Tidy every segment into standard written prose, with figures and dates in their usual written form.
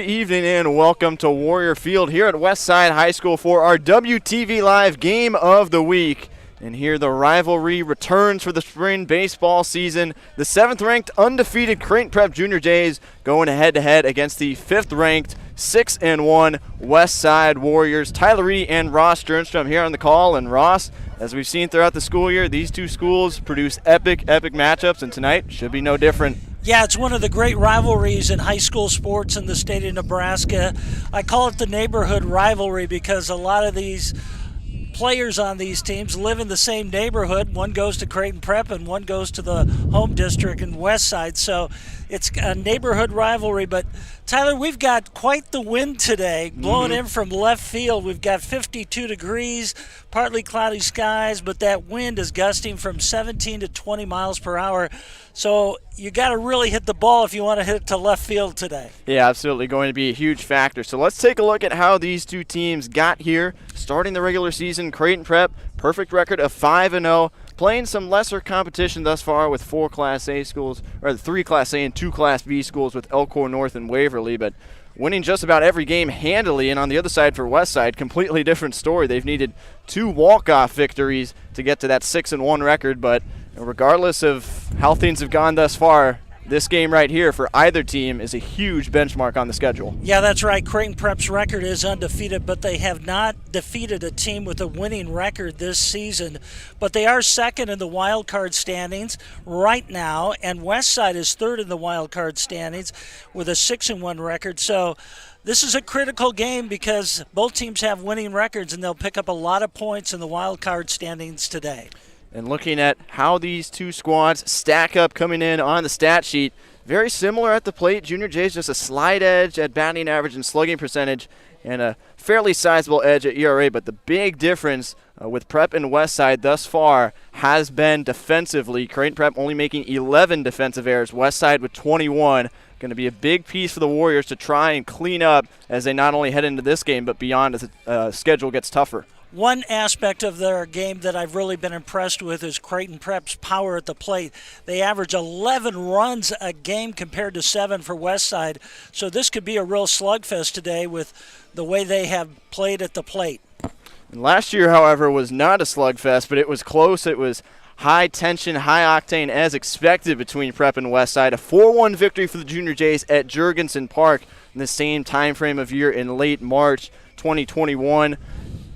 evening and welcome to Warrior Field here at Westside High School for our WTV Live Game of the Week. And here the rivalry returns for the spring baseball season. The 7th-ranked undefeated Creighton Prep Jr. Jays going head-to-head against the 5th-ranked 6-1 Westside Warriors. Tyler Reidy and Ross Jernstrom here on the call. And Ross, as we've seen throughout the school year, these two schools produce epic matchups, and tonight should be no different. Yeah, it's one of the great rivalries in high school sports in the state of Nebraska. I call it the neighborhood rivalry because a lot of these players on these teams live in the same neighborhood. One goes to Creighton Prep and one goes to the home district in Westside. So it's a neighborhood rivalry. But Tyler, we've got quite the wind today, blowing in from left field. We've got 52 degrees, partly cloudy skies, but that wind is gusting from 17 to 20 miles per hour. So you got to really hit the ball if you want to hit it to left field today. Yeah, absolutely going to be a huge factor. So let's take a look at how these two teams got here. Starting the regular season, Creighton Prep, perfect record of 5-0. Playing some lesser competition thus far with 4 Class A schools, or 3 Class A and 2 Class B schools with Elkhorn North and Waverly, but winning just about every game handily. And on the other side for Westside, completely different story. They've needed 2 walk-off victories to get to that 6-1 record, but regardless of how things have gone thus far, this game right here for either team is a huge benchmark on the schedule. Yeah, that's right. Creighton Prep's record is undefeated, but they have not defeated a team with a winning record this season. But they are second in the wild card standings right now, and Westside is third in the wild card standings with a 6-1 record. So this is a critical game because both teams have winning records, and they'll pick up a lot of points in the wild card standings today. And looking at how these two squads stack up coming in on the stat sheet, very similar at the plate. Junior Jays just a slight edge at batting average and slugging percentage and a fairly sizable edge at ERA. But the big difference with Prep and Westside thus far has been defensively. Creighton Prep only making 11 defensive errors, Westside with 21. Going to be a big piece for the Warriors to try and clean up as they not only head into this game but beyond as the schedule gets tougher. One aspect of their game that I've really been impressed with is Creighton Prep's power at the plate. They average 11 runs a game compared to 7 for Westside. So this could be a real slugfest today with the way they have played at the plate. And last year, however, was not a slugfest, but it was close. It was high tension, high octane as expected between Prep and Westside. A 4-1 victory for the Junior Jays at Jurgensen Park in the same time frame of year in late March 2021.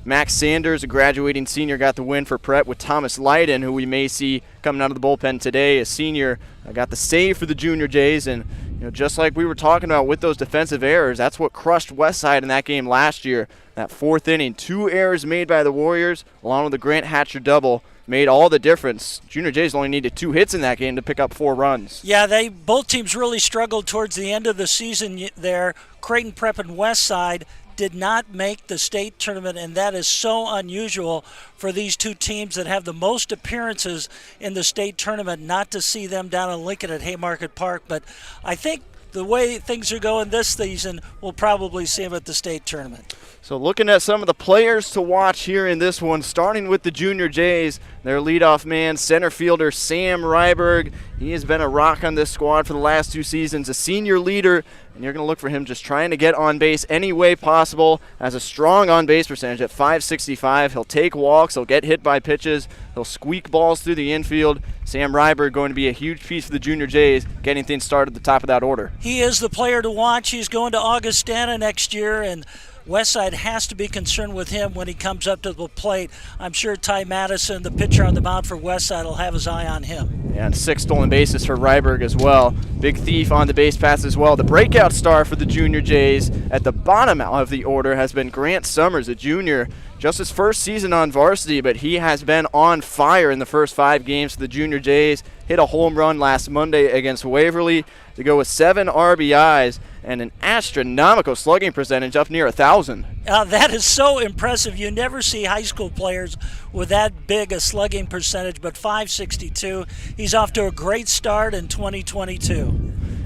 Max Sanders, a graduating senior, got the win for Prep with Thomas Lyden, who we may see coming out of the bullpen today. A senior got the save for the Junior Jays, and just like we were talking about with those defensive errors, that's what crushed Westside in that game last year. That 4th inning, 2 errors made by the Warriors, along with the Grant Hatcher double, made all the difference. Junior Jays only needed 2 hits in that game to pick up 4 runs. Yeah, both teams really struggled towards the end of the season there. Creighton Prep and Westside did not make the state tournament, and that is so unusual for these two teams that have the most appearances in the state tournament, not to see them down in Lincoln at Haymarket Park. But I think the way things are going this season, we'll probably see them at the state tournament. So looking at some of the players to watch here in this one, starting with the Junior Jays, their leadoff man, center fielder Sam Ryberg. He has been a rock on this squad for the last 2 seasons, a senior leader, and you're going to look for him just trying to get on base any way possible. Has a strong on-base percentage at .565. He'll take walks. He'll get hit by pitches. He'll squeak balls through the infield. Sam Ryberg going to be a huge piece for the Junior Jays, getting things started at the top of that order. He is the player to watch. He's going to Augustana next year, and Westside has to be concerned with him when he comes up to the plate. I'm sure Ty Madison, the pitcher on the mound for Westside, will have his eye on him. And 6 stolen bases for Ryberg as well. Big thief on the base paths as well. The breakout star for the Junior Jays at the bottom of the order has been Grant Summers, a junior. Just his first season on varsity, but he has been on fire in the first 5 games for the Junior Jays. Hit a home run last Monday against Waverly to go with 7 RBIs and an astronomical slugging percentage up near 1,000. That is so impressive. You never see high school players with that big a slugging percentage, but .562. He's off to a great start in 2022.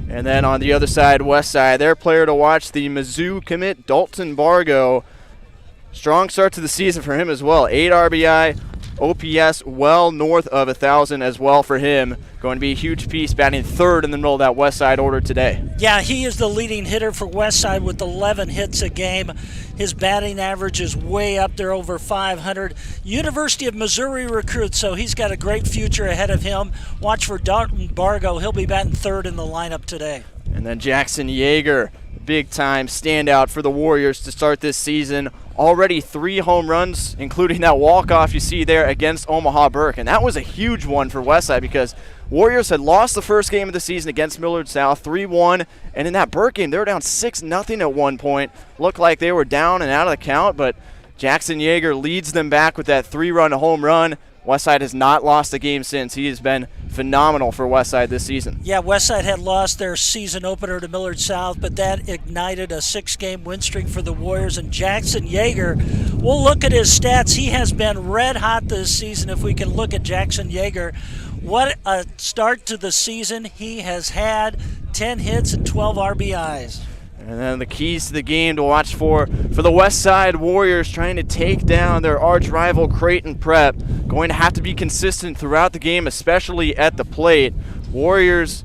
And then on the other side, Westside, their player to watch, the Mizzou commit Dalton Bargo. Strong start to the season for him as well. 8 RBI, OPS well north of 1,000 as well for him. Going to be a huge piece, batting third in the middle of that Westside order today. Yeah, he is the leading hitter for Westside with 11 hits a game. His batting average is way up there, over 500. University of Missouri recruit, so he's got a great future ahead of him. Watch for Dalton Bargo. He'll be batting third in the lineup today. And then Jackson Yeager, big-time standout for the Warriors to start this season. Already 3 home runs, including that walk-off you see there against Omaha Burke. And that was a huge one for Westside because Warriors had lost the first game of the season against Millard South, 3-1. And in that Burke game, they were down 6-0 at one point. Looked like they were down and out of the count, but Jackson Yeager leads them back with that 3-run home run. Westside has not lost a game since. He has been phenomenal for Westside this season. Yeah, Westside had lost their season opener to Millard South, but that ignited a 6-game win streak for the Warriors. And Jackson Yeager, we'll look at his stats. He has been red hot this season. If we can look at Jackson Yeager, what a start to the season he has had. 10 hits and 12 RBIs. And then the keys to the game to watch for the Westside Warriors trying to take down their arch rival Creighton Prep. Going to have to be consistent throughout the game, especially at the plate. Warriors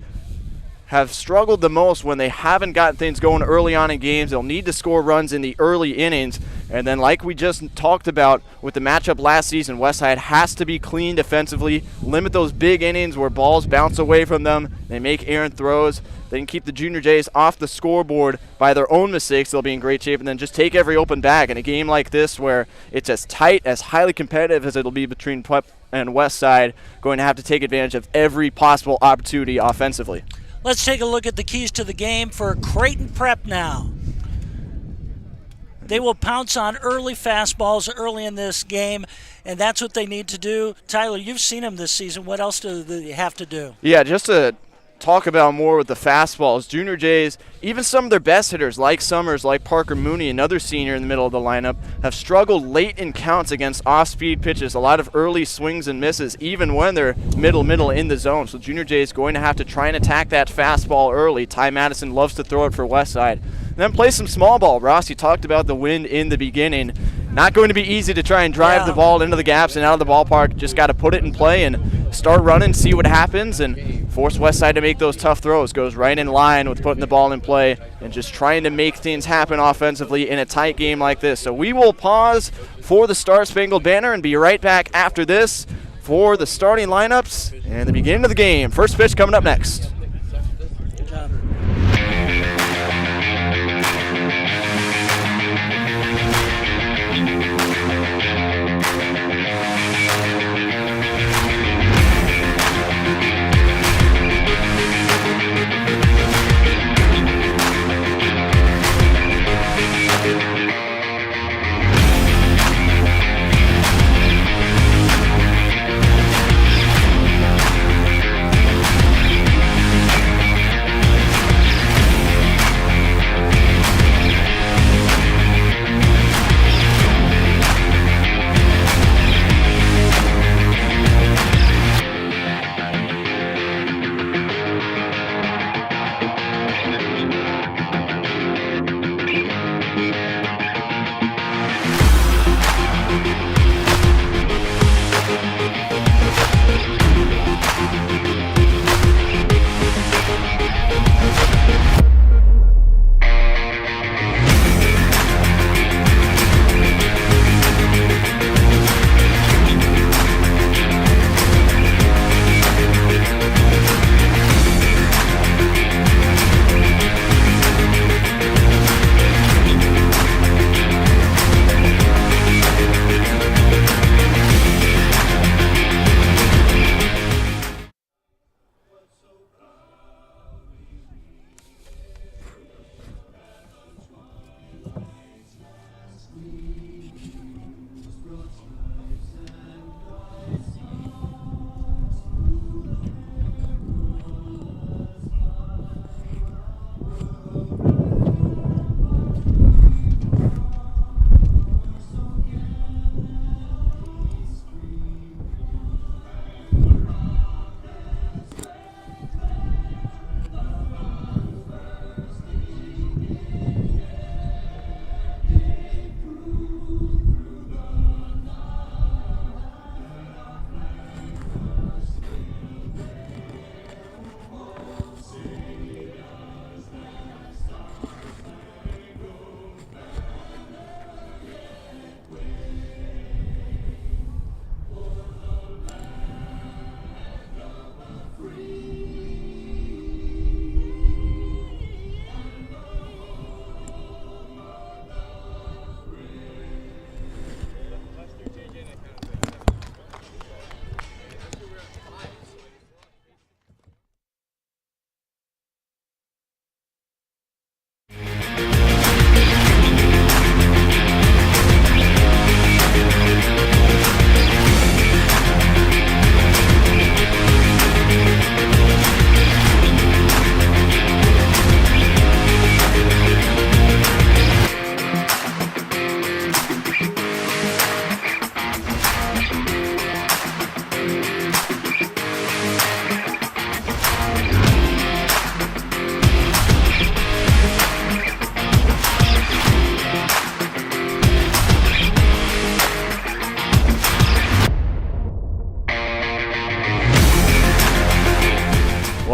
have struggled the most when they haven't gotten things going early on in games. They'll need to score runs in the early innings. And then like we just talked about with the matchup last season, Westside has to be clean defensively, limit those big innings where balls bounce away from them. They make errant throws. They can keep the Junior Jays off the scoreboard by their own mistakes. They'll be in great shape, and then just take every open bag. In a game like this where it's as tight, as highly competitive as it'll be between Prep and Westside, going to have to take advantage of every possible opportunity offensively. Let's take a look at the keys to the game for Creighton Prep now. They will pounce on early fastballs early in this game, and that's what they need to do. Tyler, you've seen them this season. What else do they have to do? Yeah, just to talk about more with the fastballs, Junior Jays, even some of their best hitters like Summers, like Parker Mooney, another senior in the middle of the lineup, have struggled late in counts against off-speed pitches, a lot of early swings and misses, even when they're middle in the zone. So Junior Jays going to have to try and attack that fastball early. Ty Madison loves to throw it for Westside. And then play some small ball. Ross, you talked about the wind in the beginning. Not going to be easy to try and drive the ball into the gaps and out of the ballpark. Just got to put it in play and start running, see what happens, and force Westside to make those tough throws. Goes right in line with putting the ball in play and just trying to make things happen offensively in a tight game like this. So we will pause for the Star Spangled Banner and be right back after this for the starting lineups and the beginning of the game. First pitch coming up next. Good job.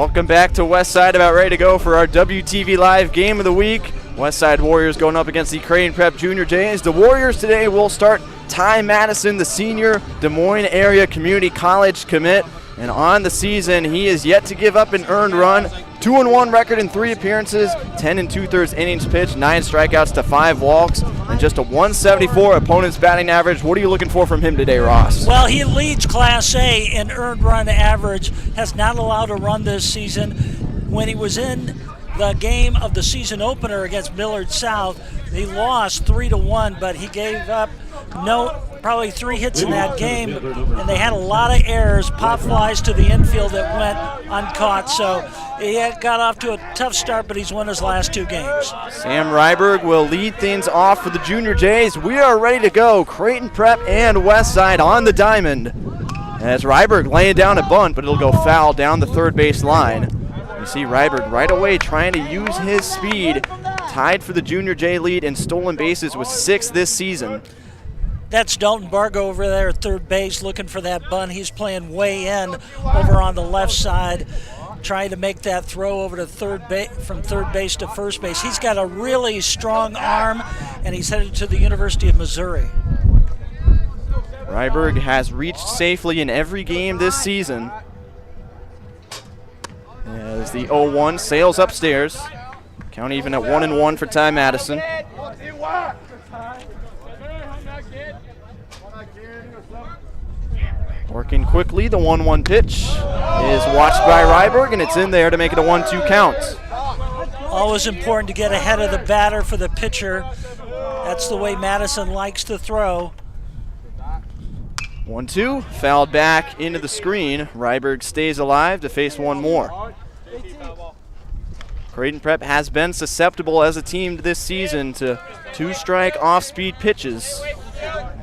Welcome back to Westside. About ready to go for our WTV Live Game of the Week. Westside Warriors going up against the Creighton Prep Jr. Jays. The Warriors today will start Ty Madison, the senior Des Moines area community college commit. And on the season, he is yet to give up an earned run. 2-1 record in 3 appearances, 10 2/3 innings pitched, 9 strikeouts to 5 walks, and just a 174 opponent's batting average. What are you looking for from him today, Ross? Well, he leads Class A in earned run average, has not allowed a run this season. When he was in the game of the season opener against Millard South, he lost 3-1, but he gave up probably 3 hits in that game, and they had a lot of errors, pop flies to the infield that went uncaught. So he got off to a tough start, but he's won his last 2 games. Sam Reiberg will lead things off for the Junior Jays. We are ready to go. Creighton Prep and Westside on the diamond. As Reiberg laying down a bunt, but it'll go foul down the third base line. You see Reiberg right away trying to use his speed. Tied for the Junior Jay lead in stolen bases with 6 this season. That's Dalton Bargo over there at third base looking for that bunt. He's playing way in over on the left side, trying to make that throw over to from third base to first base. He's got a really strong arm, and he's headed to the University of Missouri. Reiberg has reached safely in every game this season. As the 0-1 sails upstairs. Count even at 1-1 for Ty Madison. Working quickly, the 1-1 pitch is watched by Reiberg, and it's in there to make it a 1-2 count. Always important to get ahead of the batter for the pitcher. That's the way Madison likes to throw. 1-2, fouled back into the screen. Reiberg stays alive to face one more. Creighton Prep has been susceptible as a team this season to 2-strike off-speed pitches.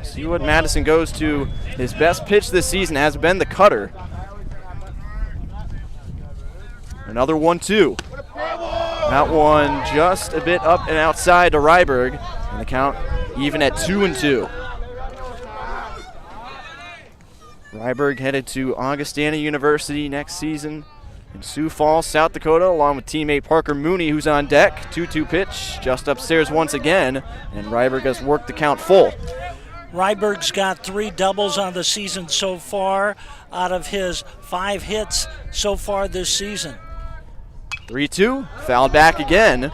See what Madison goes to. His best pitch this season has been the cutter. Another 1-2. That one just a bit up and outside to Reiberg, and the count even at 2-2. Reiberg headed to Augustana University next season in Sioux Falls, South Dakota, along with teammate Parker Mooney, who's on deck. 2-2 pitch, just upstairs once again, and Reiberg has worked the count full. Reiberg's got 3 doubles on the season so far out of his 5 hits so far this season. 3-2, fouled back again.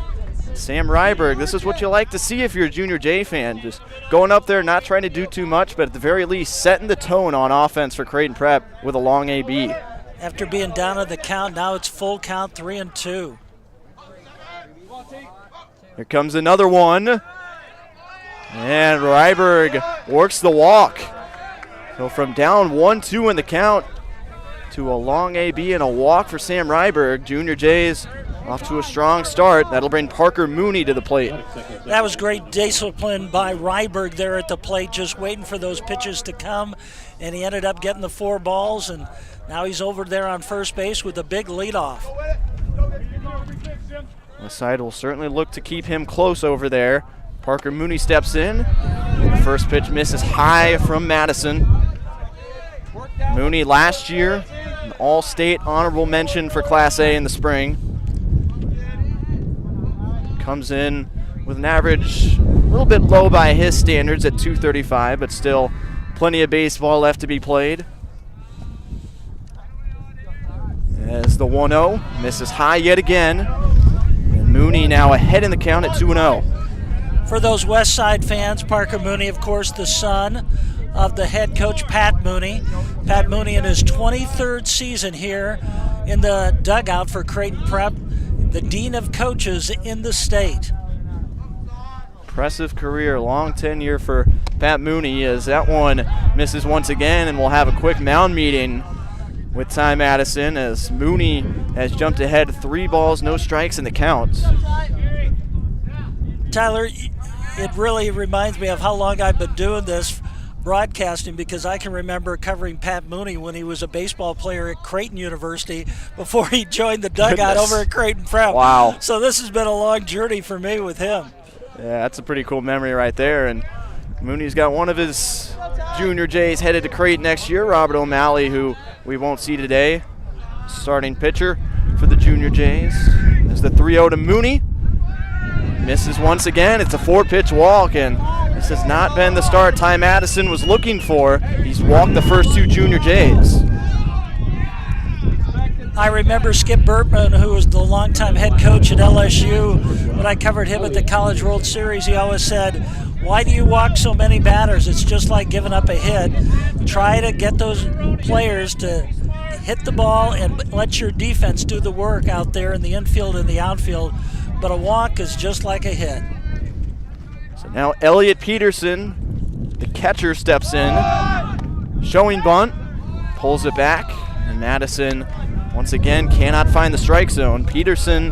Sam Reiberg, this is what you like to see if you're a Junior J fan. Just going up there, not trying to do too much, but at the very least setting the tone on offense for Creighton Prep with a long AB. After being down at the count, now it's full count, 3-2. Here comes another one. And Reiberg works the walk. So from down 1-2 in the count to a long AB and a walk for Sam Reiberg. Junior Jays off to a strong start. That'll bring Parker Mooney to the plate. That was great discipline by Reiberg there at the plate, just waiting for those pitches to come. And he ended up getting the 4 balls, and now he's over there on first base with a big leadoff. The side will certainly look to keep him close over there. Parker Mooney steps in. The first pitch misses high from Madison. Mooney last year, an all-state honorable mention for Class A in the spring. Comes in with an average a little bit low by his standards at .235, but still plenty of baseball left to be played. As the 1-0 misses high yet again. And Mooney now ahead in the count at 2-0. For those Westside fans, Parker Mooney, of course, the son of the head coach, Pat Mooney. Pat Mooney in his 23rd season here in the dugout for Creighton Prep, the dean of coaches in the state. Impressive career, long tenure for Pat Mooney, as that one misses once again, and we'll have a quick mound meeting with Ty Madison as Mooney has jumped ahead 3 balls, no strikes in the count. Tyler, it really reminds me of how long I've been doing this broadcasting, because I can remember covering Pat Mooney when he was a baseball player at Creighton University before he joined the dugout over at Creighton Prep. Wow. So this has been a long journey for me with him. Yeah, that's a pretty cool memory right there. And Mooney's got one of his Junior Jays headed to Creighton next year, Robert O'Malley, who we won't see today, starting pitcher for Junior Jays. There's the 3-0 to Mooney. Misses once again. It's a 4-pitch walk, and this has not been the start Ty Madison was looking for. He's walked the first 2 Junior Jays. I remember Skip Burtman, who was the longtime head coach at LSU. When I covered him at the College World Series, he always said, "Why do you walk so many batters? It's just like giving up a hit. Try to get those players to hit the ball and let your defense do the work out there in the infield and the outfield. But a walk is just like a hit." So now Elliot Peterson, the catcher, steps in. Showing bunt, pulls it back, and Madison once again cannot find the strike zone. Peterson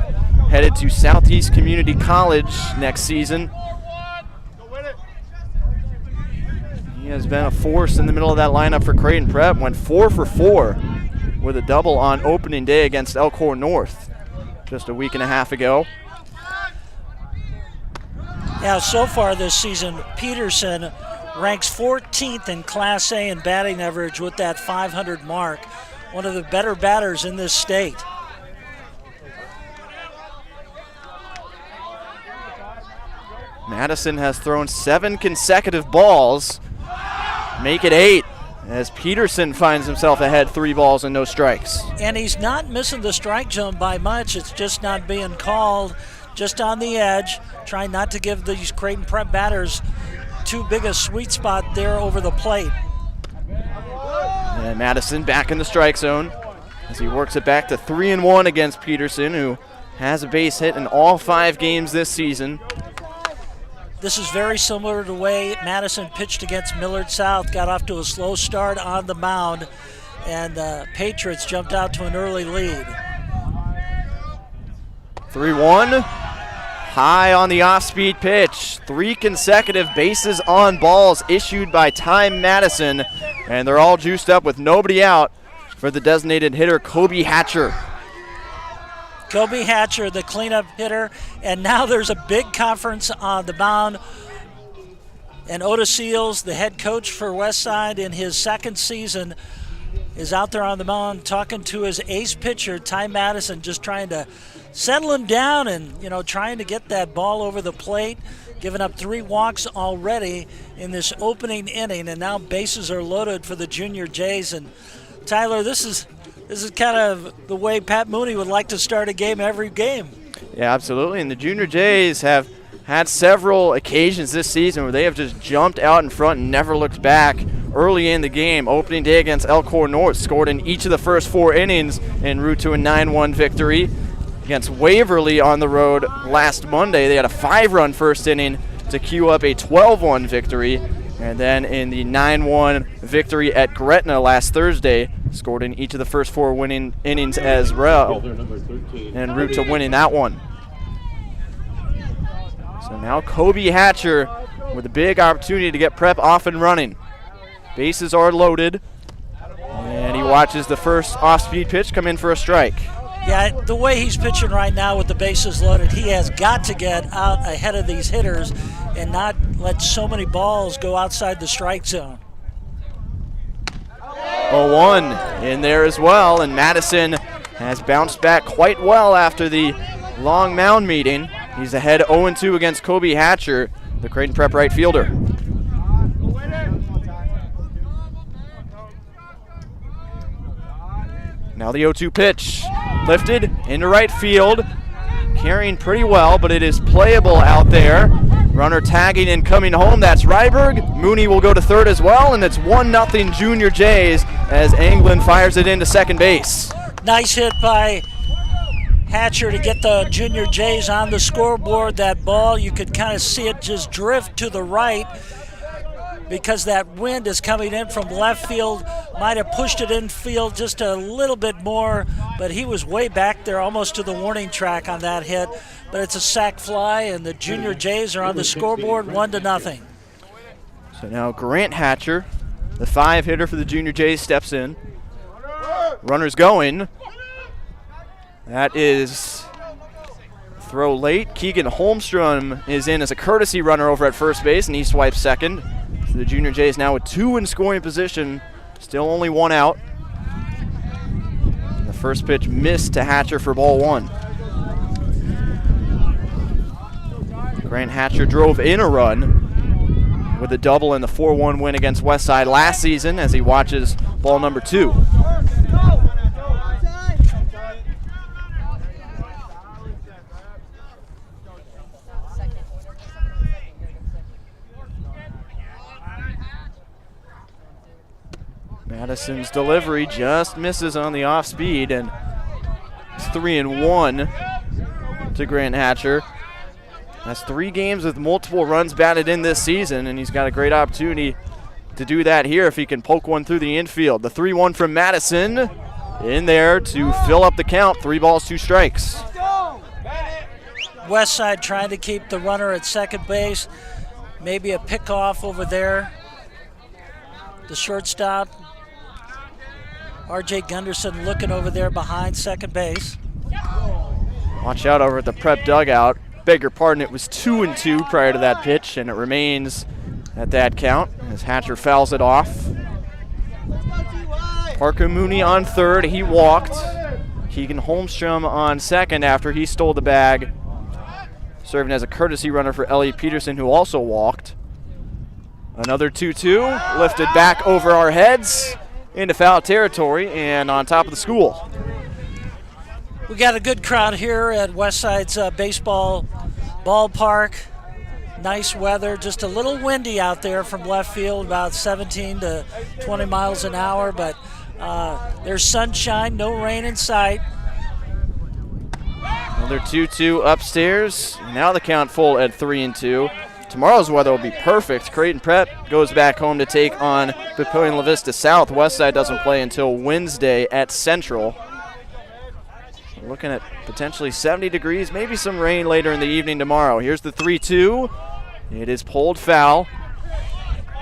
headed to Southeast Community College next season. He has been a force in the middle of that lineup for Creighton Prep. Went 4 for 4 with a double on opening day against Elkhorn North just a week and a half ago. Now, so far this season, Peterson ranks 14th in Class A in batting average with that 500 mark. One of the better batters in this state. Madison has thrown 7 consecutive balls, make it 8, as Peterson finds himself ahead 3 balls and no strikes. And he's not missing the strike zone by much. It's just not being called, just on the edge, trying not to give these Creighton Prep batters too big a sweet spot there over the plate. And Madison back in the strike zone as he works it back to 3-1 against Peterson, who has a base hit in all 5 games this season. This is very similar to the way Madison pitched against Millard South. Got off to a slow start on the mound, and Patriots jumped out to an early lead. 3-1, high on the off-speed pitch. 3 consecutive bases on balls issued by Ty Madison, and they're all juiced up with nobody out for the designated hitter, Kobe Hatcher. Kobe Hatcher, the cleanup hitter, and now there's a big conference on the mound. And Otis Seals, the head coach for Westside in his 2nd season, is out there on the mound talking to his ace pitcher, Ty Madison, just trying to settle him down and, trying to get that ball over the plate. Giving up 3 walks already in this opening inning, and now bases are loaded for the Junior Jays. And Tyler, this is kind of the way Pat Mooney would like to start a game every game. Yeah, absolutely. And the Junior Jays have had several occasions this season where they have just jumped out in front and never looked back early in the game. Opening day against Elkhorn North, scored in each of the first 4 innings en route to a 9-1 victory. Against Waverly on the road last Monday, they had a 5-run first inning to cue up a 12-1 victory. And then in the 9-1 victory at Gretna last Thursday, scored in each of the first 4 winning innings as well, en route to winning that one. So now Kobe Hatcher with a big opportunity to get Prep off and running. Bases are loaded, and he watches the first off-speed pitch come in for a strike. Yeah, the way he's pitching right now with the bases loaded, he has got to get out ahead of these hitters and not let so many balls go outside the strike zone. 0-1 in there as well, and Madison has bounced back quite well after the long mound meeting. He's ahead 0-2 against Kobe Hatcher, the Creighton Prep right fielder. Now the 0-2 pitch, lifted into right field, carrying pretty well, but it is playable out there. Runner tagging and coming home, that's Ryberg. Mooney will go to third as well, and it's 1-0 Junior Jays as Anglin fires it into second base. Nice hit by Hatcher to get the Junior Jays on the scoreboard. That ball, you could kind of see it just drift to the right because that wind is coming in from left field. Might have pushed it infield just a little bit more, but he was way back there almost to the warning track on that hit. But it's a sac fly, and the Junior Jays are on the scoreboard 1-0. So now Grant Hatcher, the 5 hitter for the Junior Jays, steps in. Runner's going. That is throw late. Keegan Holmstrom is in as a courtesy runner over at first base, and he swipes second. So the Junior Jays now with 2 in scoring position, still only 1 out. The First pitch missed to Hatcher for ball 1. Grant Hatcher drove in a run with a double in the 4-1 win against Westside last season as he watches ball number 2. Madison's delivery just misses on the off speed, and it's 3-1 to Grant Hatcher. That's 3 games with multiple runs batted in this season, and he's got a great opportunity to do that here if he can poke one through the infield. The 3-1 from Madison in there to fill up the count. 3 balls, 2 strikes. Westside trying to keep the runner at second base. Maybe a pickoff over there. The shortstop, R.J. Gunderson, looking over there behind second base. Watch out over at the Prep dugout. Beg your pardon, it was 2-2 prior to that pitch, and it remains at that count as Hatcher fouls it off. Parker Mooney on third, he walked. Keegan Holmstrom on second after he stole the bag, serving as a courtesy runner for Ellie Peterson, who also walked. Another 2-2, lifted back over our heads into foul territory and on top of the school. We got a good crowd here at Westside's baseball ballpark. Nice weather, just a little windy out there from left field, about 17 to 20 miles an hour, but there's sunshine, no rain in sight. Another 2-2 upstairs. Now the count full at 3-2. Tomorrow's weather will be perfect. Creighton Prep goes back home to take on Papillion La Vista South. Westside doesn't play until Wednesday at Central. We're looking at potentially 70 degrees, maybe some rain later in the evening tomorrow. Here's the 3-2. It is pulled foul.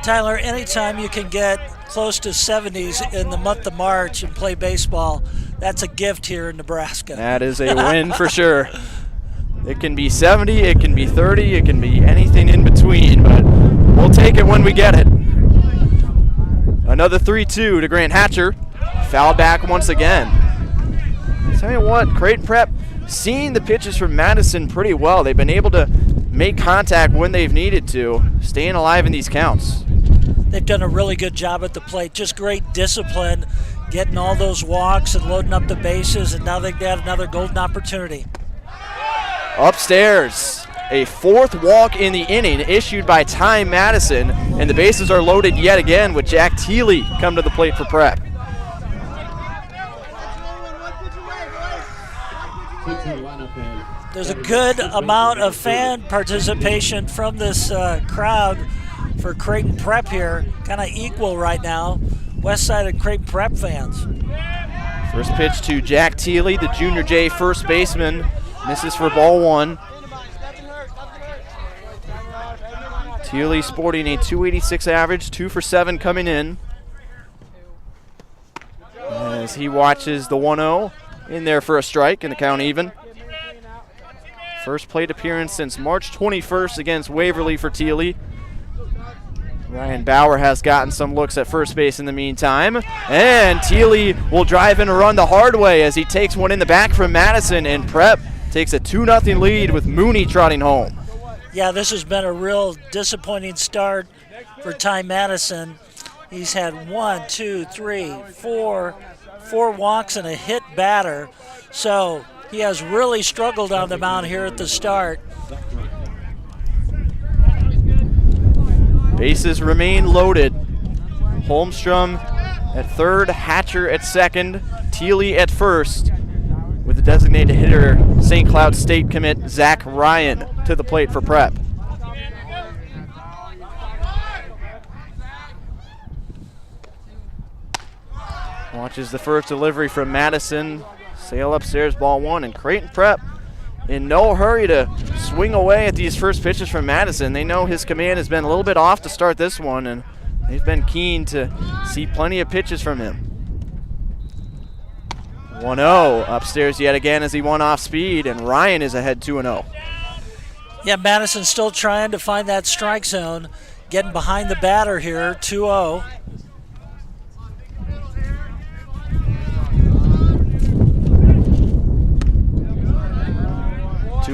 Tyler, anytime you can get close to 70s in the month of March and play baseball, that's a gift here in Nebraska. That is a win for sure. It can be 70, it can be 30, it can be anything in between, but we'll take it when we get it. Another 3-2 to Grant Hatcher. Foul back once again. Tell you what, Creighton Prep seeing the pitches from Madison pretty well. They've been able to make contact when they've needed to, staying alive in these counts. They've done a really good job at the plate. Just great discipline, getting all those walks and loading up the bases, and now they've got another golden opportunity. Upstairs, a 4th walk in the inning issued by Ty Madison, and the bases are loaded yet again with Jack Thiele come to the plate for Prep. There's a good amount of fan participation from this crowd for Creighton Prep here. Kind of equal right now. Westside and Creighton Prep fans. First pitch to Jack Thiele, the junior J first baseman. Misses for ball 1. Thiele sporting a .286 average, 2 for 7 coming in. As he watches the 1-0 in there for a strike and the count even. First plate appearance since March 21st against Waverly for Thiele. Ryan Bauer has gotten some looks at first base in the meantime. And Thiele will drive in a run the hard way as he takes one in the back from Madison, and Prep takes a 2-0 lead with Mooney trotting home. Yeah, this has been a real disappointing start for Ty Madison. He's had 4 walks and a hit batter. So he has really struggled on the mound here at the start. Bases remain loaded. Holmstrom at third, Hatcher at second, Thiele at first, with the designated hitter, St. Cloud State commit Zach Ryan to the plate for Prep. Watches the first delivery from Madison. Sail upstairs, ball 1, and Creighton Prep in no hurry to swing away at these first pitches from Madison. They know his command has been a little bit off to start this one, and they've been keen to see plenty of pitches from him. 1-0 upstairs yet again as he won off speed, and Ryan is ahead 2-0. Yeah, Madison's still trying to find that strike zone, getting behind the batter here, 2-0.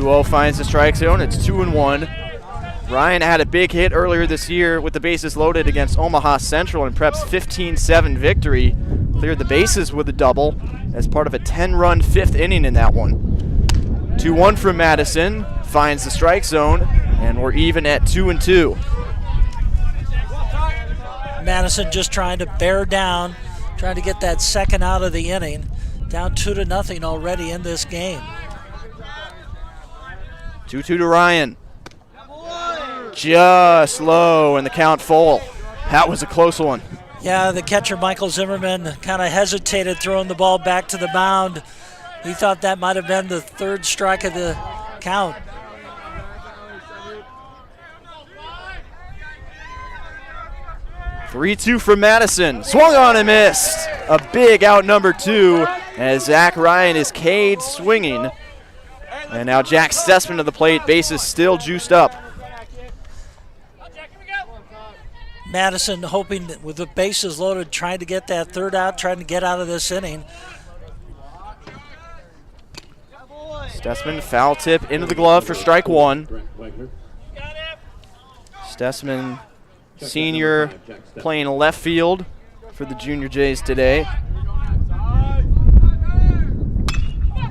2-0 finds the strike zone. It's 2-1. Ryan had a big hit earlier this year with the bases loaded against Omaha Central in Prep's 15-7 victory. Cleared the bases with a double as part of a 10-run fifth inning in that one. 2-1 from Madison, finds the strike zone, and we're even at 2-2. Madison just trying to bear down, trying to get that second out of the inning. Down 2-0 already in this game. 2-2 to Ryan. Just low and the count full. That was a close one. Yeah, the catcher Michael Zimmerman kind of hesitated throwing the ball back to the mound. He thought that might have been the third strike of the count. Three-two from Madison. Swung on and missed. A big out number 2 as Zach Ryan is K'd swinging. And now Jack Stessman to the plate. Bases still juiced up. Madison hoping that with the bases loaded, trying to get that third out, trying to get out of this inning. Stessman foul tip into the glove for strike 1. Stessman, senior, playing left field for the Junior Jays today.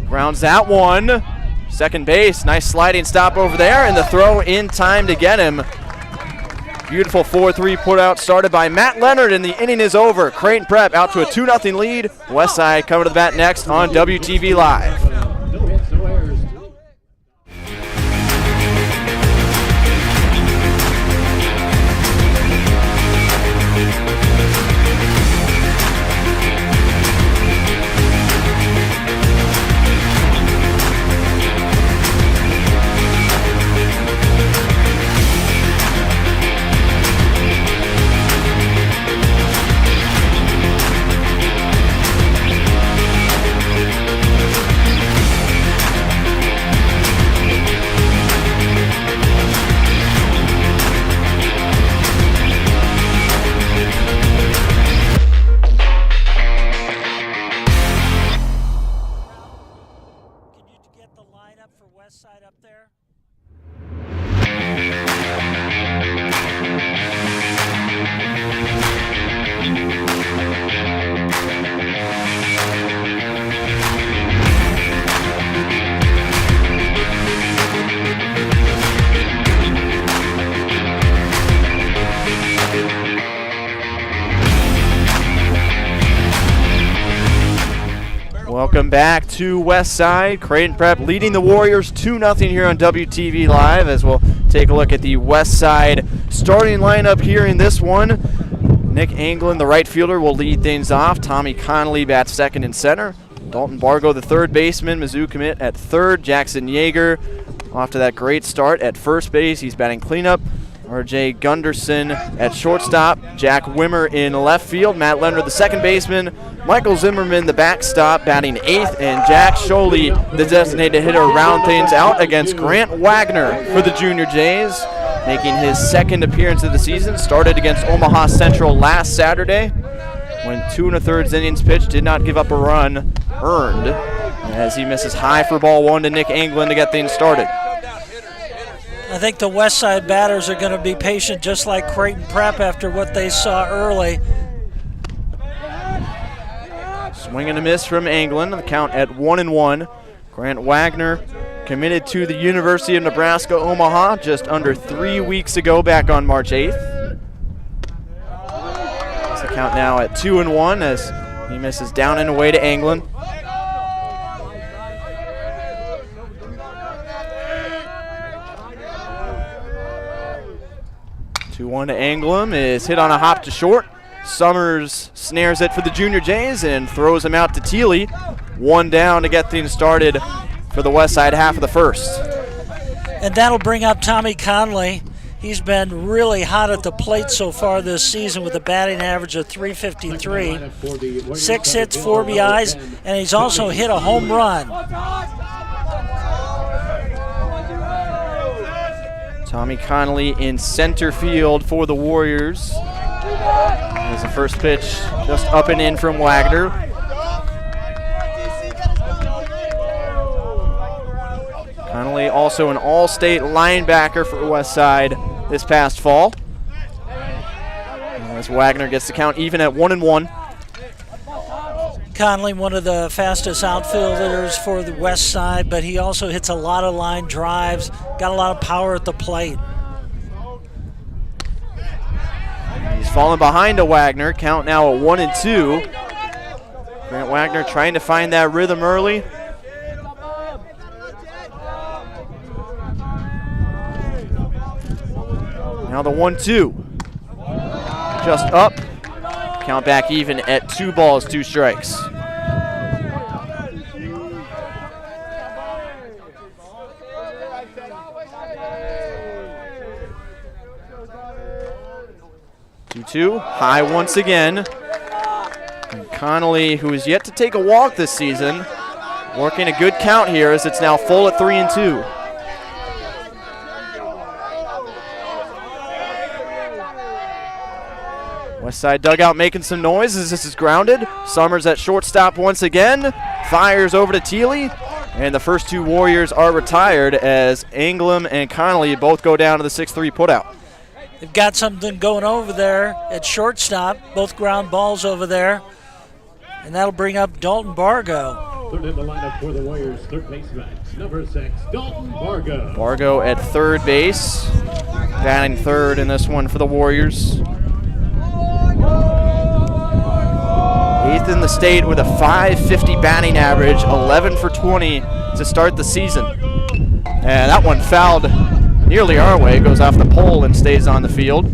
Grounds that one. Second base, nice sliding stop over there, and the throw in time to get him. Beautiful 4-3 put out started by Matt Leonard, and the inning is over. Creighton Prep out to a 2-0 lead. Westside coming to the bat next on WTV Live. Westside up there. Welcome back to Westside. Creighton Prep leading the Warriors 2-0 here on WTV Live as we'll take a look at the Westside starting lineup here in this one. Nick Anglin, the right fielder, will lead things off. Tommy Connolly bats second and center. Dalton Bargo, the third baseman. Mizzou commit at third. Jackson Yeager off to that great start at first base. He's batting cleanup. R.J. Gunderson at shortstop. Jack Wimmer in left field. Matt Leonard, the second baseman. Michael Zimmerman, the backstop, batting eighth. And Jack Scholey, the designated hitter, round things out against Grant Wagner for the Junior Jays, making his second appearance of the season. Started against Omaha Central last Saturday when 2 1/3 innings pitched, did not give up a run earned as he misses high for ball one to Nick Anglin to get things started. I think the Westside batters are going to be patient just like Creighton Prep after what they saw early. Swing and a miss from Anglin, the count at 1-1. Grant Wagner committed to the University of Nebraska Omaha just under 3 weeks ago, back on March 8th. It's the count now at 2-1 as he misses down and away to Anglin. 2-1 to Anglin is hit on a hop to short. Summers snares it for the Junior Jays and throws him out to Thiele. One down to get things started for the Westside half of the first. And that'll bring up Tommy Conley. He's been really hot at the plate so far this season with a batting average of .353. 6 hits, 4 RBIs, and he's also hit a home run. Tommy Connolly in center field for the Warriors. As the first pitch just up and in from Wagner. Connolly, also an all-state linebacker for Westside this past fall. As Wagner gets the count even at 1-1. Connolly, one of the fastest outfielders for the West Side, but he also hits a lot of line drives, got a lot of power at the plate. He's falling behind to Wagner. Count now at 1-2. Grant Wagner trying to find that rhythm early. Now the 1-2. Just up. Count back even at 2 balls, 2 strikes. Two, high once again. And Connolly, who is yet to take a walk this season, working a good count here as it's now full at 3-2. Westside dugout making some noise as this is grounded. Summers at shortstop once again. Fires over to Thiele. And the first 2 Warriors are retired as Anglem and Connolly both go down to the 6-3 putout. They've got something going over there at shortstop. Both ground balls over there. And that'll bring up Dalton Bargo. Third in the lineup for the Warriors, third baseman, number 6, Dalton Bargo. Bargo at third base. Batting third in this one for the Warriors. 8th in the state with a .550 batting average, 11 for 20 to start the season. And that one fouled nearly our way, goes off the pole and stays on the field.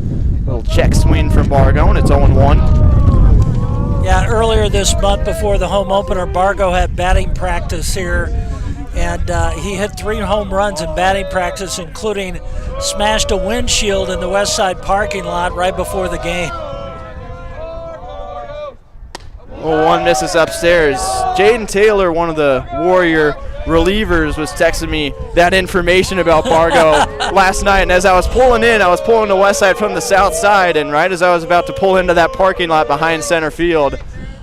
Little check swing from Bargo, and it's 0-1. Yeah, earlier this month before the home opener, Bargo had batting practice here, and he hit 3 home runs in batting practice, including smashed a windshield in the Westside parking lot right before the game. Well, one misses upstairs. Jaden Taylor, one of the Warrior relievers, was texting me that information about Bargo last night, and as I was pulling to Westside from the south side, and right as I was about to pull into that parking lot behind center field,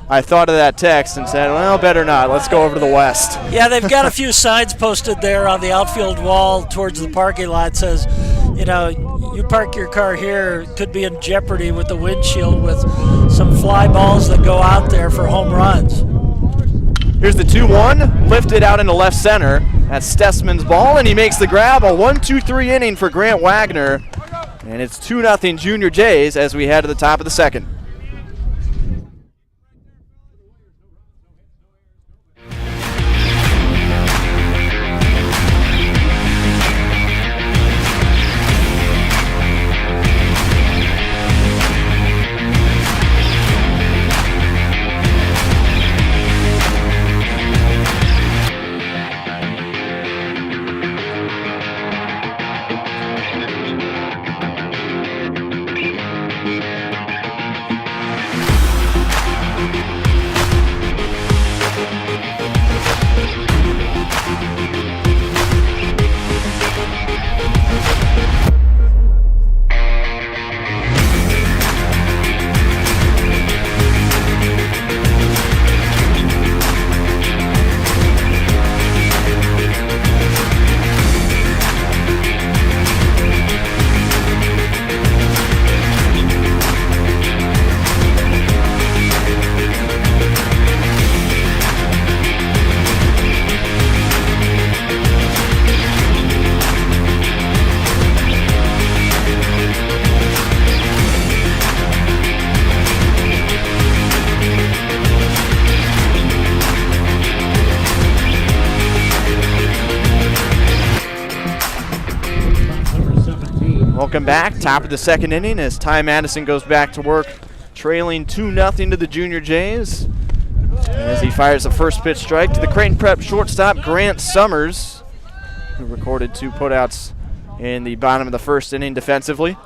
I thought of that text and said, well, better not. Let's go over to the west. Yeah, they've got a few signs posted there on the outfield wall towards the parking lot. Says, you know, you park your car here, it could be in jeopardy with the windshield with some fly balls that go out there for home runs. Here's the 2-1, lifted out into left center. That's Stessman's ball, and he makes the grab. A 1-2-3 inning for Grant Wagner. And it's 2-0 Junior Jays as we head to the top of the second. Welcome back. Top of the second inning as Ty Madison goes back to work, trailing 2-0 to the Junior Jays. As he fires the first pitch strike to the Creighton Prep shortstop, Grant Summers, who recorded 2 putouts in the bottom of the first inning defensively.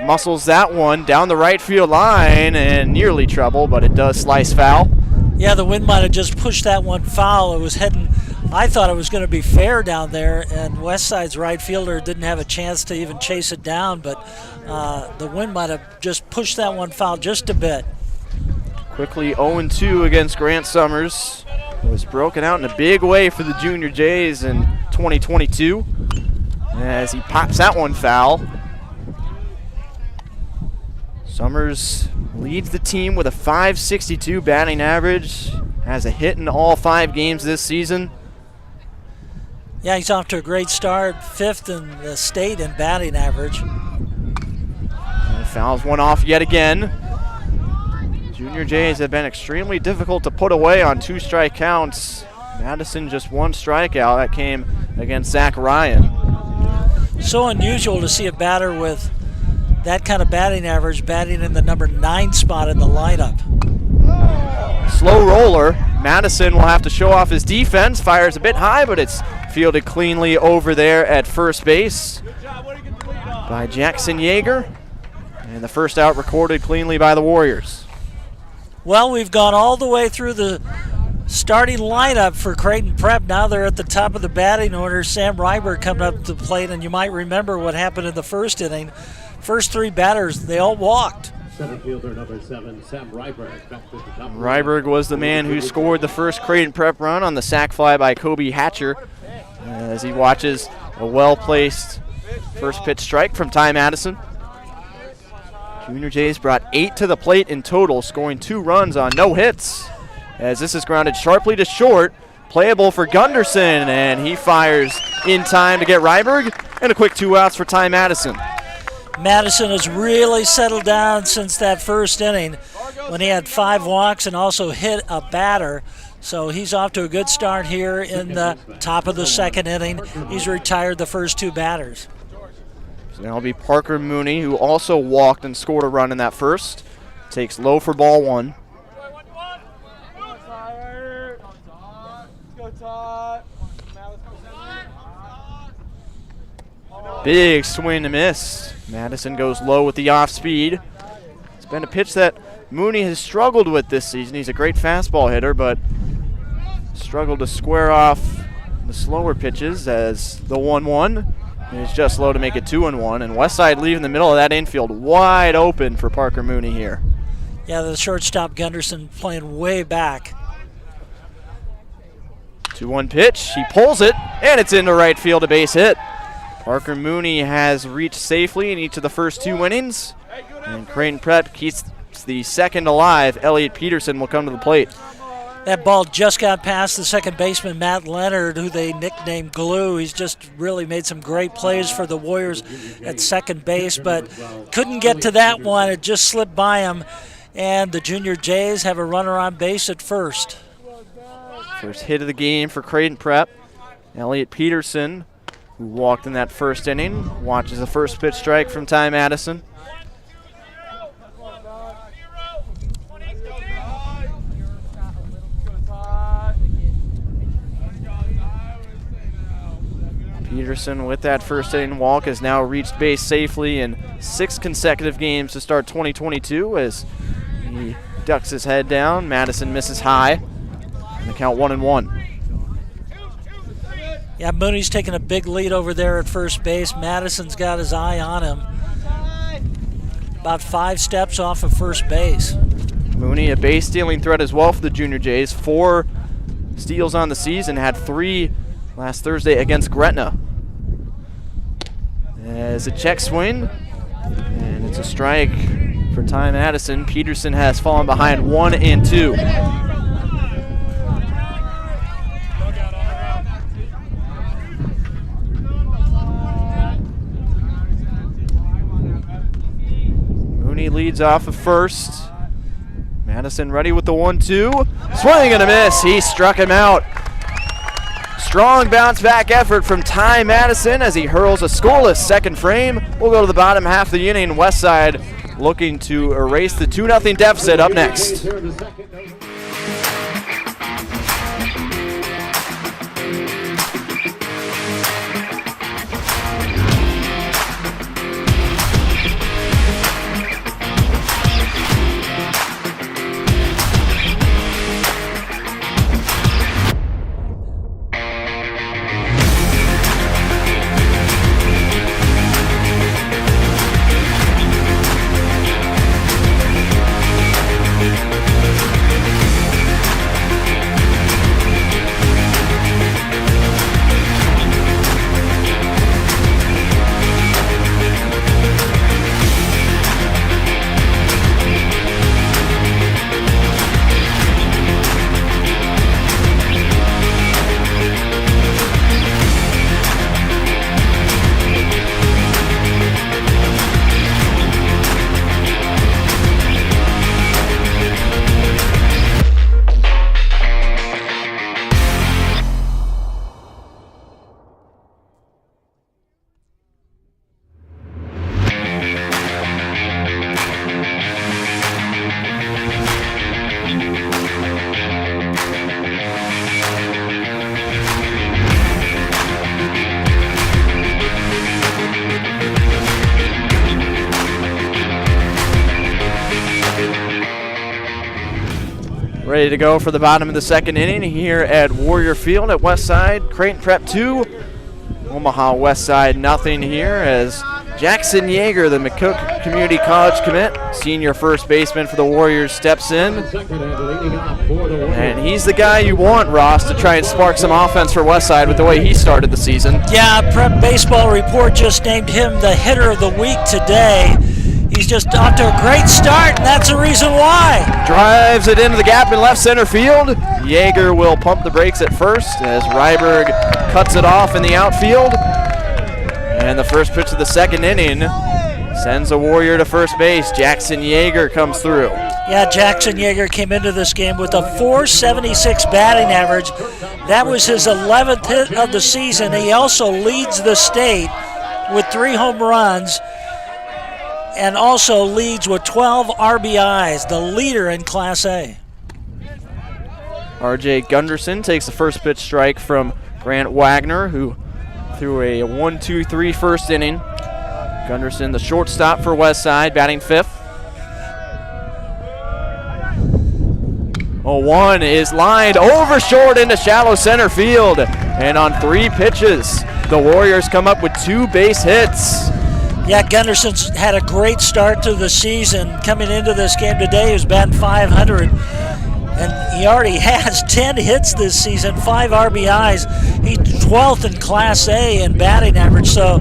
Muscles that one down the right field line and nearly trouble, but it does slice foul. Yeah, the wind might have just pushed that one foul. It was heading, I thought it was going to be fair down there, and Westside's right fielder didn't have a chance to even chase it down, but the wind might have just pushed that one foul just a bit. Quickly 0-2 against Grant Summers. was broken out in a big way for the Junior Jays in 2022 as he pops that one foul. Summers leads the team with a .562 batting average, has a hit in all 5 games this season. Yeah, he's off to a great start, 5th in the state in batting average. And fouls one off yet again. Junior Jays have been extremely difficult to put away on 2 strike counts. Madison just 1 strikeout. That came against Zach Ryan. So unusual to see a batter with that kind of batting average batting in the number 9 spot in the lineup. Slow roller. Madison will have to show off his defense. Fires a bit high, but it's fielded cleanly over there at first base by Jackson Yeager. And the first out recorded cleanly by the Warriors. Well, we've gone all the way through the starting lineup for Creighton Prep. Now they're at the top of the batting order. Sam Reiber coming up to the plate, and you might remember what happened in the first inning. First 3 batters, they all walked. Center fielder number 7, Sam Reiberg. Reiberg was the man who scored the first Creighton Prep run on the sac fly by Kobe Hatcher as he watches a well-placed first pitch strike from Ty Madison. Junior Jays brought 8 to the plate in total, scoring 2 runs on no hits. As this is grounded sharply to short, playable for Gunderson, and he fires in time to get Reiberg, and a quick 2 outs for Ty Madison. Madison has really settled down since that first inning when he had 5 walks and also hit a batter. So he's off to a good start here in the top of the second inning. He's retired the first 2 batters. So that'll be Parker Mooney, who also walked and scored a run in that first. Takes low for ball 1. Big swing and miss. Madison goes low with the off speed. It's been a pitch that Mooney has struggled with this season. He's a great fastball hitter, but struggled to square off the slower pitches as the 1-1 is just low to make it 2-1. And Westside leaving the middle of that infield wide open for Parker Mooney here. Yeah, the shortstop Gunderson playing way back. 2-1 pitch. He pulls it, and it's into right field, a base hit. Parker Mooney has reached safely in each of the first 2 innings, and Creighton Prep keeps the second alive. Elliot Peterson will come to the plate. That ball just got past the second baseman, Matt Leonard, who they nicknamed Glue. He's just really made some great plays for the Warriors at second base, but couldn't get to that one. It just slipped by him, and the Junior Jays have a runner on base at first. First hit of the game for Creighton Prep. Elliot Peterson, who walked in that first inning, watches the first pitch strike from Ty Madison. Peterson with that first inning walk has now reached base safely in 6 consecutive games to start 2022 as he ducks his head down. Madison misses high. And the count 1-1. Yeah, Mooney's taking a big lead over there at first base. Madison's got his eye on him. About 5 steps off of first base. Mooney, a base stealing threat as well for the Junior Jays. 4 steals on the season, had 3 last Thursday against Gretna. As a check swing, and it's a strike for Ty Madison. Peterson has fallen behind 1-2. Mooney leads off of first. Madison ready with the 1-2. Swing and a miss. He struck him out. Strong bounce back effort from Ty Madison as he hurls a scoreless second frame. We'll go to the bottom half of the inning. Westside looking to erase the 2-0 deficit up next. Ready to go for the bottom of the second inning here at Warrior Field at Westside. Creighton Prep 2, Omaha Westside nothing here as Jackson Yeager, the McCook Community College commit, senior first baseman for the Warriors, steps in. And he's the guy you want, Ross, to try and spark some offense for Westside with the way he started the season. Yeah, Prep Baseball Report just named him the hitter of the week today. He's just off to a great start, and that's the reason why. Drives it into the gap in left center field. Yeager will pump the brakes at first as Ryberg cuts it off in the outfield. And the first pitch of the second inning sends a Warrior to first base. Jackson Yeager comes through. Yeah, Jackson Yeager came into this game with a .476 batting average. That was his 11th hit of the season. He also leads the state with 3 home runs and also leads with 12 RBIs, the leader in Class A. R.J. Gunderson takes the first pitch strike from Grant Wagner, who threw a 1-2-3 first inning. Gunderson, the shortstop for Westside, batting 5th. 0-1 is lined over short into shallow center field. And on 3 pitches, the Warriors come up with 2 base hits. Yeah, Gunderson's had a great start to the season. Coming into this game today, he was batting .500. And he already has 10 hits this season, 5 RBIs. He's 12th in Class A in batting average. So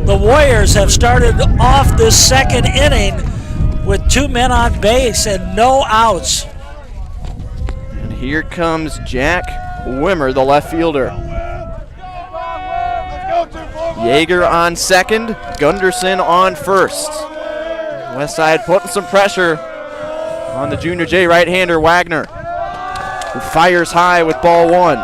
the Warriors have started off this second inning with 2 men on base and no outs. And here comes Jack Wimmer, the left fielder. Yeager on second, Gunderson on first. Westside putting some pressure on the Junior J right-hander Wagner, who fires high with ball 1.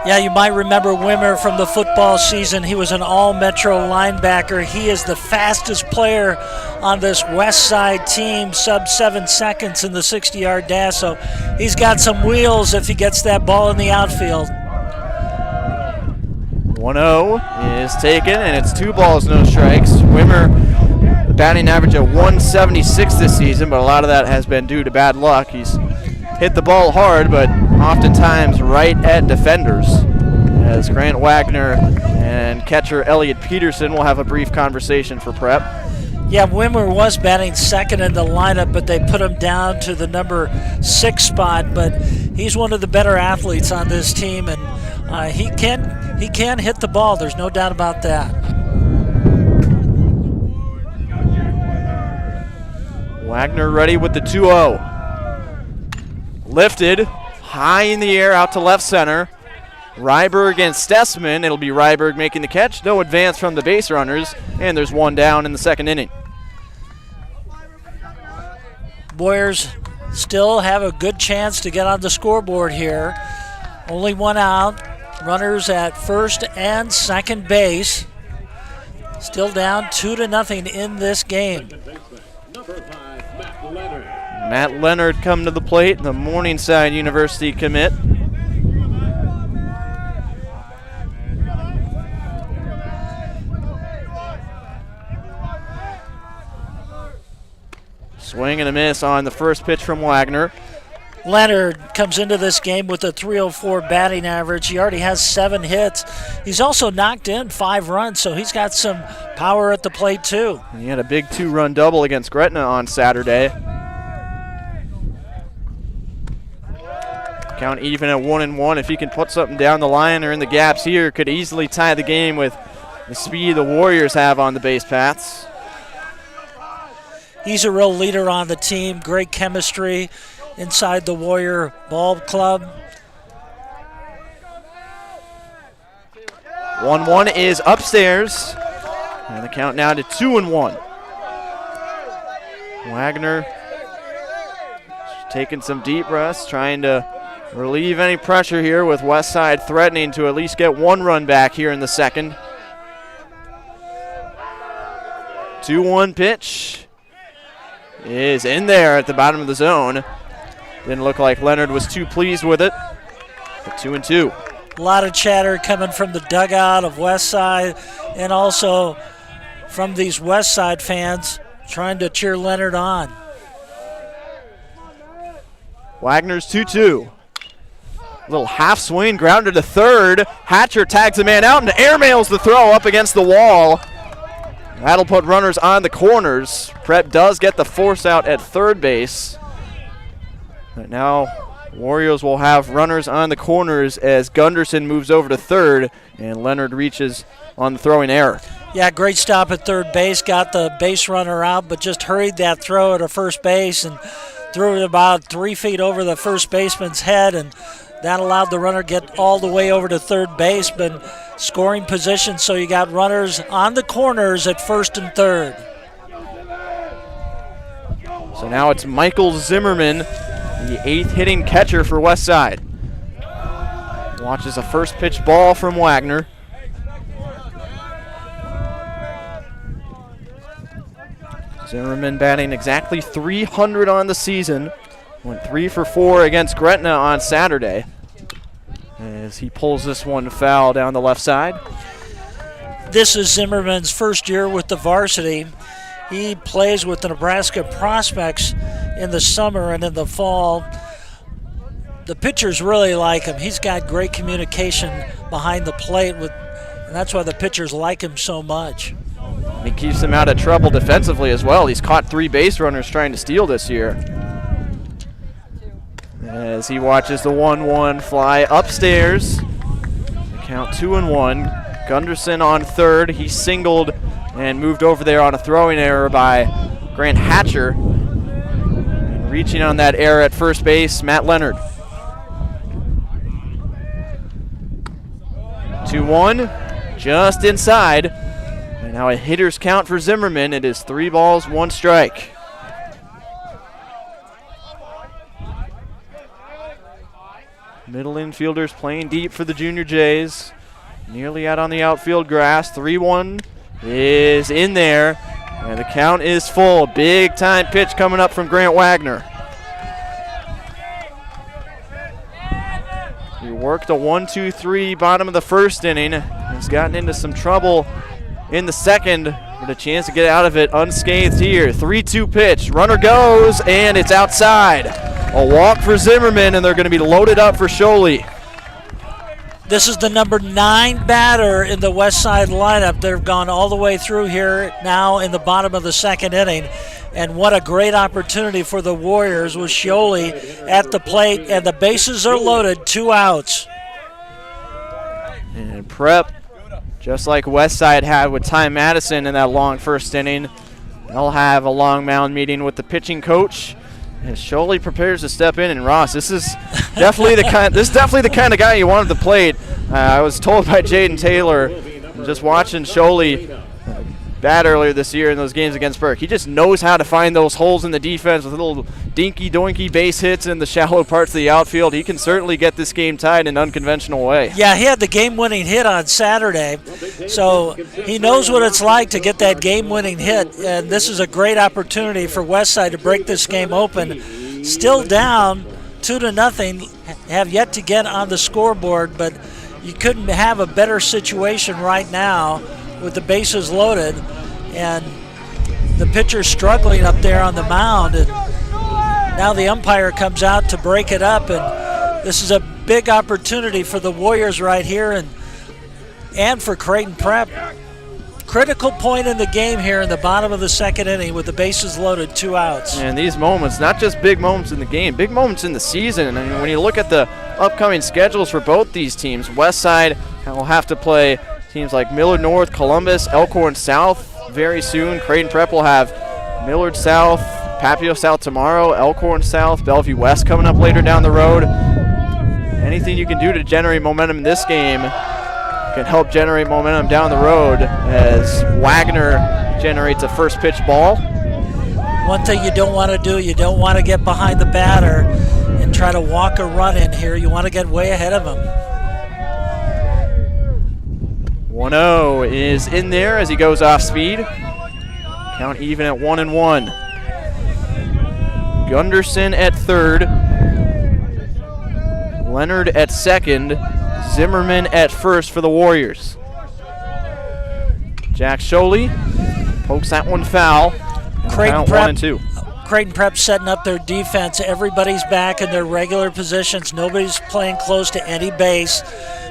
Yeah, you might remember Wimmer from the football season. He was an all-metro linebacker. He is the fastest player on this Westside team, sub 7 seconds in the 60-yard dash. So he's got some wheels if he gets that ball in the outfield. 1-0 is taken, and it's 2 balls, no strikes. Wimmer, the batting average at 176 this season, but a lot of that has been due to bad luck. He's hit the ball hard, but oftentimes right at defenders, as Grant Wagner and catcher Elliot Peterson will have a brief conversation for prep. Yeah, Wimmer was batting second in the lineup, but they put him down to the number 6 spot. But he's one of the better athletes on this team, and he can hit the ball. There's no doubt about that. Wagner ready with the 2-0. Lifted high in the air out to left center. Ryberg and Stessman. It'll be Ryberg making the catch. No advance from the base runners, and there's 1 down in the second inning. Warriors still have a good chance to get on the scoreboard here. Only 1 out. Runners at first and second base. Still down 2-0 in this game. Matt Leonard come to the plate, the Morningside University commit. Swing and a miss on the first pitch from Wagner. Leonard comes into this game with a .304 batting average. He already has 7 hits. He's also knocked in 5 runs, so he's got some power at the plate too. And he had a big 2-run double against Gretna on Saturday. Count even at 1-1. If he can put something down the line or in the gaps here, could easily tie the game with the speed the Warriors have on the base paths. He's a real leader on the team. Great chemistry inside the Warrior ball club. 1-1 is upstairs. And the count now to 2-1. Wagner taking some deep breaths, trying to relieve any pressure here with Westside threatening to at least get 1 run back here in the second. 2-1 pitch is in there at the bottom of the zone. Didn't look like Leonard was too pleased with it. But 2-2. A lot of chatter coming from the dugout of Westside and also from these Westside fans trying to cheer Leonard on. Wagner's 2-2. Little half swing, grounded to third. Hatcher tags a man out and airmails the throw up against the wall. That'll put runners on the corners. Prep does get the force out at third base. But now Warriors will have runners on the corners as Gunderson moves over to third and Leonard reaches on the throwing error. Yeah, great stop at third base. Got the base runner out, but just hurried that throw to first base and threw it about 3 feet over the first baseman's head, and that allowed the runner to get all the way over to third base, but scoring position, so you got runners on the corners at first and third. So now it's Michael Zimmerman, the 8th hitting catcher for Westside. Watches a first pitch ball from Wagner. Zimmerman batting exactly .300 on the season. Went 3 for 4 against Gretna on Saturday as he pulls this one foul down the left side. This is Zimmerman's first year with the Varsity. He plays with the Nebraska Prospects in the summer and in the fall. The pitchers really like him. He's got great communication behind the plate, and that's why the pitchers like him so much. He keeps them out of trouble defensively as well. He's caught 3 base runners trying to steal this year. As he watches the 1-1 fly upstairs. The count 2-1. Gunderson on third. He singled and moved over there on a throwing error by Grant Hatcher. And reaching on that error at first base, Matt Leonard. 2-1, just inside. And now a hitter's count for Zimmerman. It is 3 balls, 1 strike. Middle infielders playing deep for the Junior Jays. Nearly out on the outfield grass. 3-1 is in there. And the count is full. Big time pitch coming up from Grant Wagner. He worked a 1-2-3 bottom of the first inning. He's gotten into some trouble in the second, with a chance to get out of it unscathed here. 3-2 pitch. Runner goes, and it's outside. A walk for Zimmerman, and they're going to be loaded up for Sholey. This is the number 9 batter in the Westside lineup. They've gone all the way through here now in the bottom of the second inning. And what a great opportunity for the Warriors with Sholey at the plate, and the bases are loaded, 2 outs. And Prep, just like Westside had with Ty Madison in that long first inning, they'll have a long mound meeting with the pitching coach. As Sholey prepares to step in, and Ross, this is definitely the kind of guy you want at the plate. I was told by Jaden Taylor, just watching Sholey bat earlier this year in those games against Burke. He just knows how to find those holes in the defense with little dinky-doinky base hits in the shallow parts of the outfield. He can certainly get this game tied in an unconventional way. Yeah, he had the game-winning hit on Saturday, so he knows what it's like to get that game-winning hit, and this is a great opportunity for Westside to break this game open. Still down 2-0, have yet to get on the scoreboard, but you couldn't have a better situation right now with the bases loaded and the pitcher struggling up there on the mound, and now the umpire comes out to break it up, and this is a big opportunity for the Warriors right here and for Creighton Prep. Critical point in the game here in the bottom of the second inning with the bases loaded, 2 outs. And these moments, not just big moments in the game, big moments in the season. And when you look at the upcoming schedules for both these teams, Westside will have to play teams like Millard North, Columbus, Elkhorn South very soon. Creighton Prep will have Millard South, Papio South tomorrow, Elkhorn South, Bellevue West coming up later down the road. Anything you can do to generate momentum in this game can help generate momentum down the road as Wagner generates a first pitch ball. One thing you don't want to do, you don't want to get behind the batter and try to walk a run in here. You want to get way ahead of him. 1-0 is in there as he goes off speed. Count even at 1-1. Gunderson at third. Leonard at second. Zimmerman at first for the Warriors. Jack Sholey pokes that one foul. Creighton Creighton Prep setting up their defense. Everybody's back in their regular positions. Nobody's playing close to any base.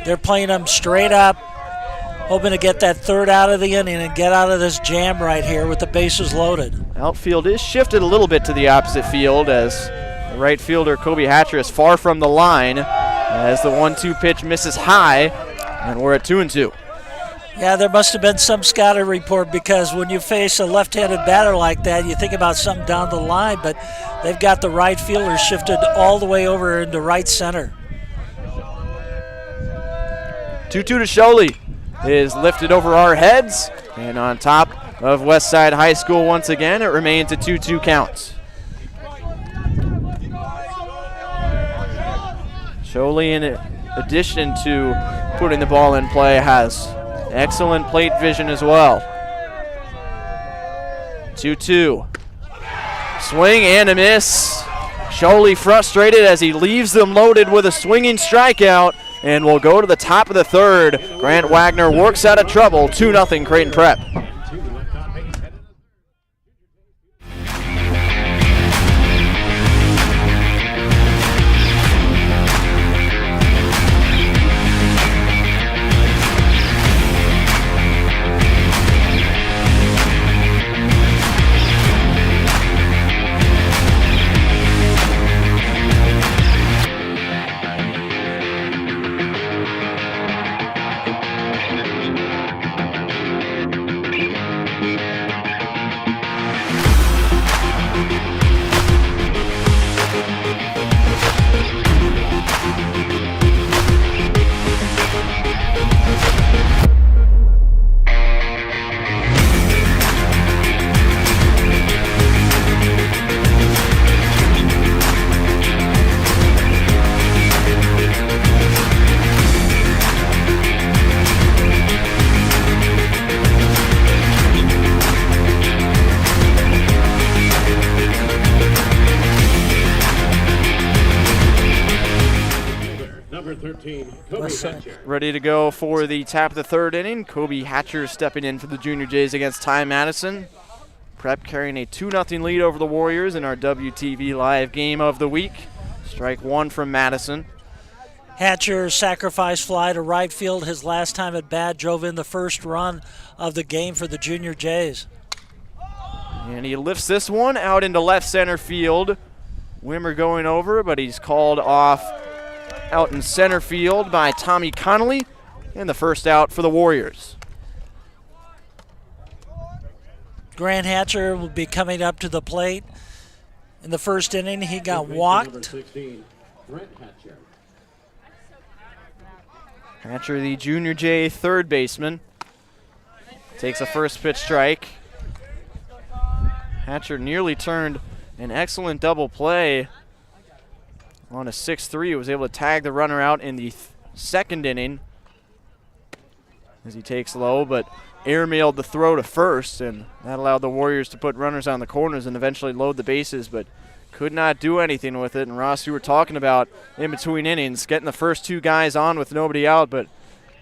They're playing them straight up, hoping to get that third out of the inning and get out of this jam right here with the bases loaded. Outfield is shifted a little bit to the opposite field as the right fielder Kobe Hatcher is far from the line as the 1-2 pitch misses high, and we're at 2-2. Yeah, there must have been some scouting report, because when you face a left-handed batter like that, you think about something down the line, but they've got the right fielder shifted all the way over into right center. 2-2 to Sholey is lifted over our heads, and on top of Westside High School once again, it remains a 2-2 count. Sholey, in addition to putting the ball in play, has excellent plate vision as well. 2-2. Swing and a miss. Sholey frustrated as he leaves them loaded with a swinging strikeout, and will go to the top of the third. Grant Wagner works out of trouble. 2-0 Creighton Prep. Ready to go for the top of the third inning. Kobe Hatcher stepping in for the Junior Jays against Ty Madison. Prep carrying a 2-0 lead over the Warriors in our WTV live game of the week. Strike one from Madison. Hatcher sacrifice fly to right field. His last time at bat drove in the first run of the game for the Junior Jays. And he lifts this one out into left center field. Wimmer going over, but he's called off out in center field by Tommy Connolly, and the first out for the Warriors. Grant Hatcher will be coming up to the plate. In the first inning, he got walked. Hatcher, the Junior J third baseman, takes a first pitch strike. Hatcher nearly turned an excellent double play on a 6-3. He was able to tag the runner out in the second inning as he takes low, but airmailed the throw to first, and that allowed the Warriors to put runners on the corners and eventually load the bases, but could not do anything with it. And Ross, you were talking about in between innings, getting the first two guys on with nobody out, but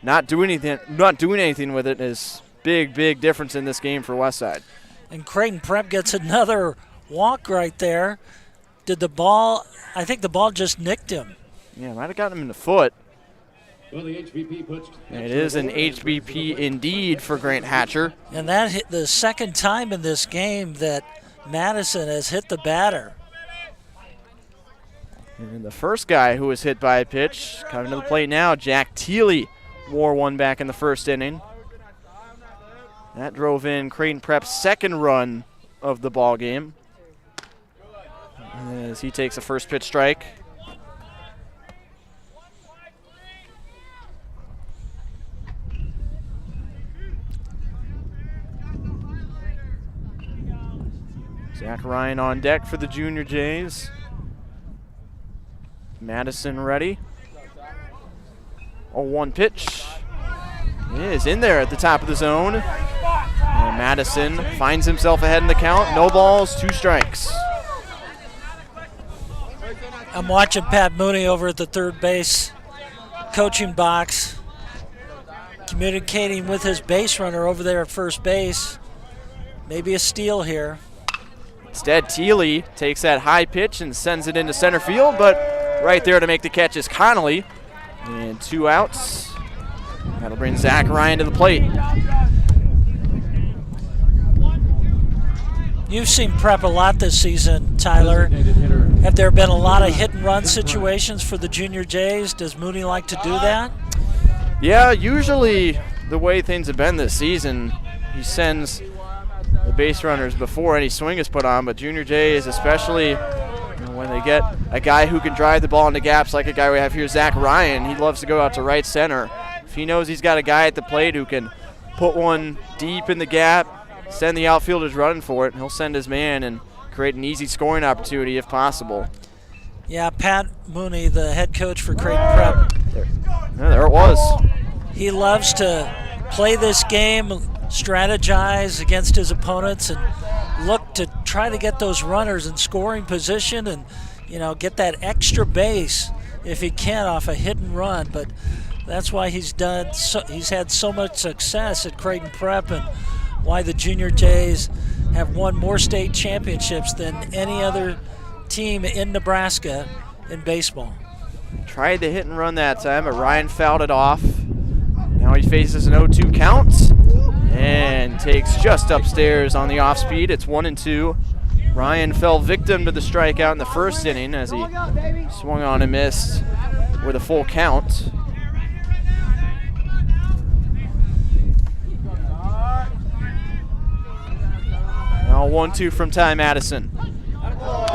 not doing anything with it is big difference in this game for Westside. And Creighton Prep gets another walk right there. I think the ball just nicked him. Yeah, might have gotten him in the foot. Well, the HBP puts it is an HBP indeed for Grant Hatcher. And that hit the second time in this game that Madison has hit the batter. And the first guy who was hit by a pitch coming to the plate now, Jack Thiele, wore one back in the first inning. That drove in Creighton Prep's second run of the ball game, as he takes a first pitch strike. Zach Ryan on deck for the Junior Jays. Madison ready. 0-1 pitch. It is in there at the top of the zone. And Madison finds himself ahead in the count. No balls, 2 strikes. I'm watching Pat Mooney over at the third base coaching box, communicating with his base runner over there at first base. Maybe a steal here. Instead, Thiele takes that high pitch and sends it into center field, but right there to make the catch is Connolly. And 2 outs. That'll bring Zach Ryan to the plate. You've seen Prep a lot this season, Tyler. Have there been a lot of hit-and-run situations for the Junior Jays? Does Mooney like to do that? Yeah, usually the way things have been this season, he sends the base runners before any swing is put on, but Junior Jays, especially when they get a guy who can drive the ball into gaps like a guy we have here, Zach Ryan, he loves to go out to right center. If he knows he's got a guy at the plate who can put one deep in the gap, send the outfielders running for it, he'll send his man and create an easy scoring opportunity if possible. Yeah, Pat Mooney, the head coach for Creighton Prep. There it was. He loves to play this game, strategize against his opponents, and look to try to get those runners in scoring position and, get that extra base if he can off a hit and run. But that's why he's had so much success at Creighton Prep and why the Junior Jays have won more state championships than any other team in Nebraska in baseball. Tried the hit and run that time, but Ryan fouled it off. Now he faces an 0-2 count and takes just upstairs on the off speed. It's 1-2. Ryan fell victim to the strikeout in the first inning as he swung on and missed with a full count. Now 1-2 from Ty Madison.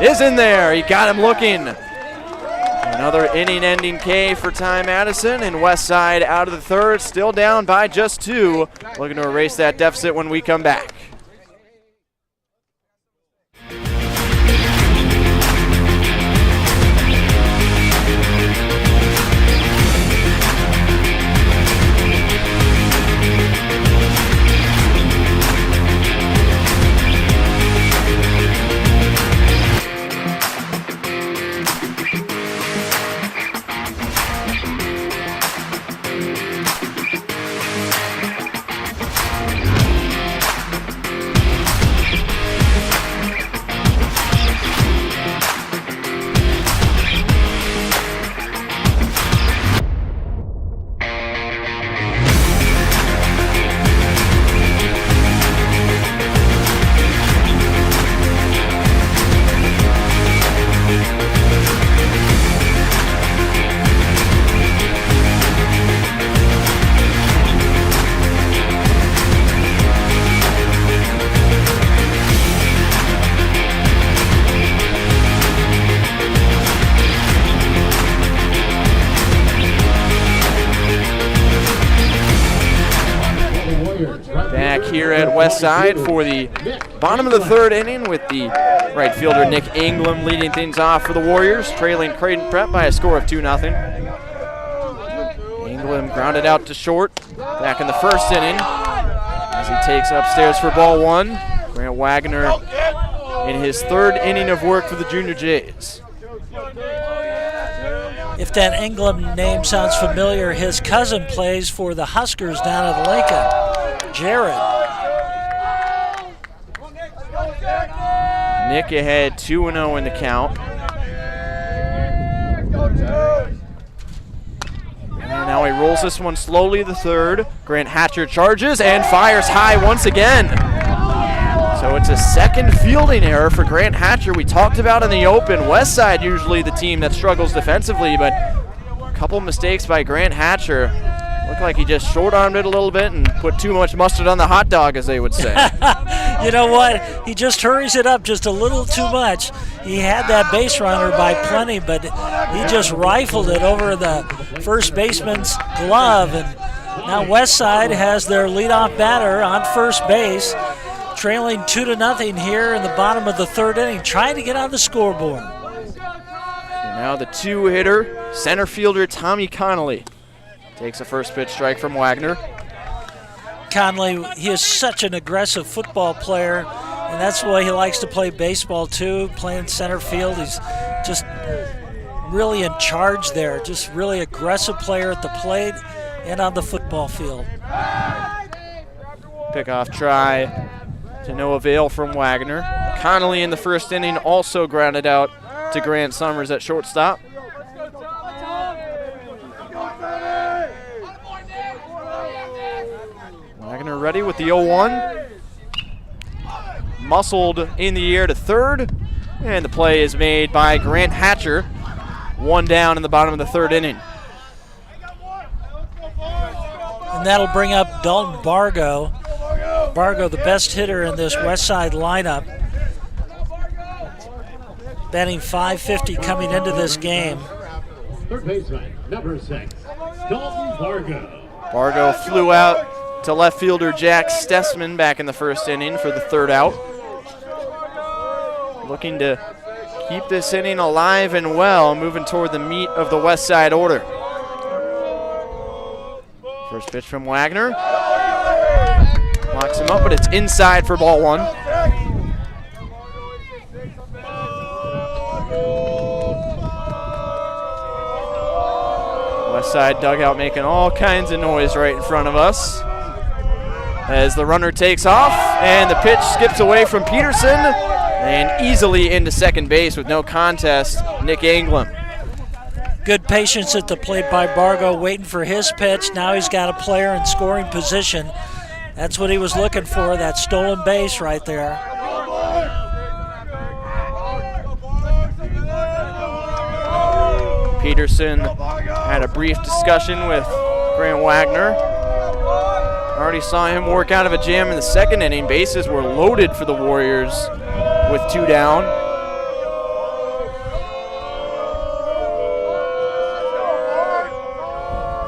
Is in there. He got him looking. Another inning-ending K for Ty Madison, and Westside out of the third, still down by just 2. Looking to erase that deficit when we come back. Here at Westside for the bottom of the third inning with the right fielder Nick Ingram leading things off for the Warriors, trailing Creighton Prep by a score of 2-0. Ingram grounded out to short back in the first inning as he takes upstairs for ball 1. Grant Wagner in his third inning of work for the Junior Jays. If that Ingram name sounds familiar, his cousin plays for the Huskers down at Lincoln, Jared. Nick ahead 2-0 in the count. And now he rolls this one slowly, the third. Grant Hatcher charges and fires high once again. So it's a second fielding error for Grant Hatcher. We talked about in the open, Westside usually the team that struggles defensively, but a couple mistakes by Grant Hatcher. Looked like he just short-armed it a little bit and put too much mustard on the hot dog, as they would say. You know what? He just hurries it up just a little too much. He had that base runner by plenty, but he just rifled it over the first baseman's glove. And now Westside has their leadoff batter on first base, trailing 2-0 here in the bottom of the third inning, trying to get on the scoreboard. So now the two-hitter, center fielder Tommy Connolly takes a first pitch strike from Wagner. Conley, he is such an aggressive football player, and that's the way he likes to play baseball too, playing center field. He's just really in charge there, just really aggressive player at the plate and on the football field. Pickoff try to no avail from Wagner. Connolly in the first inning also grounded out to Grant Summers at shortstop. Wagner ready with the 0-1. Muscled in the air to third, and the play is made by Grant Hatcher. 1 down in the bottom of the third inning. And that'll bring up Dalton Bargo. Bargo, the best hitter in this Westside lineup. Batting .550 coming into this game. Third baseman, number 6, Dalton Bargo. Bargo flew out to left fielder Jack Stessman back in the first inning for the third out. Looking to keep this inning alive and well, moving toward the meat of the West Side order. First pitch from Wagner. Locks him up, but it's inside for ball 1. West Side dugout making all kinds of noise right in front of us as the runner takes off, and the pitch skips away from Peterson and easily into second base with no contest, Nick Anglem. Good patience at the plate by Bargo, waiting for his pitch. Now he's got a player in scoring position. That's what he was looking for, that stolen base right there. Peterson had a brief discussion with Grant Wagner. Already saw him work out of a jam in the second inning. Bases were loaded for the Warriors with 2 down.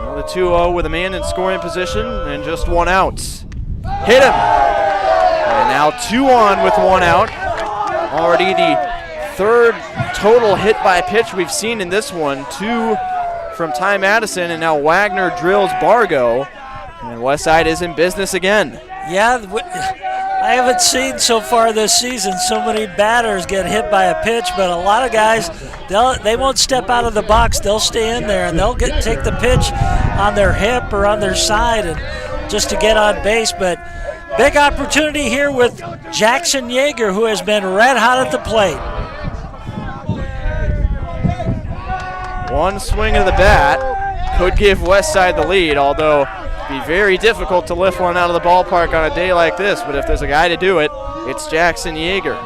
Now the 2-0 with a man in scoring position and just 1 out. Hit him! And now 2 on with 1 out. Already the third total hit by pitch we've seen in this one. 2 from Ty Madison, and now Wagner drills Bargo, and Westside is in business again. Yeah, I haven't seen so far this season so many batters get hit by a pitch, but a lot of guys, they won't step out of the box. They'll stay in there, and they'll take the pitch on their hip or on their side and just to get on base. But big opportunity here with Jackson Yeager, who has been red hot at the plate. One swing of the bat could give Westside the lead, although it'd be very difficult to lift one out of the ballpark on a day like this. But if there's a guy to do it, it's Jackson Yeager.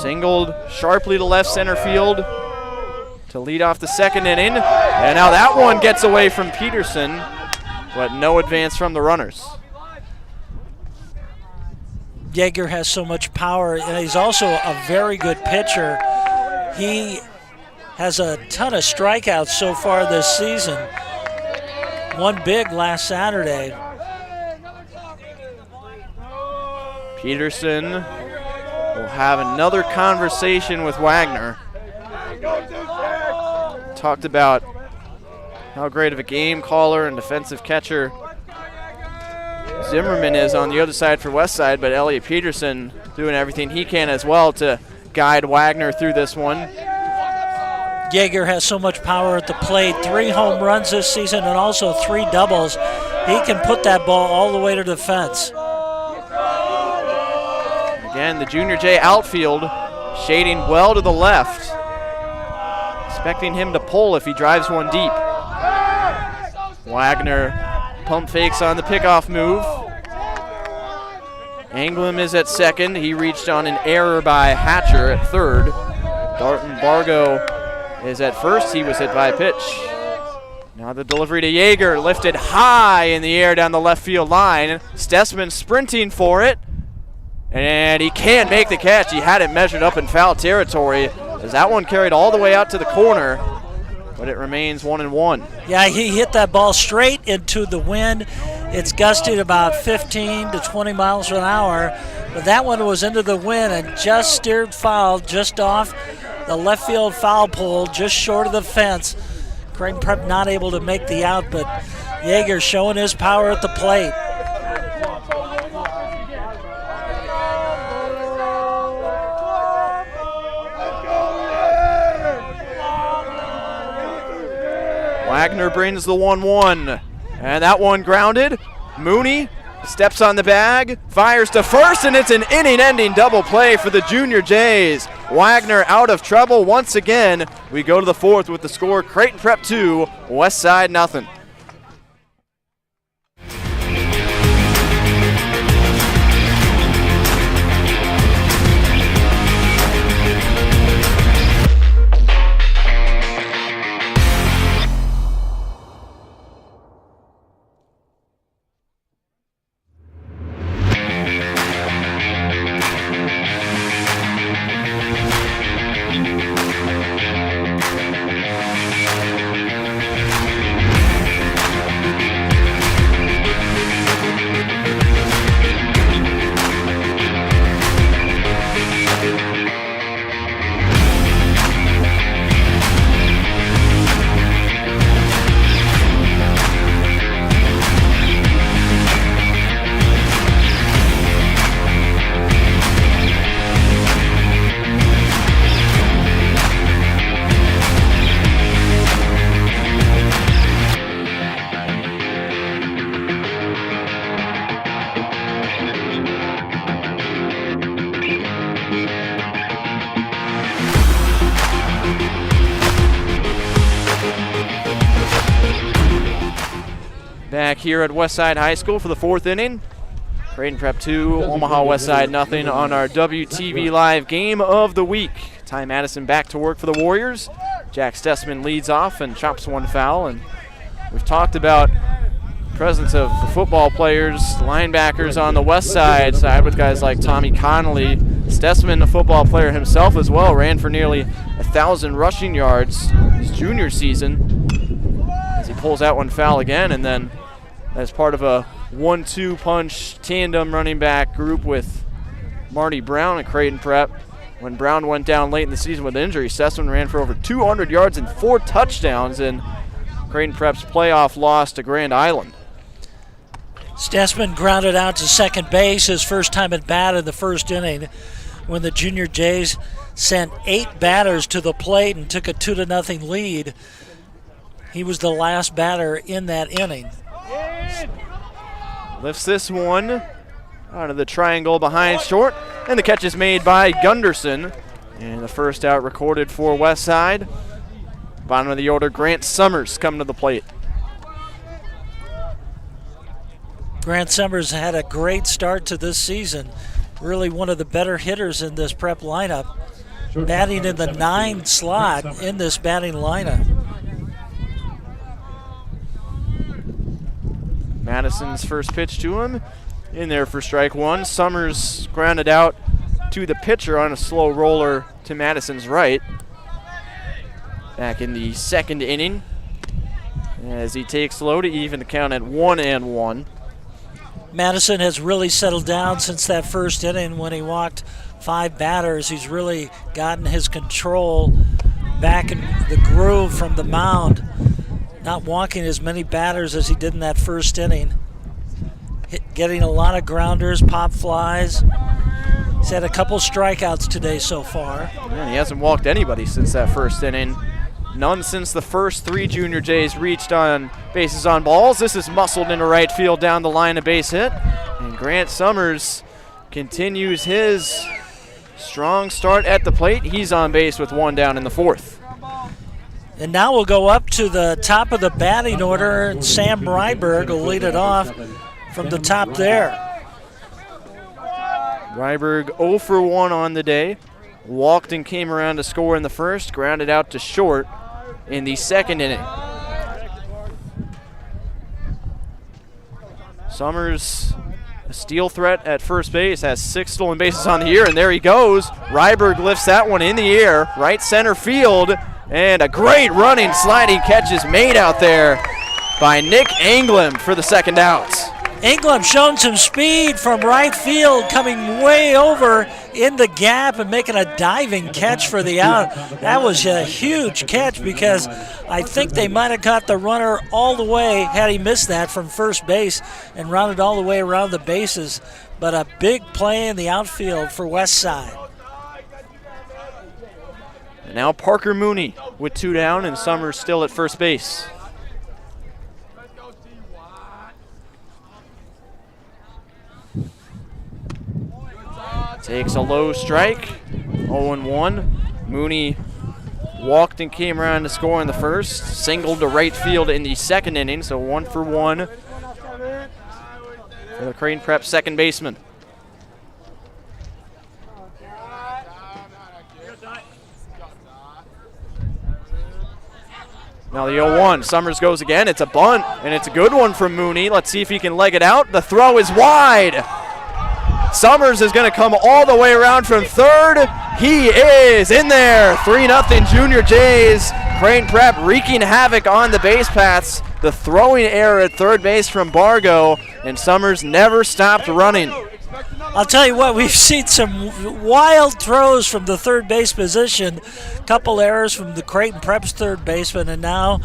Singled sharply to left center field to lead off the second inning. And now that one gets away from Peterson, but no advance from the runners. Yeager has so much power, and he's also a very good pitcher. He has a ton of strikeouts so far this season. One big last Saturday. Peterson will have another conversation with Wagner. Talked about how great of a game caller and defensive catcher Zimmerman is on the other side for Westside, but Elliot Peterson doing everything he can as well to guide Wagner through this one. Yeager has so much power at the plate. 3 home runs this season and also 3 doubles. He can put that ball all the way to the fence. Again, the Junior J outfield shading well to the left. Expecting him to pull if he drives one deep. Wagner pump fakes on the pickoff move. Anglem is at second. He reached on an error by Hatcher at third. Dalton Bargo is at first. He was hit by a pitch. Now the delivery to Yeager, lifted high in the air down the left field line. Stessman sprinting for it, and he can't make the catch. He had it measured up in foul territory as that one carried all the way out to the corner, but it remains 1-1. Yeah, he hit that ball straight into the wind. It's gusted about 15 to 20 miles an hour, but that one was into the wind and just steered foul, just off the left field foul pole, just short of the fence. Creighton Prep not able to make the out, but Yeager showing his power at the plate. Wagner brings the 1-1, and that one grounded. Mooney steps on the bag, fires to first, and it's an inning-ending double play for the Junior Jays. Wagner out of trouble once again. We go to the fourth with the score, Creighton Prep 2, Westside nothing. Back here at Westside High School for the fourth inning. Creighton Prep 2, Omaha Westside nothing on our WTV Live Game of the Week. Ty Madison back to work for the Warriors. Jack Stessman leads off and chops one foul. And we've talked about presence of the football players, linebackers on the west side with guys like Tommy Connolly. Stessman, a football player himself as well, ran for nearly 1,000 rushing yards his junior season as he pulls out one foul again, and then as part of a 1-2 punch tandem running back group with Marty Brown at Creighton Prep. When Brown went down late in the season with injury, Stessman ran for over 200 yards and 4 touchdowns in Creighton Prep's playoff loss to Grand Island. Stessman grounded out to second base, his first time at bat in the first inning, when the Junior Jays sent 8 batters to the plate and took a 2-0 lead. He was the last batter in that inning. Lifts this one out of the triangle behind short, and the catch is made by Gunderson. And the first out recorded for Westside. Bottom of the order, Grant Summers coming to the plate. Grant Summers had a great start to this season. Really one of the better hitters in this prep lineup. Batting in the 9 slot in this batting lineup. Madison's first pitch to him, in there for strike one. Summers grounded out to the pitcher on a slow roller to Madison's right. Back in the second inning, as he takes low to even the count at 1-1. Madison has really settled down since that first inning when he walked 5 batters. He's really gotten his control back in the groove from the mound. Not walking as many batters as he did in that first inning. Getting a lot of grounders, pop flies. He's had a couple strikeouts today so far. And he hasn't walked anybody since that first inning. None since the first 3 Junior Jays reached on bases on balls. This is muscled into right field down the line, a base hit. And Grant Summers continues his strong start at the plate. He's on base with 1 down in the fourth. And now we'll go up to the top of the batting order, and Sam Ryberg will lead it off from the top there. Ryberg 0 for 1 on the day. Walked and came around to score in the first, grounded out to short in the second inning. Summers, a steal threat at first base, has 6 stolen bases on the year, and there he goes. Ryberg lifts that one in the air, right center field, and a great running, sliding catch is made out there by Nick Anglem for the second out. Anglem showing some speed from right field, coming way over in the gap and making a diving catch for the out. That was a huge catch because I think they might have caught the runner all the way had he missed that from first base and rounded all the way around the bases. But a big play in the outfield for Westside. And now Parker Mooney with 2 down and Summers still at first base. Takes a low strike. 0-1. Mooney walked and came around to score in the first. Singled to right field in the second inning, so 1 for 1 for the Creighton Prep second baseman. Now the 0-1. Summers goes again. It's a bunt, and it's a good one from Mooney. Let's see if he can leg it out. The throw is wide. Summers is going to come all the way around from third. He is in there. 3-0 Junior Jays. Creighton Prep wreaking havoc on the base paths. The throwing error at third base from Bargo, and Summers never stopped running. I'll tell you what, we've seen some wild throws from the third base position. Couple errors from the Creighton Prep's third baseman, and now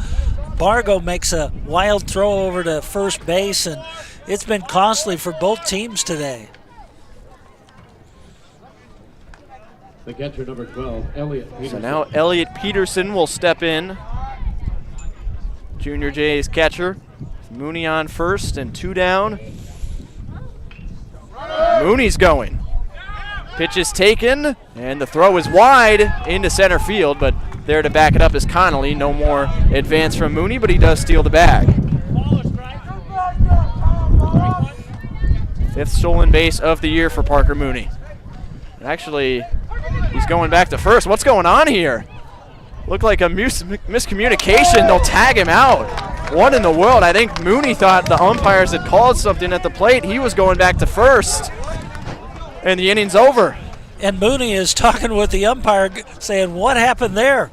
Bargo makes a wild throw over to first base, and it's been costly for both teams today. The catcher, number 12, Elliot Peterson. So now Elliot Peterson will step in. Junior Jays catcher. Mooney on first and 2 down. Mooney's going. Pitch is taken, and the throw is wide into center field, but there to back it up is Connolly. No more advance from Mooney, but he does steal the bag. 5th stolen base of the year for Parker Mooney. Actually, he's going back to first. What's going on here? Looked like a miscommunication. They'll tag him out. What in the world? I think Mooney thought the umpires had called something at the plate. He was going back to first, and the inning's over. And Mooney is talking with the umpire saying, what happened there?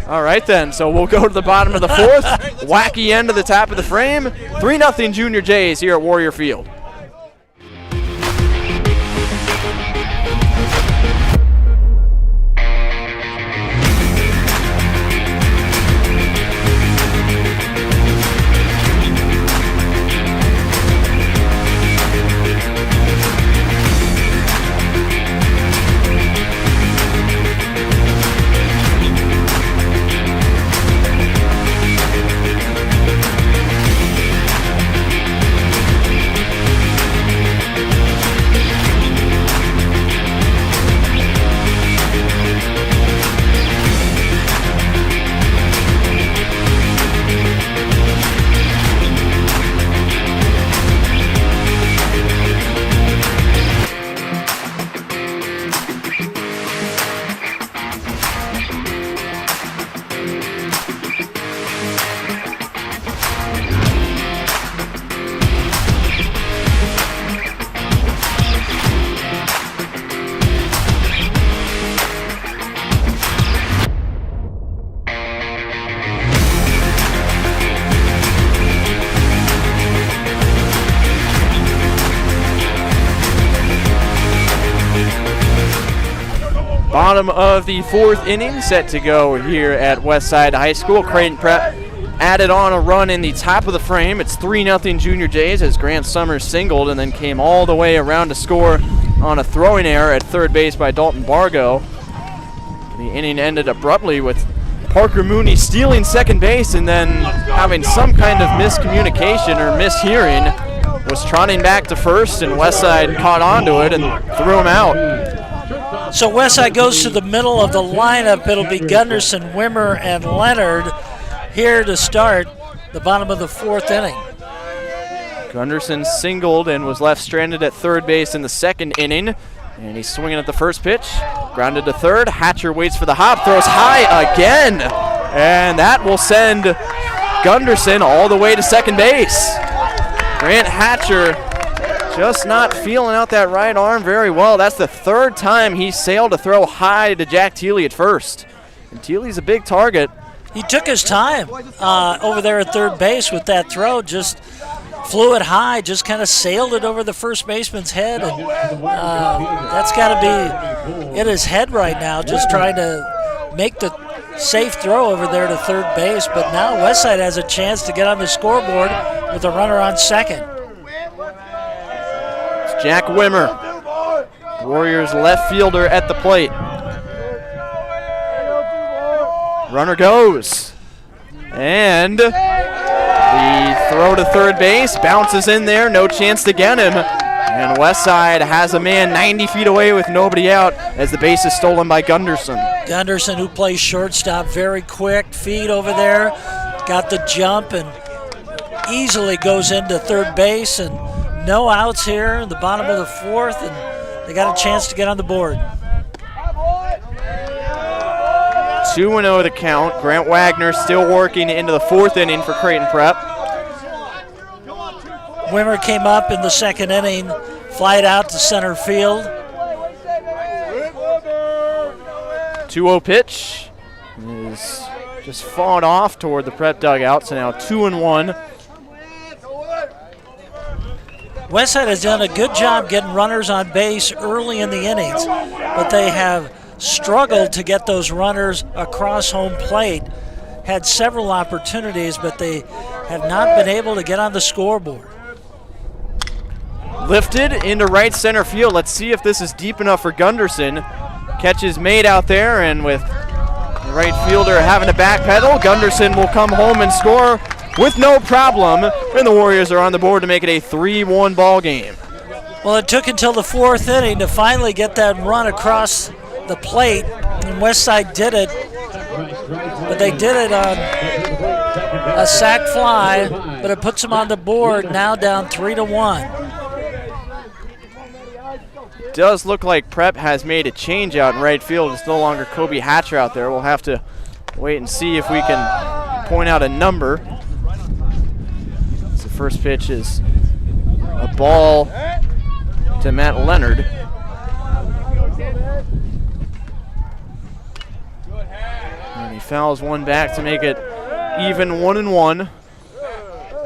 All right, then. So we'll go to the bottom of the 4th. Wacky end to the top of the frame. 3-0 Junior Jays here at Warrior Field. Bottom of the 4th inning, set to go here at Westside High School. Creighton Prep added on a run in the top of the frame. It's 3-0 Junior Jays as Grant Summers singled and then came all the way around to score on a throwing error at third base by Dalton Bargo. The inning ended abruptly with Parker Mooney stealing second base and then having some kind of miscommunication or mishearing. Was trotting back to first, and Westside caught onto it and threw him out. So Westside goes to the middle of the lineup. It'll be Gunderson, Wimmer, and Leonard here to start the bottom of the 4th inning. Gunderson singled and was left stranded at third base in the second inning. And he's swinging at the first pitch. Grounded to third. Hatcher waits for the hop. Throws high again. And that will send Gunderson all the way to second base. Grant Hatcher just not feeling out that right arm very well. That's the 3rd time he's sailed to throw high to Jack Thiele at first. And Thiele's a big target. He took his time over there at third base with that throw. Just flew it high, just kind of sailed it over the first baseman's head. And that's got to be in his head right now, just trying to make the safe throw over there to third base. But now Westside has a chance to get on the scoreboard with a runner on second. Jack Wimmer, Warriors left fielder at the plate. Runner goes. And the throw to third base bounces in there. No chance to get him. And Westside has a man 90 feet away with nobody out as the base is stolen by Gunderson. Gunderson, who plays shortstop, very quick, feed over there, got the jump and easily goes into third base, and no outs here in the bottom of the fourth, and they got a chance to get on the board. 2-0 the count. Grant Wagner still working into the fourth inning for Creighton Prep. Wimmer came up in the second inning, flied out to center field. 2-0 pitch is just fought off toward the Prep dugout, so now 2-1. Westside has done a good job getting runners on base early in the innings, but they have struggled to get those runners across home plate. Had several opportunities, but they have not been able to get on the scoreboard. Lifted into right center field. Let's see if this is deep enough for Gunderson. Catch is made out there, and with the right fielder having to backpedal, Gunderson will come home and score with no problem, and the Warriors are on the board to make it a 3-1 ball game. Well, it took until the fourth inning to finally get that run across the plate, and Westside did it, but they did it on a sac fly, but it puts them on the board, now down 3-1. Does look like Prep has made a change out in right field. It's no longer Kobe Hatcher out there. We'll have to wait and see if we can point out a number. The first pitch is a ball to Matt Leonard. And he fouls one back to make it even 1-1.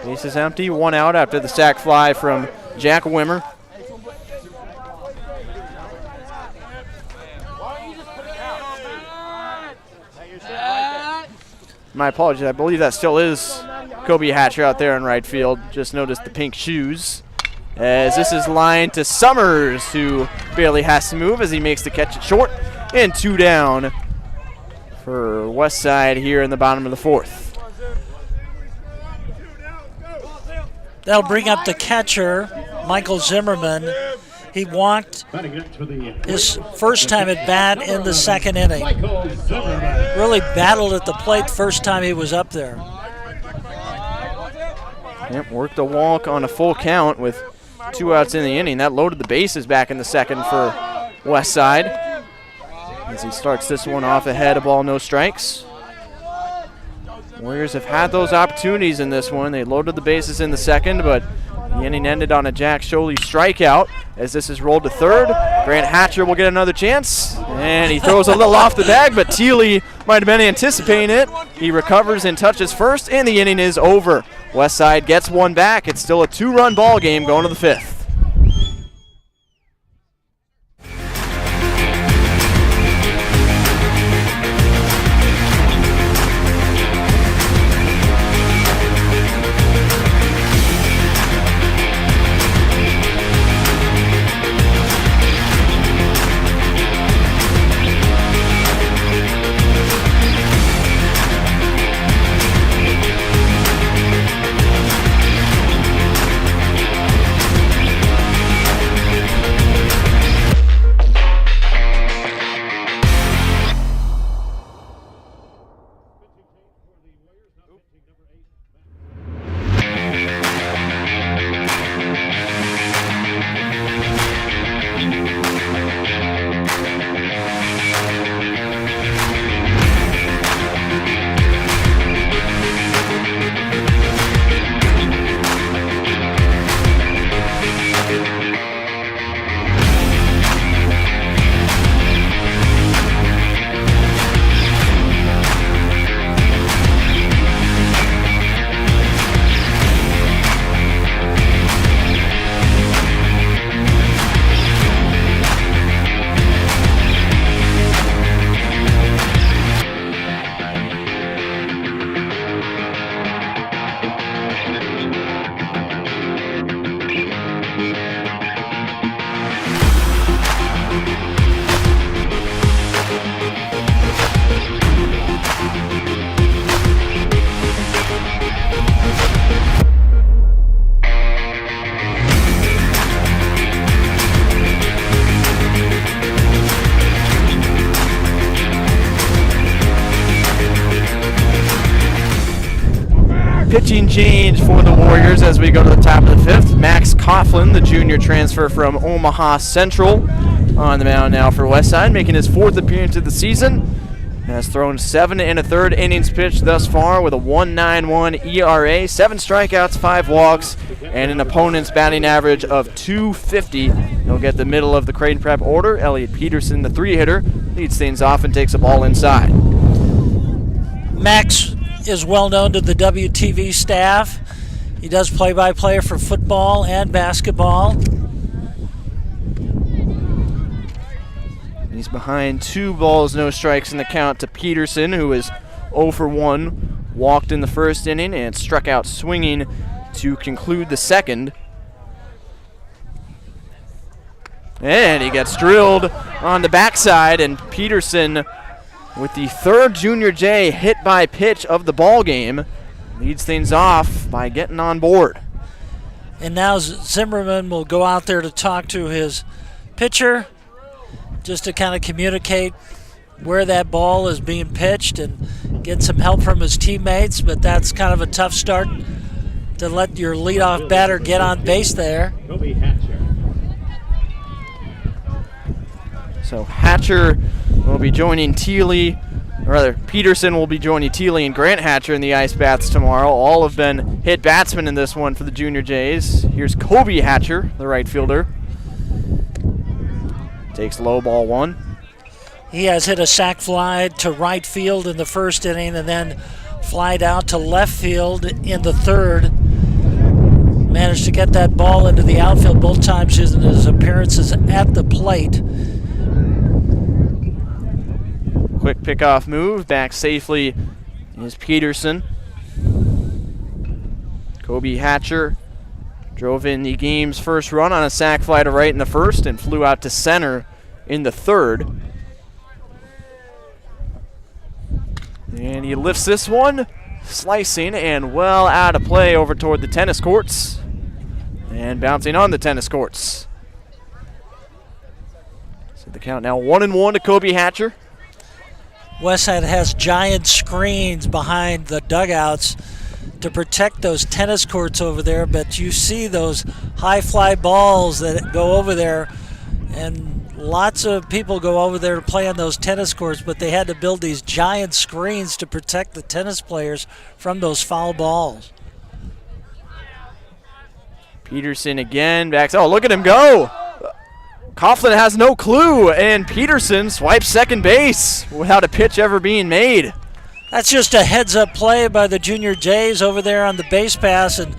Base is empty, one out after the sac fly from Jack Wimmer. My apologies, I believe that still is Kobe Hatcher out there in right field. Just noticed the pink shoes. As this is lined to Summers, who barely has to move as he makes the catch at short. And 2 down for Westside here in the bottom of the fourth. That'll bring up the catcher, Michael Zimmerman. He walked his first time at bat in the second inning. Really battled at the plate first time he was up there. Yep, worked a walk on a full count with 2 outs in the inning. That loaded the bases back in the second for Westside as he starts this one off ahead of ball, no strikes. Warriors have had those opportunities in this one. They loaded the bases in the second, but the inning ended on a Jack Sholey strikeout as this is rolled to third. Grant Hatcher will get another chance, and he throws a little off the bag, but Thiele might have been anticipating it. He recovers and touches first, and the inning is over. Westside gets one back. It's still a 2-run ball game going to the fifth. pitching change for the Warriors as we go to the top of the fifth. Max Coughlin, the junior transfer from Omaha Central, on the mound now for Westside, making his 4th appearance of the season. Has thrown 7 1/3 innings pitched thus far with a 1.91 ERA, 7 strikeouts, 5 walks, and an opponent's batting average of .250. He'll get the middle of the Creighton Prep order. Elliot Peterson, the 3-hitter, leads things off and takes the ball inside. Max is well known to the WTV staff. He does play-by-play for football and basketball. He's behind 2 balls, no strikes in the count to Peterson, who is 0 for 1, walked in the first inning and struck out swinging to conclude the second. And he gets drilled on the backside, and Peterson, with the 3rd Junior J hit by pitch of the ball game, leads things off by getting on board. And now Zimmerman will go out there to talk to his pitcher, just to kind of communicate where that ball is being pitched and get some help from his teammates. But that's kind of a tough start to let your leadoff batter get on base there. So Hatcher will be joining Peterson will be joining Thiele and Grant Hatcher in the ice baths tomorrow. All have been hit batsmen in this one for the Junior Jays. Here's Kobe Hatcher, the right fielder. Takes low ball 1. He has hit a sac fly to right field in the first inning and then flied out to left field in the 3rd. Managed to get that ball into the outfield both times in his appearances at the plate. Quick pickoff move, back safely is Peterson. Kobe Hatcher drove in the game's first run on a sac fly to right in the first and flew out to center in the 3rd. And he lifts this one, slicing and well out of play over toward the tennis courts and bouncing on the tennis courts. So the count now 1-1 to Kobe Hatcher. Westside has giant screens behind the dugouts to protect those tennis courts over there, but you see those high fly balls that go over there, and lots of people go over there to play on those tennis courts, but they had to build these giant screens to protect the tennis players from those foul balls. Peterson again backs. Oh, look at him go! Coughlin has no clue, and Peterson swipes second base without a pitch ever being made. That's just a heads-up play by the Junior Jays over there on the base pass, and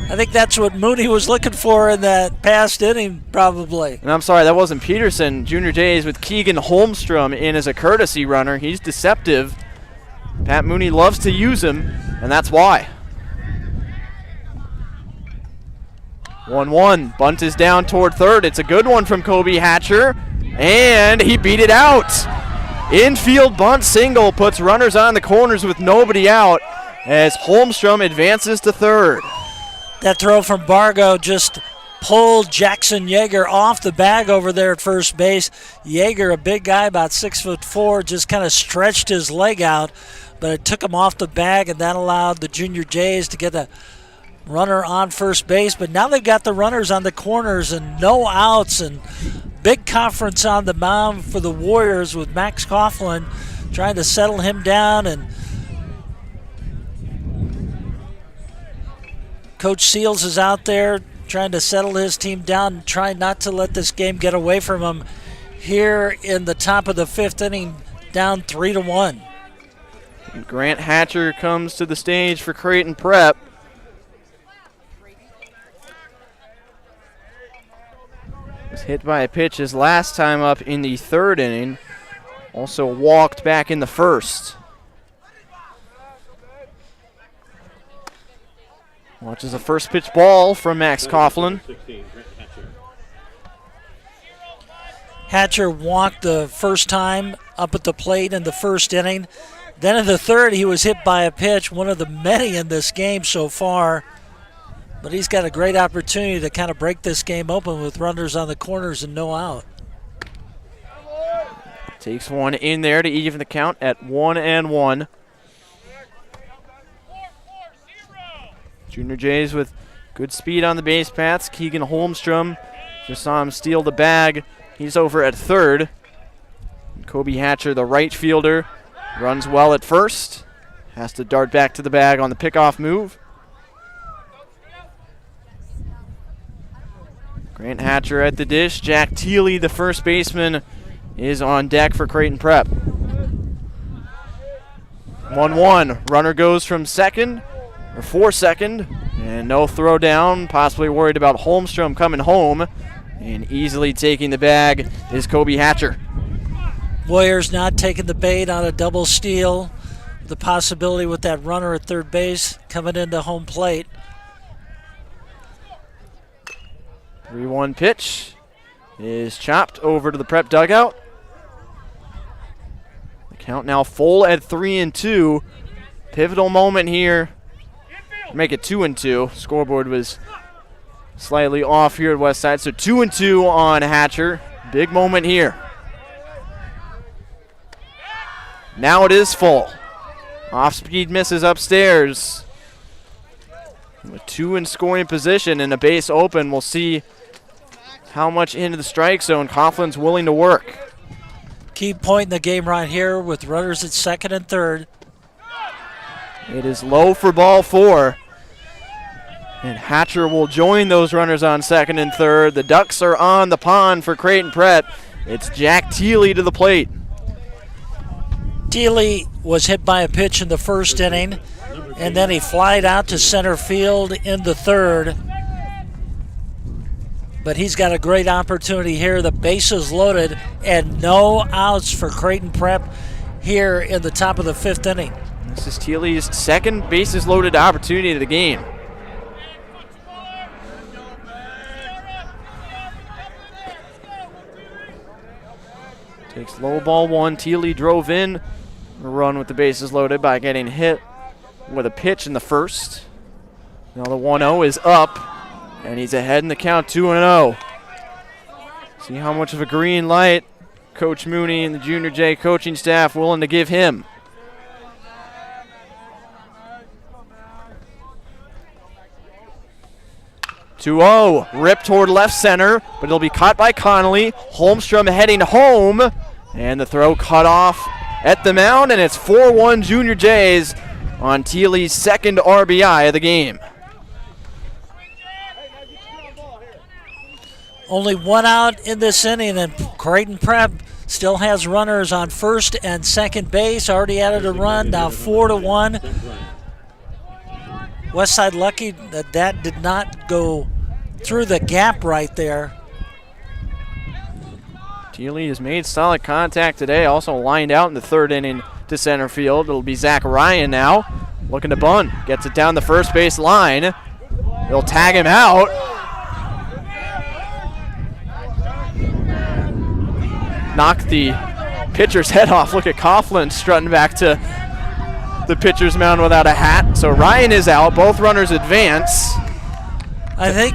I think that's what Mooney was looking for in that past inning, probably. And I'm sorry, that wasn't Peterson. Junior Jays with Keegan Holmstrom in as a courtesy runner. He's deceptive. Pat Mooney loves to use him, and that's why. 1-1. Bunt is down toward 3rd. It's a good one from Kobe Hatcher, and he beat it out. Infield bunt single puts runners on the corners with nobody out as Holmstrom advances to 3rd. That throw from Bargo just pulled Jackson Yeager off the bag over there at first base. Yeager, a big guy, about 6'4", just kind of stretched his leg out, but it took him off the bag, and that allowed the Junior Jays to get a runner on first base. But now they've got the runners on the corners and no outs, and big conference on the mound for the Warriors with Max Coughlin trying to settle him down, and Coach Seals is out there trying to settle his team down and trying not to let this game get away from him here in the top of the 5th inning, down 3-1. Grant Hatcher comes to the stage for Creighton Prep. Was hit by a pitch his last time up in the 3rd inning. Also walked back in the 1st. Watches a first pitch ball from Max Coughlin. Hatcher walked the first time up at the plate in the 1st inning. Then in the 3rd, he was hit by a pitch, one of the many in this game so far. But he's got a great opportunity to kind of break this game open with runners on the corners and no out. Takes one in there to even the count at 1-1. Junior Jays with good speed on the base paths. Keegan Holmstrom just saw him steal the bag. He's over at third. Kobe Hatcher, the right fielder, runs well at first. Has to dart back to the bag on the pickoff move. Grant Hatcher at the dish. Jack Thiele, the first baseman, is on deck for Creighton Prep. 1-1. Runner goes from second, or for second, and no throw down. Possibly worried about Holmstrom coming home. And easily taking the bag is Kobe Hatcher. Warriors not taking the bait on a double steal. The possibility with that runner at third base coming into home plate. 3-1 pitch is chopped over to the Prep dugout. The count now full at 3-2. Pivotal moment here. Make it 2-2. Scoreboard was slightly off here at Westside, so 2-2 on Hatcher. Big moment here. Now it is full. Off-speed misses upstairs. With 2 in scoring position and a base open, we'll see how much into the strike zone Coughlin's willing to work. Key point in the game right here with runners at second and third. It is low for ball 4. And Hatcher will join those runners on second and third. The Ducks are on the pond for Creighton Prep. It's Jack Thiele to the plate. Thiele was hit by a pitch in the first inning, and then he flied out to center field in the third. But he's got a great opportunity here. The bases loaded and no outs for Creighton Prep here in the top of the 5th inning. This is Thiele's second bases loaded opportunity of the game. Takes low ball 1. Thiele drove in a run with the bases loaded by getting hit with a pitch in the first. Now the 1-0 is up, and he's ahead in the count 2-0. See how much of a green light Coach Mooney and the Junior J coaching staff willing to give him. Ripped toward left center, but it'll be caught by Connolly. Holmstrom heading home, and the throw cut off at the mound, and it's 4-1 Junior Jays on Thiele's second RBI of the game. Only 1 out in this inning, and Creighton Prep still has runners on first and second base. Already added a run, now 4-1. Westside lucky that did not go through the gap right there. Thiele has made solid contact today, also lined out in the third inning to center field. It'll be Zach Ryan now, looking to bunt. Gets it down the first base line. They'll tag him out. Knocked the pitcher's head off. Look at Coughlin strutting back to the pitcher's mound without a hat. So Ryan is out. Both runners advance. I think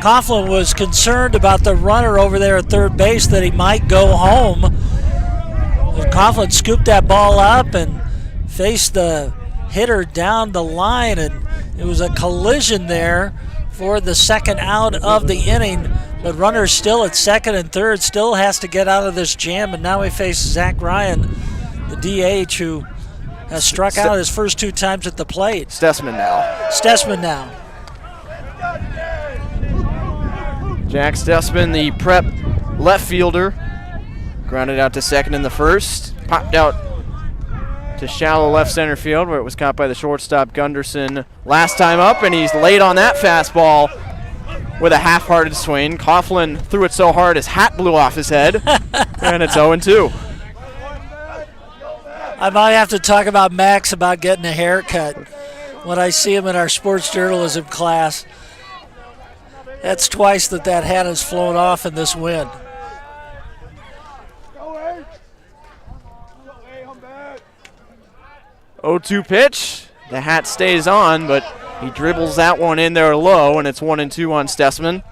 Coughlin was concerned about the runner over there at third base that he might go home. Coughlin scooped that ball up and faced the hitter down the line, and it was a collision there for the second out of the inning. But runner still at second and third, still has to get out of this jam, and now we face Zach Ryan, the DH, who has struck out his first 2 times at the plate. Stessman now. Jack Stessman, the Prep left fielder, grounded out to second in the first. Popped out to shallow left center field where it was caught by the shortstop Gunderson last time up, and he's late on that fastball with a half-hearted swing. Coughlin threw it so hard his hat blew off his head, and it's 0-2. I might have to talk about Max about getting a haircut when I see him in our sports journalism class. That's twice that hat has flown off in this wind. Oh, 2 pitch. The hat stays on, but he dribbles that one in there low, and it's 1-2 on Stessman.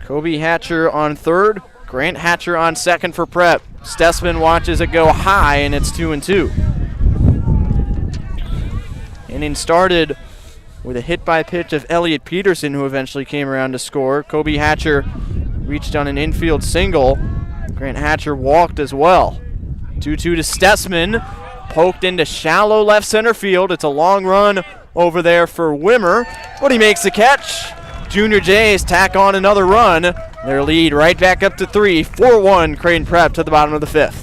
Kobe Hatcher on third. Grant Hatcher on second for Prep. Stessman watches it go high, and it's 2-2. Inning started with a hit by pitch of Elliot Peterson, who eventually came around to score. Kobe Hatcher reached on an infield single. Grant Hatcher walked as well. 2-2 to Stessman. Poked into shallow left center field. It's a long run over there for Wimmer, but he makes the catch. Junior Jays tack on another run. Their lead right back up to 3. 4-1 Creighton Prep to the bottom of the 5th.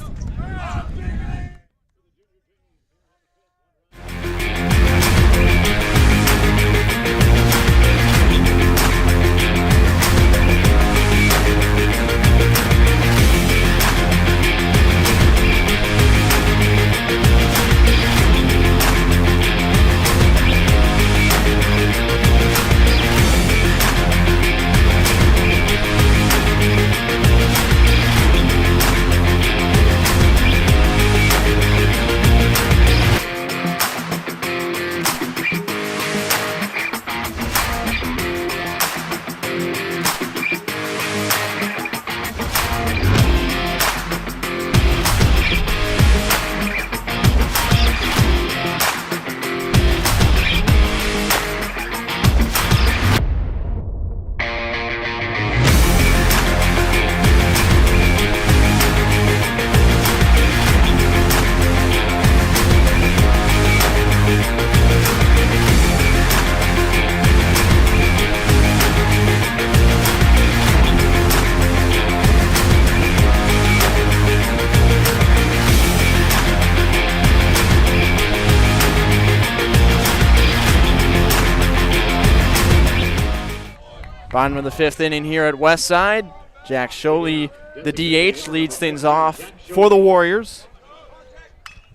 Bottom of the 5th inning here at Westside. Jack Sholey, the DH, leads things off for the Warriors.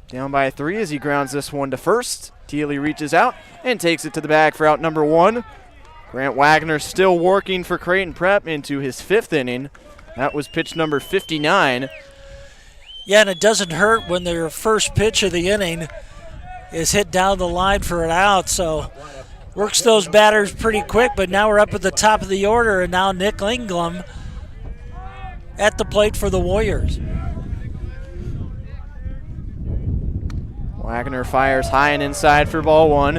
Down by 3 as he grounds this one to first. Thiele reaches out and takes it to the bag for out number 1. Grant Wagner still working for Creighton Prep into his 5th inning. That was pitch number 59. Yeah, and it doesn't hurt when their first pitch of the inning is hit down the line for an out, so works those batters pretty quick, but now we're up at the top of the order, and now Nick Ingram at the plate for the Warriors. Wagner fires high and inside for ball 1.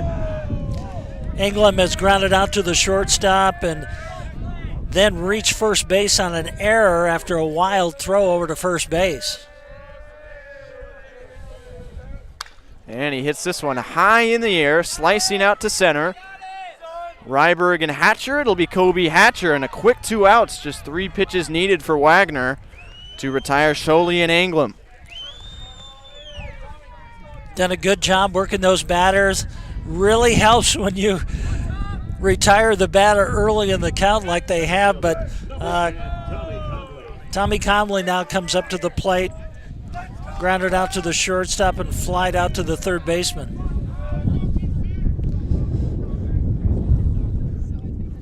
Ingram has grounded out to the shortstop and then reached first base on an error after a wild throw over to first base. And he hits this one high in the air, slicing out to center. Ryberg and Hatcher. It'll be Kobe Hatcher, and a quick 2 outs. Just 3 pitches needed for Wagner to retire Sholey and Ingram. Done a good job working those batters. Really helps when you retire the batter early in the count like they have, but Tommy Conley now comes up to the plate, grounded out to the shortstop and flied out to the third baseman.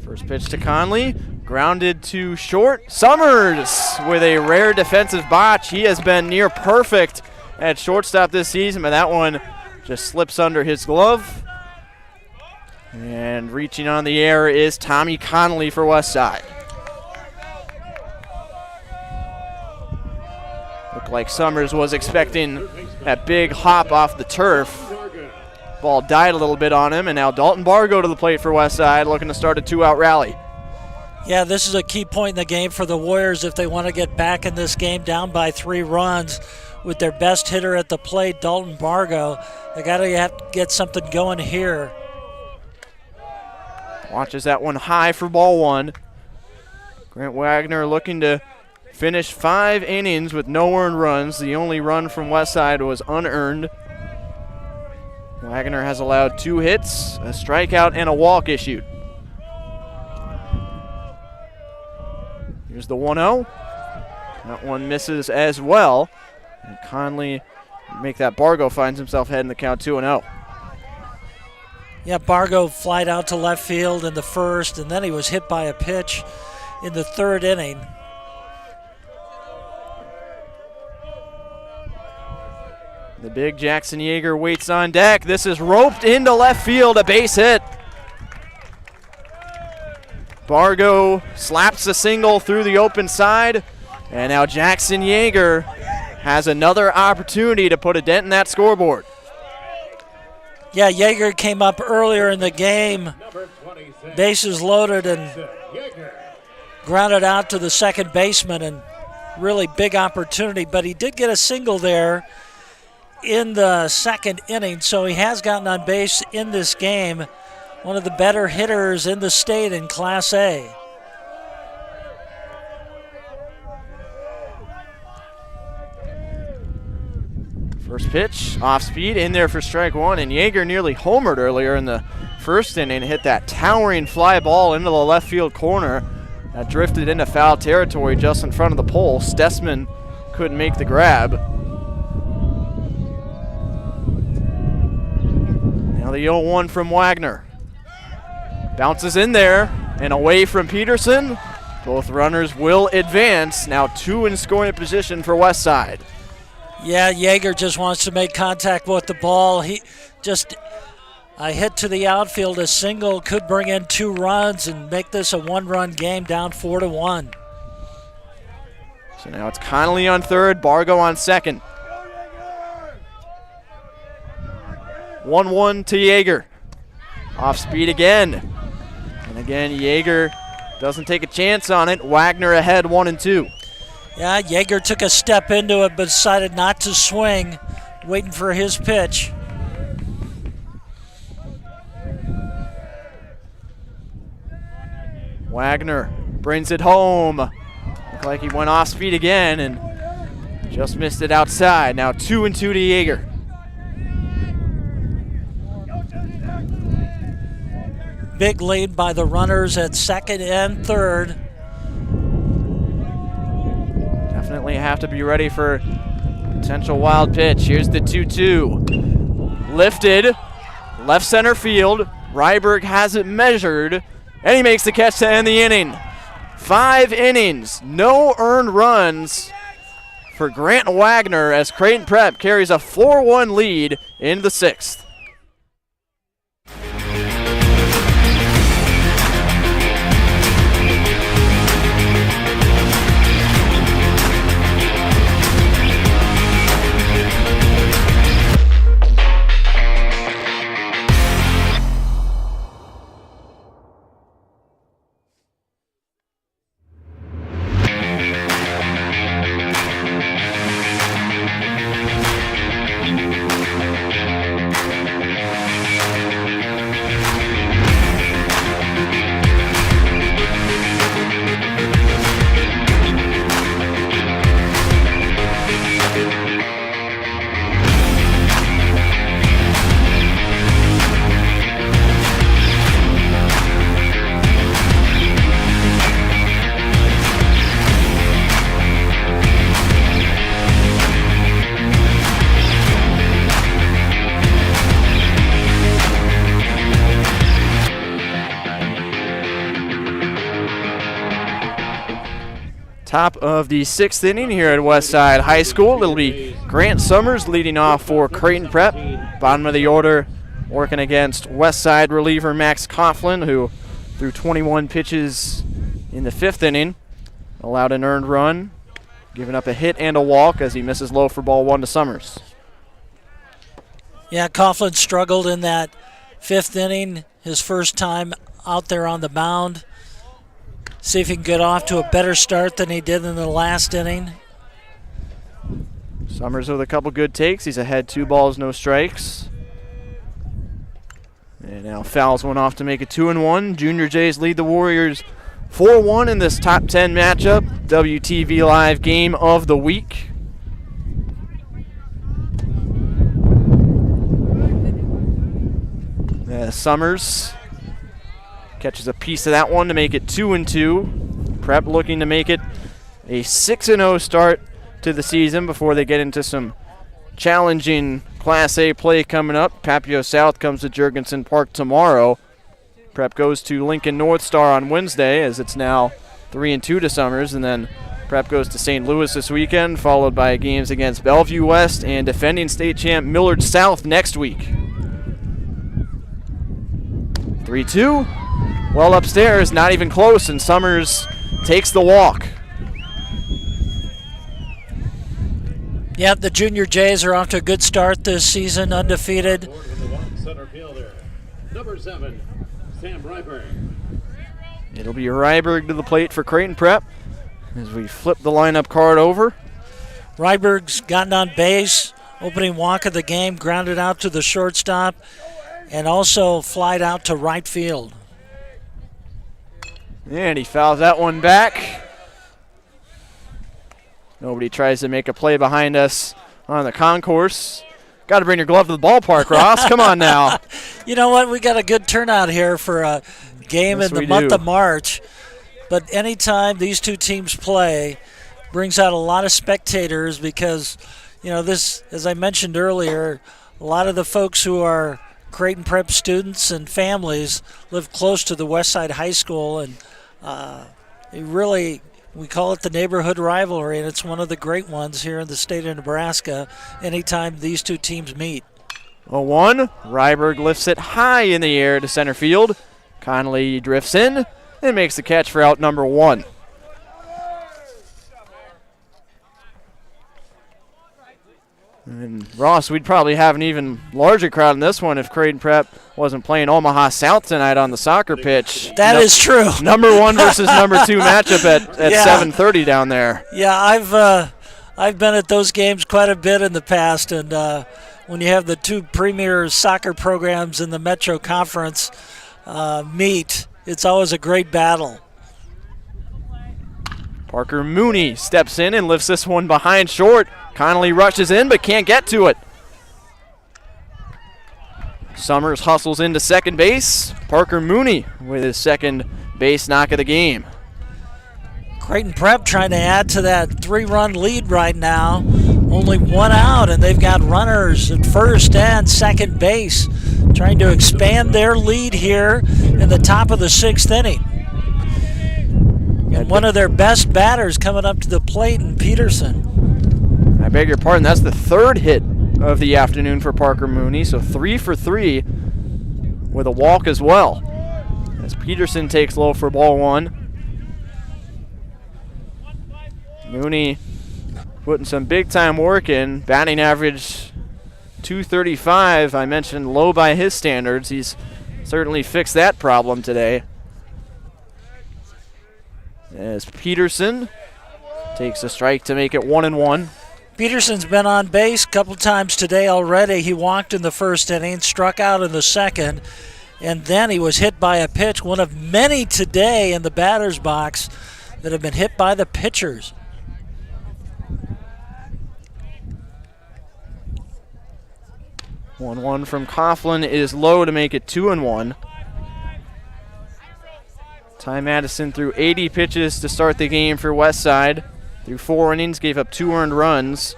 First pitch to Conley, grounded to short. Summers with a rare defensive botch. He has been near perfect at shortstop this season, but that one just slips under his glove. And reaching on the air is Tommy Conley for Westside. Looked like Summers was expecting that big hop off the turf. Ball died a little bit on him, and now Dalton Bargo to the plate for Westside, looking to start a 2-out rally. Yeah, this is a key point in the game for the Warriors if they want to get back in this game down by 3 runs with their best hitter at the plate, Dalton Bargo. They got to have to get something going here. Watches that one high for ball 1. Grant Wagner looking to finish 5 innings with no earned runs. The only run from Westside was unearned. Wagner has allowed 2 hits, a strikeout, and a walk issued. Here's the 1-0. That one misses as well. And Conley make that. Bargo finds himself heading the count 2-0. Yeah, Bargo flied out to left field in the first, and then he was hit by a pitch in the 3rd inning. The big Jackson Yeager waits on deck. This is roped into left field, a base hit. Bargo slaps a single through the open side, and now Jackson Yeager has another opportunity to put a dent in that scoreboard. Yeah, Yeager came up earlier in the game, bases loaded, and grounded out to the second baseman, and really big opportunity, but he did get a single there in the second inning, so he has gotten on base in this game. One of the better hitters in the state in Class A. First pitch, off speed, in there for strike one, and Yeager nearly homered earlier in the first inning, hit that towering fly ball into the left field corner that drifted into foul territory just in front of the pole. Stessman couldn't make the grab. Now the 0-1 from Wagner. Bounces in there and away from Peterson. Both runners will advance. Now two in scoring position for Westside. Yeah, Yeager just wants to make contact with the ball. He just a hit to the outfield, a single could bring in 2 runs and make this a 1-run game, down 4-1. So now it's Connolly on third, Bargo on second. 1-1 to Yeager. Off speed again. And again, Yeager doesn't take a chance on it. Wagner ahead 1-2. Yeah, Yeager took a step into it but decided not to swing, waiting for his pitch. Wagner brings it home. Looked like he went off speed again and just missed it outside. Now 2-2 to Yeager. Big lead by the runners at second and third. Definitely have to be ready for potential wild pitch. Here's the 2-2. Lifted, left center field. Ryberg has it measured, and he makes the catch to end the inning. 5 innings, no earned runs for Grant Wagner as Creighton Prep carries a 4-1 lead in the 6th. Top of the 6th inning here at Westside High School. It'll be Grant Summers leading off for Creighton Prep. Bottom of the order, working against Westside reliever Max Coughlin, who threw 21 pitches in the 5th inning, allowed an earned run, giving up a hit and a walk as he misses low for ball 1 to Summers. Yeah, Coughlin struggled in that 5th inning, his first time out there on the mound. See if he can get off to a better start than he did in the last inning. Summers with a couple good takes. He's ahead 2 balls, no strikes. And now fouls one off to make it 2-1. Junior Jays lead the Warriors 4-1 in this top 10 matchup. WTV Live Game of the Week. Summers catches a piece of that one to make it 2-2. Prep looking to make it a 6-0 start to the season before they get into some challenging Class A play coming up. Papio South comes to Jurgensen Park tomorrow. Prep goes to Lincoln North Star on Wednesday as it's now 3-2 to Summers, and then Prep goes to St. Louis this weekend, followed by games against Bellevue West and defending state champ Millard South next week. 3-2. well upstairs, not even close, and Summers takes the walk. Yep, the Junior Jays are off to a good start this season, undefeated. Center fielder, number 7, Sam Ryberg. It'll be Ryberg to the plate for Creighton Prep as we flip the lineup card over. Ryberg's gotten on base, opening walk of the game, grounded out to the shortstop, and also flied out to right field. And he fouls that one back. Nobody tries to make a play behind us on the concourse. Got to bring your glove to the ballpark, Ross. Come on now. You know what? We got a good turnout here for a game Yes, in the we month do. of March. But anytime these two teams play, brings out a lot of spectators because, you know, this, as I mentioned earlier, a lot of the folks who are Creighton Prep students and families live close to the Westside High School, and it really, we call it the neighborhood rivalry, and it's one of the great ones here in the state of Nebraska anytime these two teams meet. 0-1. Ryberg lifts it high in the air to center field. Connolly drifts in and makes the catch for out number 1. And Ross, we'd probably have an even larger crowd in this one if Creighton Prep wasn't playing Omaha South tonight on the soccer pitch. That is true. Number 1 versus number 2 matchup at Yeah. 7:30 down there. Yeah, I've been at those games quite a bit in the past, and when you have the two premier soccer programs in the Metro Conference meet, it's always a great battle. Parker Mooney steps in and lifts this one behind short. Connolly rushes in but can't get to it. Summers hustles into second base. Parker Mooney with his second base knock of the game. Creighton Prep trying to add to that 3-run lead right now. Only 1 out, and they've got runners at first and second base, trying to expand their lead here in the top of the 6th inning. And one of their best batters coming up to the plate in Peterson. I beg your pardon, that's the 3rd hit of the afternoon for Parker Mooney, so 3 for 3 with a walk as well. As Peterson takes low for ball 1. Mooney putting some big time work in, batting average .235. I mentioned low by his standards. He's certainly fixed that problem today. As Peterson takes a strike to make it 1-1. Peterson's been on base a couple times today already. He walked in the first inning, struck out in the second, and then he was hit by a pitch, one of many today in the batter's box that have been hit by the pitchers. One from Coughlin is low to make it 2-1. Ty Madison threw 80 pitches to start the game for Westside. Through 4 innings, gave up 2 earned runs.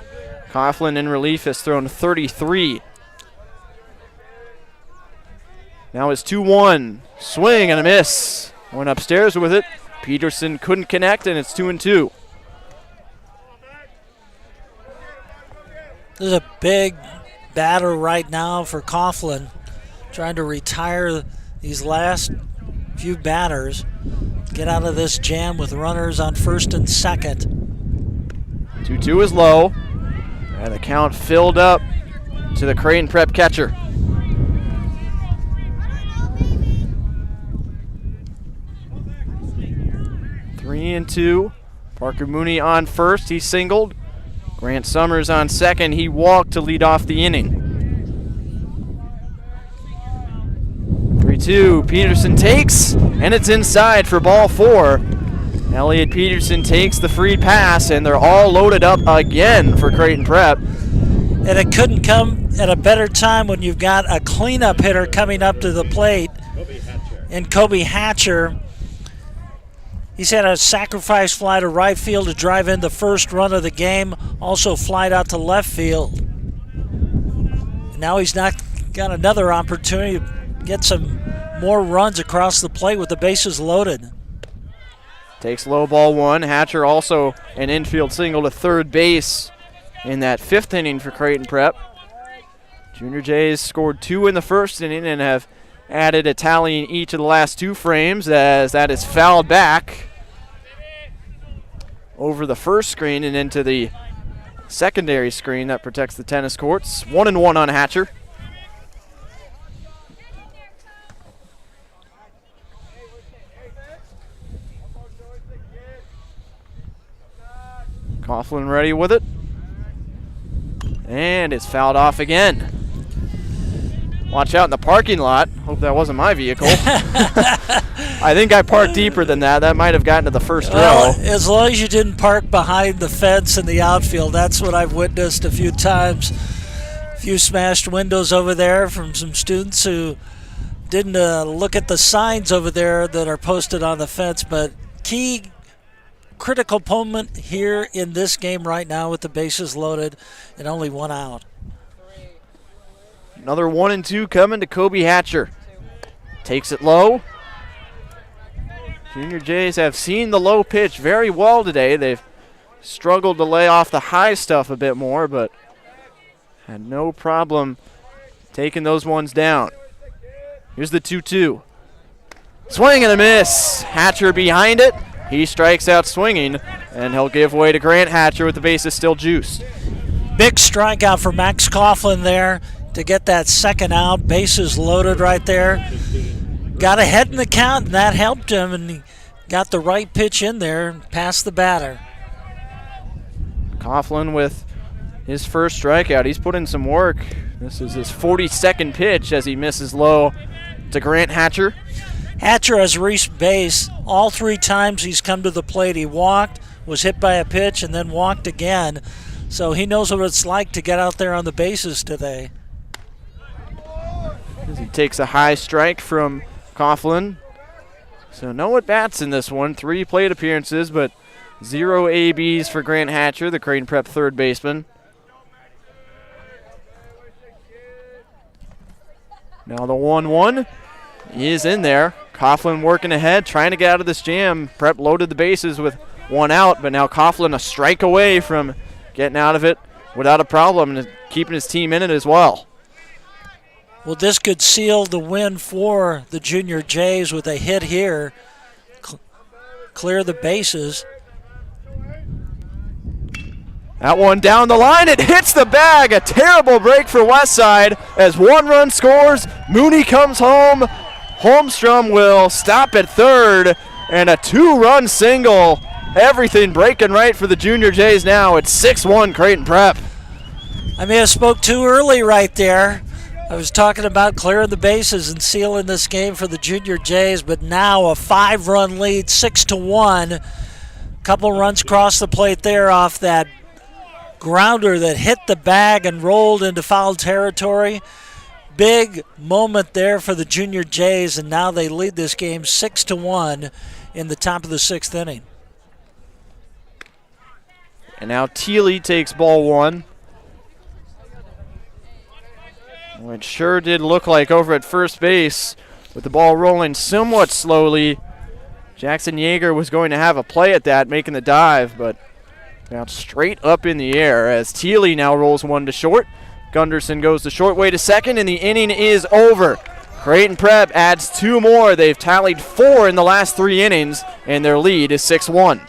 Coughlin in relief has thrown 33. Now it's 2-1. Swing and a miss. Went upstairs with it. Peterson couldn't connect, and it's 2-2. This is a big batter right now for Coughlin, trying to retire these last few batters, get out of this jam with runners on first and second. 2-2 is low, and the count filled up to the Creighton Prep catcher. Three and 2. Parker Mooney on first. He singled. Grant Summers on second. He walked to lead off the inning. 3-2. Peterson takes, and it's inside for ball 4. Elliot Peterson takes the free pass, and they're all loaded up again for Creighton Prep. And it couldn't come at a better time when you've got a cleanup hitter coming up to the plate. And Kobe Hatcher, he's had a sacrifice fly to right field to drive in the first run of the game, also flied out to left field. And now he's not got another opportunity to get some more runs across the plate with the bases loaded. Takes low ball 1. Hatcher also an infield single to third base in that 5th inning for Creighton Prep. Junior Jays scored 2 in the first inning and have added a tally in each of the last 2 frames, as that is fouled back over the first screen and into the secondary screen that protects the tennis courts. 1-1 on Hatcher. Coughlin ready with it. And it's fouled off again. Watch out in the parking lot. Hope that wasn't my vehicle. I think I parked deeper than that. That might have gotten to the first row. As long as you didn't park behind the fence in the outfield. That's what I've witnessed a few times. A few smashed windows over there from some students who didn't look at the signs over there that are posted on the fence. But key critical moment here in this game right now with the bases loaded and only 1 out. Another 1-2 coming to Kobe Hatcher. Takes it low. Junior Jays have seen the low pitch very well today. They've struggled to lay off the high stuff a bit more, but had no problem taking those ones down. Here's the 2-2. Swing and a miss. Hatcher behind it. He strikes out swinging, and he'll give way to Grant Hatcher with the bases still juiced. Big strikeout for Max Coughlin there to get that second out. Bases loaded right there. Got ahead in the count, and that helped him, and he got the right pitch in there and passed the batter. Coughlin with his first strikeout. He's put in some work. This is his 42nd pitch as he misses low to Grant Hatcher. Hatcher has reached base all 3 times he's come to the plate. He walked, was hit by a pitch, and then walked again. So he knows what it's like to get out there on the bases today. As he takes a high strike from Coughlin. So no at-bats in this one. 3 plate appearances, but 0 ABs for Grant Hatcher, the Creighton Prep third baseman. Now the 1-1 is in there. Coughlin working ahead, trying to get out of this jam. Prep loaded the bases with 1 out, but now Coughlin a strike away from getting out of it without a problem and keeping his team in it as well. Well, this could seal the win for the Junior Jays with a hit here. Clear the bases. That one down the line, it hits the bag. A terrible break for Westside as 1 run scores. Mooney comes home. Holmstrom will stop at third, and a 2-run single. Everything breaking right for the Junior Jays now. It's 6-1 Creighton Prep. I may have spoke too early right there. I was talking about clearing the bases and sealing this game for the Junior Jays, but now a 5-run lead, 6-1. Couple runs across the plate there off that grounder that hit the bag and rolled into foul territory. Big moment there for the Junior Jays, and now they lead this game 6-1 in the top of the 6th inning. And now Thiele takes ball 1. It sure did look like over at first base with the ball rolling somewhat slowly. Jackson Yeager was going to have a play at that, making the dive, but now straight up in the air as Thiele now rolls 1 to short. Gunderson goes the short way to second, and the inning is over. Creighton Prep adds 2 more. They've tallied 4 in the last 3 innings, and their lead is 6-1.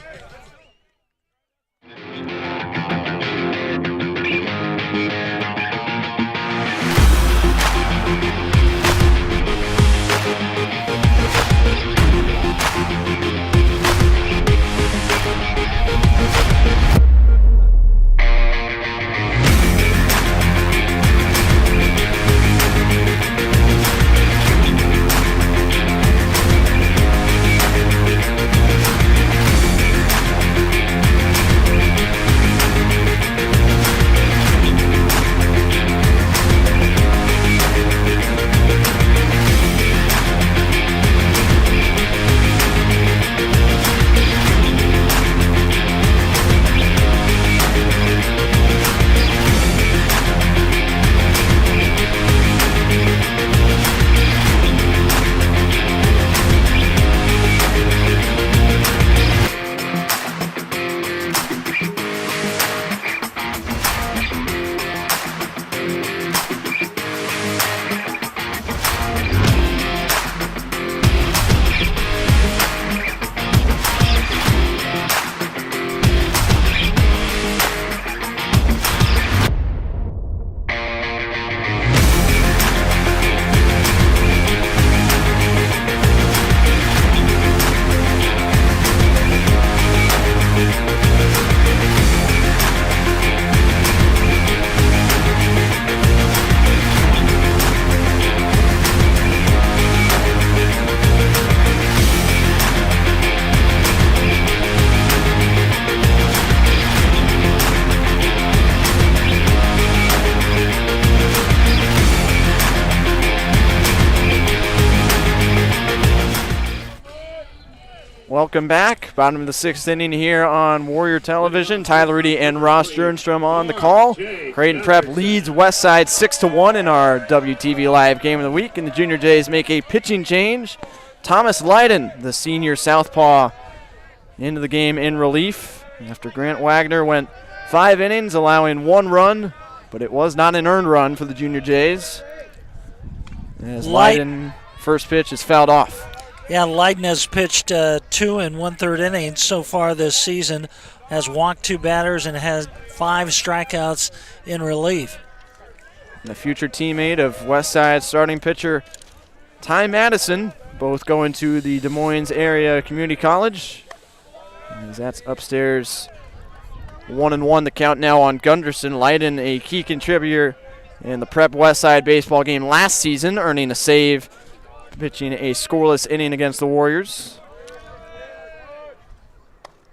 Welcome back. Bottom of the 6th inning here on Warrior Television. Tyler Reidy and Ross Jernstrom on the call. Creighton Prep leads Westside 6-1 in our WTV Live Game of the Week, and the Junior Jays make a pitching change. Thomas Leiden, the senior southpaw, into the game in relief after Grant Wagner went 5 innings, allowing 1 run, but it was not an earned run for the Junior Jays, as Leiden, first pitch is fouled off. Yeah, Leiden has pitched 2 1/3 innings so far this season, has walked 2 batters, and has 5 strikeouts in relief. And the future teammate of Westside starting pitcher Ty Madison, both going to the Des Moines Area Community College. As that's upstairs, 1-1 the count now on Gunderson. Leiden, a key contributor in the Prep Westside baseball game last season, earning a save, pitching a scoreless inning against the Warriors.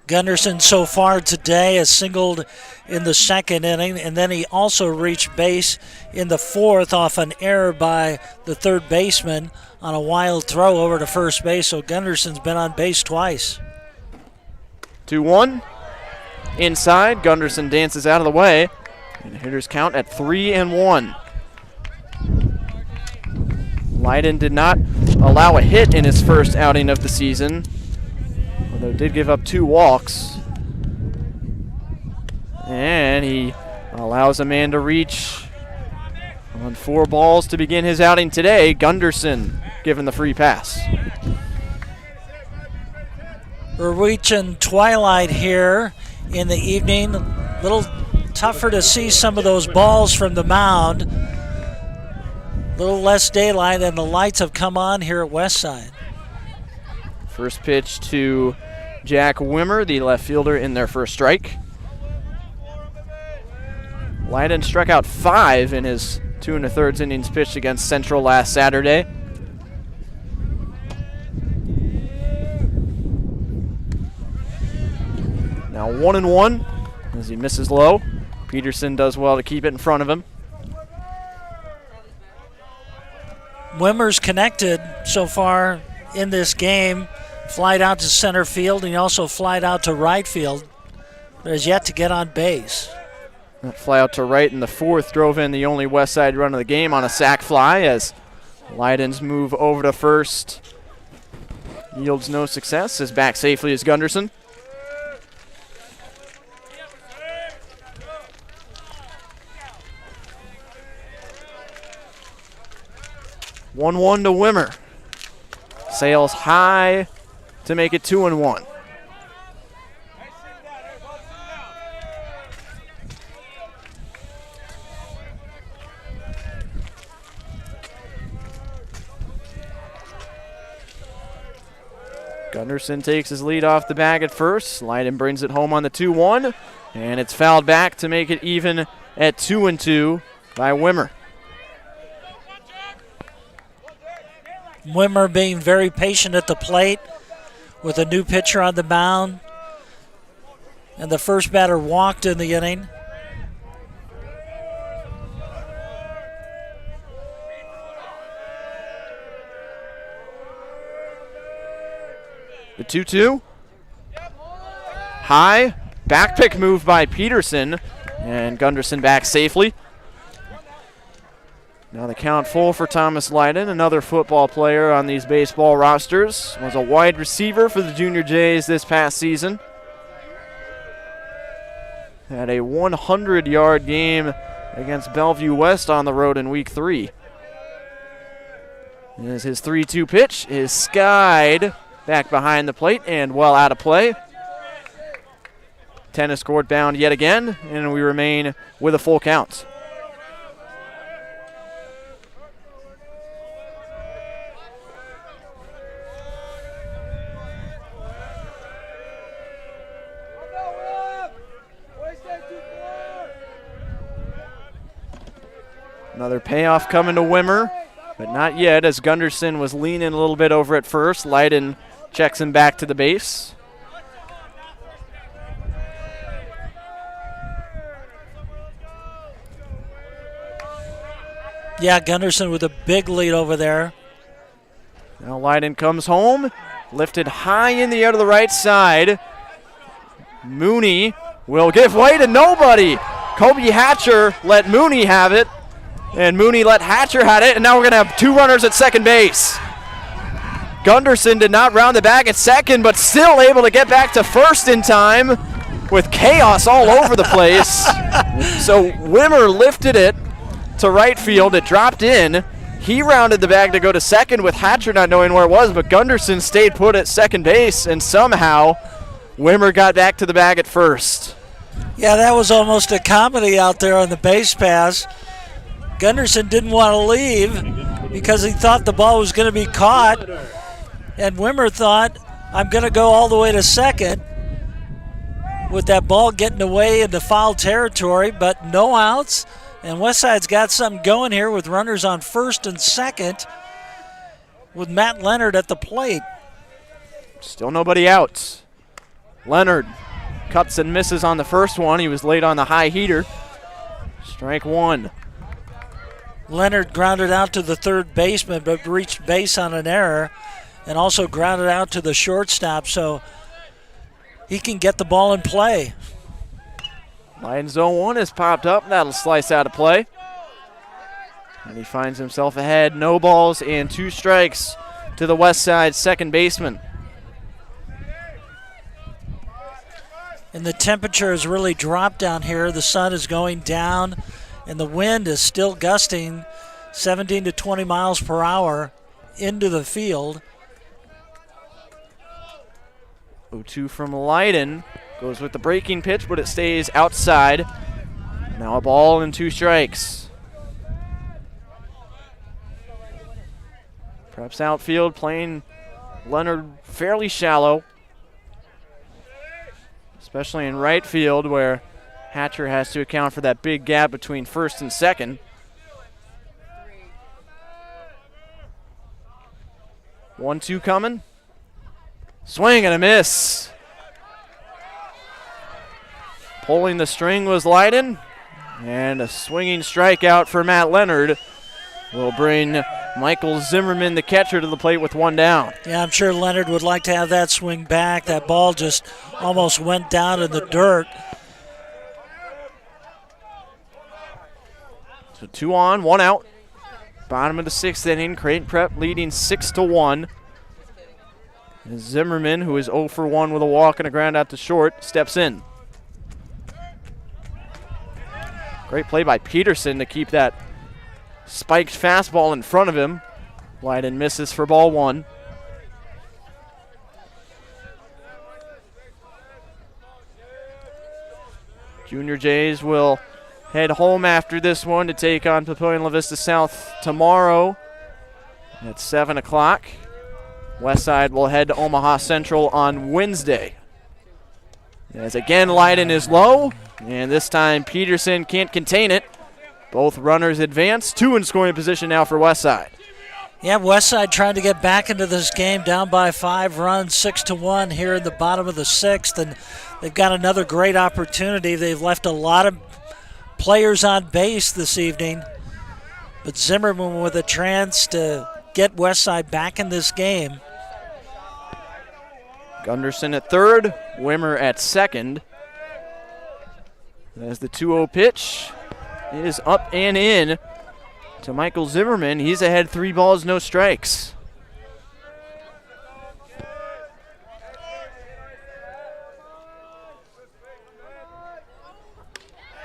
Gunderson so far today has singled in the 2nd inning, and then he also reached base in the 4th off an error by the 3rd baseman on a wild throw over to first base. So Gunderson's been on base twice. 2-1. Inside, Gunderson dances out of the way, and the hitters count at 3-1. Leiden did not allow a hit in his first outing of the season, although did give up 2 walks. And he allows a man to reach on 4 balls to begin his outing today. Gunderson given the free pass. We're reaching twilight here in the evening. A little tougher to see some of those balls from the mound. A little less daylight, and the lights have come on here at Westside. First pitch to Jack Wimmer, the left fielder, in their first strike. Leiden struck out 5 in his 2 1/3 innings pitched against Central last Saturday. Now 1-1 as he misses low. Peterson does well to keep it in front of him. Wimmer's connected so far in this game. Flied out to center field, and he also flied out to right field, but has yet to get on base. That fly out to right in the 4th drove in the only Westside run of the game on a sac fly, as Leiden's move over to first yields no success. As back safely is Gunderson. One to Wimmer. Sails high to make it 2-1. Gunderson takes his lead off the bag at first. Leiden brings it home on the 2-1, and it's fouled back to make it even at 2-2 by Wimmer. Wimmer being very patient at the plate with a new pitcher on the mound. And the first batter walked in the inning. The 2-2. High. Back pick move by Peterson. And Gunderson back safely. Now the count full for Thomas Leiden, another football player on these baseball rosters. Was a wide receiver for the Junior Jays this past season. Had a 100-yard game against Bellevue West on the road in Week 3. As his 3-2 pitch is skied back behind the plate and well out of play. Tennis court bound yet again, and we remain with a full count. Another payoff coming to Wimmer, but not yet, as Gunderson was leaning a little bit over at first. Leiden checks him back to the base. Yeah, Gunderson with a big lead over there. Now Leiden comes home, Lifted high in the air to the right side. Mooney will give way to nobody. Kobe Hatcher let Mooney have it, and Mooney let Hatcher have it, and now we're going to have 2 runners at second base. Gunderson did not round the bag at second, but still able to get back to first in time with chaos all over the place. So Wimmer lifted it to right field. It dropped in. He rounded the bag to go to second with Hatcher not knowing where it was, but Gunderson stayed put at second base, and somehow Wimmer got back to the bag at first. Yeah, that was almost a comedy out there on the base pass. Gunderson didn't want to leave because he thought the ball was going to be caught, and Wimmer thought, I'm going to go all the way to second with that ball getting away into foul territory, but no outs. And Westside's got something going here with runners on first and second with Matt Leonard at the plate. Still nobody out. Leonard cuts and misses on the first one. He was late on the high heater. Strike one. Leonard grounded out to the third baseman, but reached base on an error, and also grounded out to the shortstop, so he can get the ball in play. Line zone 1 has popped up. That'll slice out of play. And he finds himself ahead. No balls and 2 strikes to the Westside second baseman. And the temperature has really dropped down here. The sun is going down, and the wind is still gusting 17 to 20 miles per hour into the field. 0-2 from Leiden. Goes with the breaking pitch, but it stays outside. Now a ball and 2 strikes. Preps outfield playing Leonard fairly shallow, especially in right field where Hatcher has to account for that big gap between first and second. 1-2 coming. Swing and a miss. Pulling the string was Leiden, and a swinging strikeout for Matt Leonard will bring Michael Zimmerman, the catcher, to the plate with 1 down. Yeah, I'm sure Leonard would like to have that swing back. That ball just almost went down in the dirt. So 2 on, 1 out. Bottom of the 6th inning, Creighton Prep leading 6-1. And Zimmerman, who is 0 for 1 with a walk and a ground out to short, steps in. Great play by Peterson to keep that spiked fastball in front of him. Leiden misses for ball 1. Junior Jays will head home after this one to take on Papillion La Vista South tomorrow at 7 o'clock. Westside will head to Omaha Central on Wednesday. As again, Leiden is low, and this time Peterson can't contain it. Both runners advance. 2 in scoring position now for Westside. Yeah, Westside trying to get back into this game, down by 5 runs, 6-1 here in the bottom of the 6th, and they've got another great opportunity. They've left a lot of players on base this evening, but Zimmerman with a chance to get Westside back in this game. Gunderson at third, Wimmer at second. As the 2-0 pitch is up and in to Michael Zimmerman. He's ahead 3 balls, no strikes.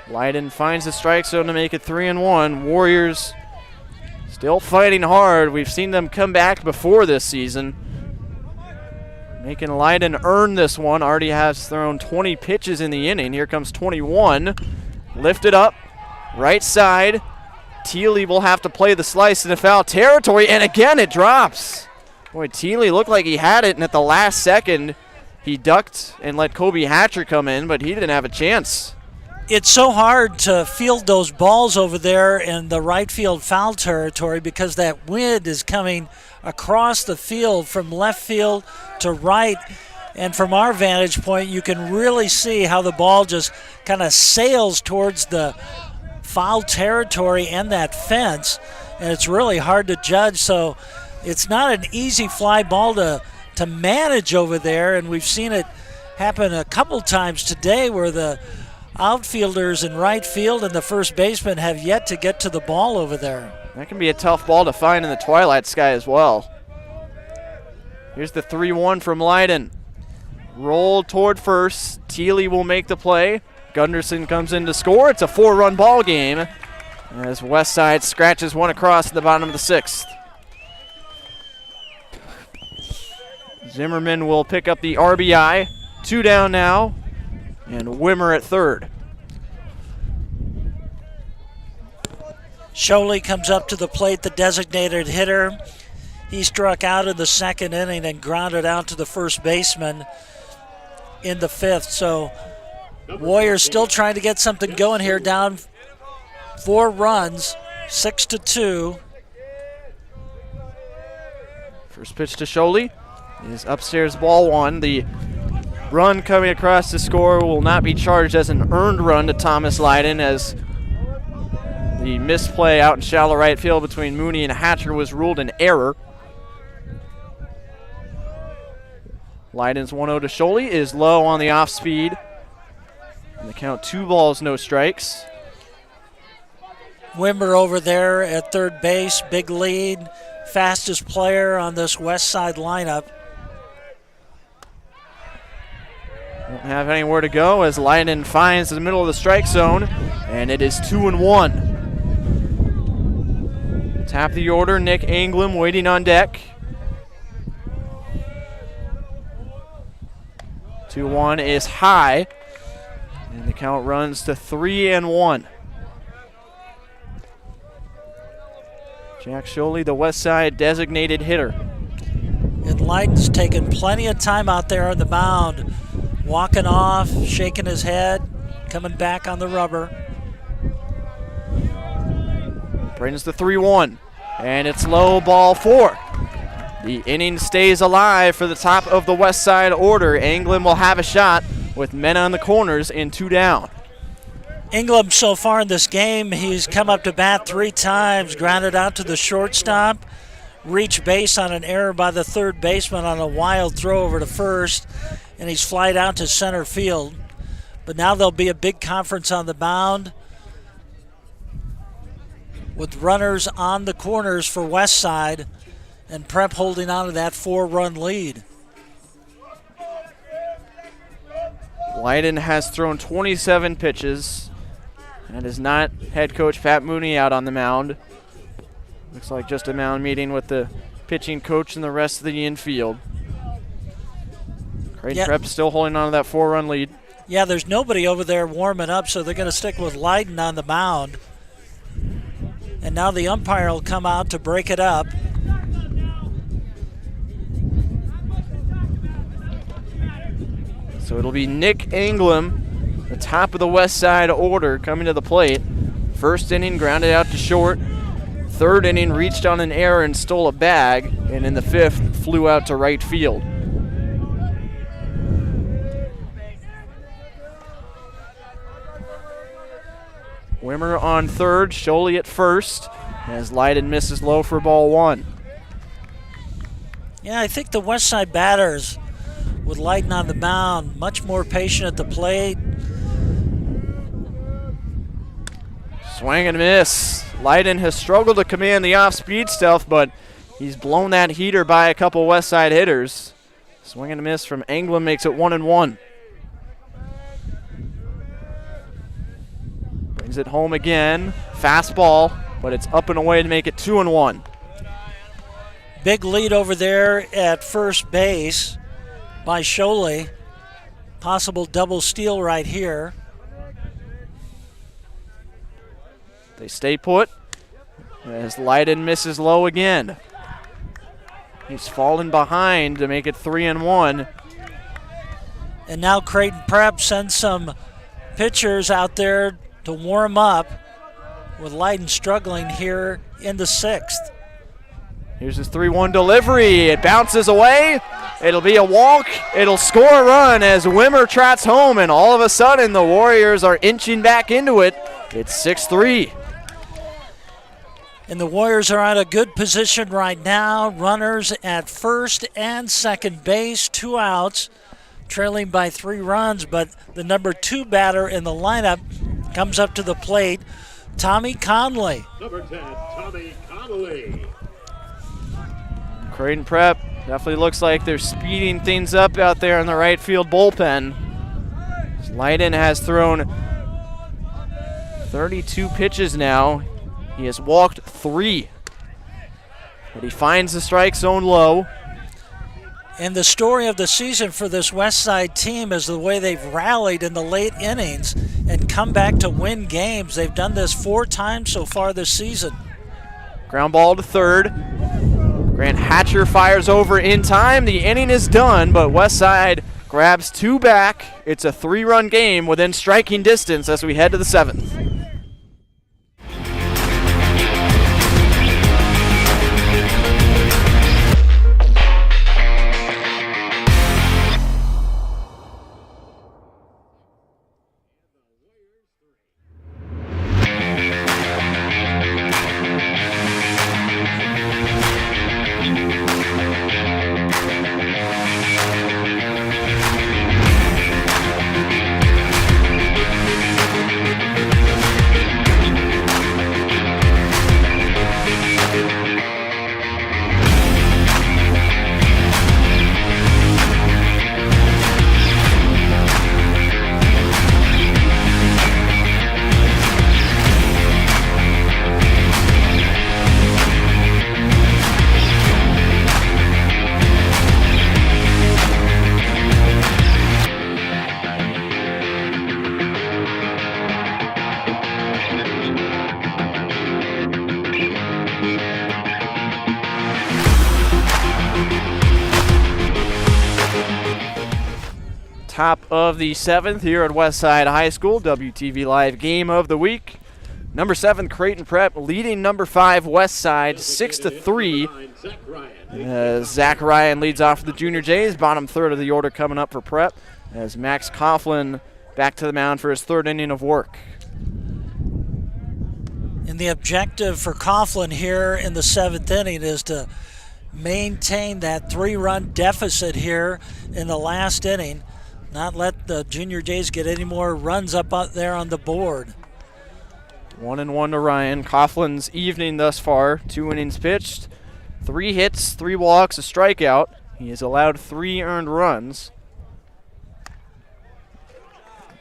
Leiden finds the strike zone to make it 3-1. Warriors still fighting hard. We've seen them come back before this season, making Leiden earn this one. Already has thrown 20 pitches in the inning. Here comes 21. Lifted up, right side. Thiele will have to play the slice into foul territory, and again it drops. Boy, Thiele looked like he had it, and at the last second, he ducked and let Kobe Hatcher come in, but he didn't have a chance. It's so hard to field those balls over there in the right field foul territory because that wind is coming across the field from left field to right. And from our vantage point, you can really see how the ball just kind of sails towards the foul territory and that fence. And it's really hard to judge. So it's not an easy fly ball to to manage over there, and we've seen it happen a couple times today where the outfielders in right field and the first baseman have yet to get to the ball over there. That can be a tough ball to find in the twilight sky as well. Here's the 3-1 from Leiden. Roll toward first. Thiele will make the play. Gunderson comes in to score. It's a 4-run ball game as Westside scratches one across at the bottom of the 6th. Zimmerman will pick up the RBI. 2 down now, and Wimmer at third. Sholey comes up to the plate, the designated hitter. He struck out in the second inning and grounded out to the first baseman in the 5th. So Warriors still trying to get something going here, down 4 runs, 6-2. First pitch to Sholey is upstairs, ball 1. The run coming across the score will not be charged as an earned run to Thomas Leiden, as the misplay out in shallow right field between Mooney and Hatcher was ruled an error. Leiden's 1-0 to Sholey is low on the off speed. And the count 2 balls, no strikes. Wimmer over there at third base, big lead, fastest player on this Westside lineup. Won't have anywhere to go as Leiden finds the middle of the strike zone, and it is 2-1. Top of the order, Nick Anglem waiting on deck. 2-1 is high, and the count runs to 3-1. Jack Sholey, the Westside designated hitter. And Leiden's taken plenty of time out there on the mound, walking off, shaking his head, coming back on the rubber. Brings the 3-1, and it's low, ball 4. The inning stays alive for the top of the Westside order. Anglem will have a shot with men on the corners and 2 down. Anglem so far in this game, he's come up to bat 3 times, grounded out to the shortstop, reached base on an error by the third baseman on a wild throw over to first, and he's flied out to center field. But now there'll be a big conference on the mound with runners on the corners for Westside, and Prep holding on to that 4-run lead. Leiden has thrown 27 pitches and is not head coach Pat Mooney out on the mound. Looks like just a mound meeting with the pitching coach and the rest of the infield. Creighton Prep still holding on to that 4-run lead. Yeah, there's nobody over there warming up, so they're going to stick with Leiden on the mound. And now the umpire will come out to break it up. So it'll be Nick Anglem, the top of the Westside order, coming to the plate. First inning, grounded out to short. Third inning, reached on an error and stole a bag. And in the 5th, flew out to right field. Wimmer on third, Sholey at first, as Leiden misses low for ball 1. Yeah, I think the Westside batters, with Leiden on the mound, much more patient at the plate. Swing and miss. Leiden has struggled to command the off-speed stuff, but he's blown that heater by a couple Westside hitters. Swing and a miss from Anglem makes it 1-1. Brings it home again. Fastball, but it's up and away to make it 2-1. Big lead over there at first base by Sholey. Possible double steal right here. They stay put as Leiden misses low again. He's fallen behind to make it 3-1. And now Creighton Prep sends some pitchers out there to warm up, with Leiden struggling here in the 6th. Here's his 3-1 delivery. It bounces away. It'll be a walk. It'll score a run as Wimmer trots home, and all of a sudden the Warriors are inching back into it. It's 6-3. And the Warriors are at a good position right now. Runners at first and second base, 2 outs, trailing by 3 runs. But the number 2 batter in the lineup comes up to the plate, Tommy Conley. Number 10, Tommy Connolly. Creighton Prep definitely looks like they're speeding things up out there in the right field bullpen. Leiden has thrown 32 pitches now. He has walked 3. But he finds the strike zone low. And the story of the season for this Westside team is the way they've rallied in the late innings and come back to win games. They've done this 4 times so far this season. Ground ball to third. Grant Hatcher fires over in time. The inning is done, but Westside grabs 2 back. It's a 3-run game within striking distance as we head to the 7th. Top of the 7th here at Westside High School, WTV Live Game of the Week. Number 7, Creighton Prep, leading number 5, Westside, 6-3. Zach Ryan leads off for the Junior Jays. Bottom third of the order coming up for Prep as Max Coughlin back to the mound for his 3rd inning of work. And the objective for Coughlin here in the 7th inning is to maintain that 3-run deficit here in the last inning. Not let the Junior Jays get any more runs up out there on the board. 1-1 to Ryan. Coughlin's evening thus far. 2 innings pitched, 3 hits, 3 walks, a strikeout. He has allowed 3 earned runs.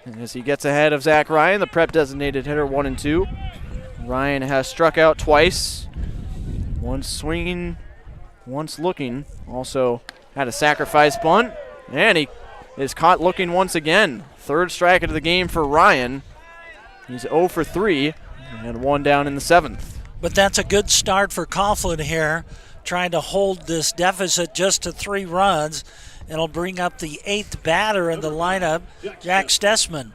And as he gets ahead of Zach Ryan, the Prep designated hitter 1 and 2. Ryan has struck out twice. Once swinging, once looking. Also had a sacrifice bunt. And he is caught looking once again. 3rd strike of the game for Ryan. He's 0 for 3 and 1 down in the 7th. But that's a good start for Coughlin here, trying to hold this deficit just to 3 runs. It'll bring up the 8th batter in the lineup, Jack Stessman.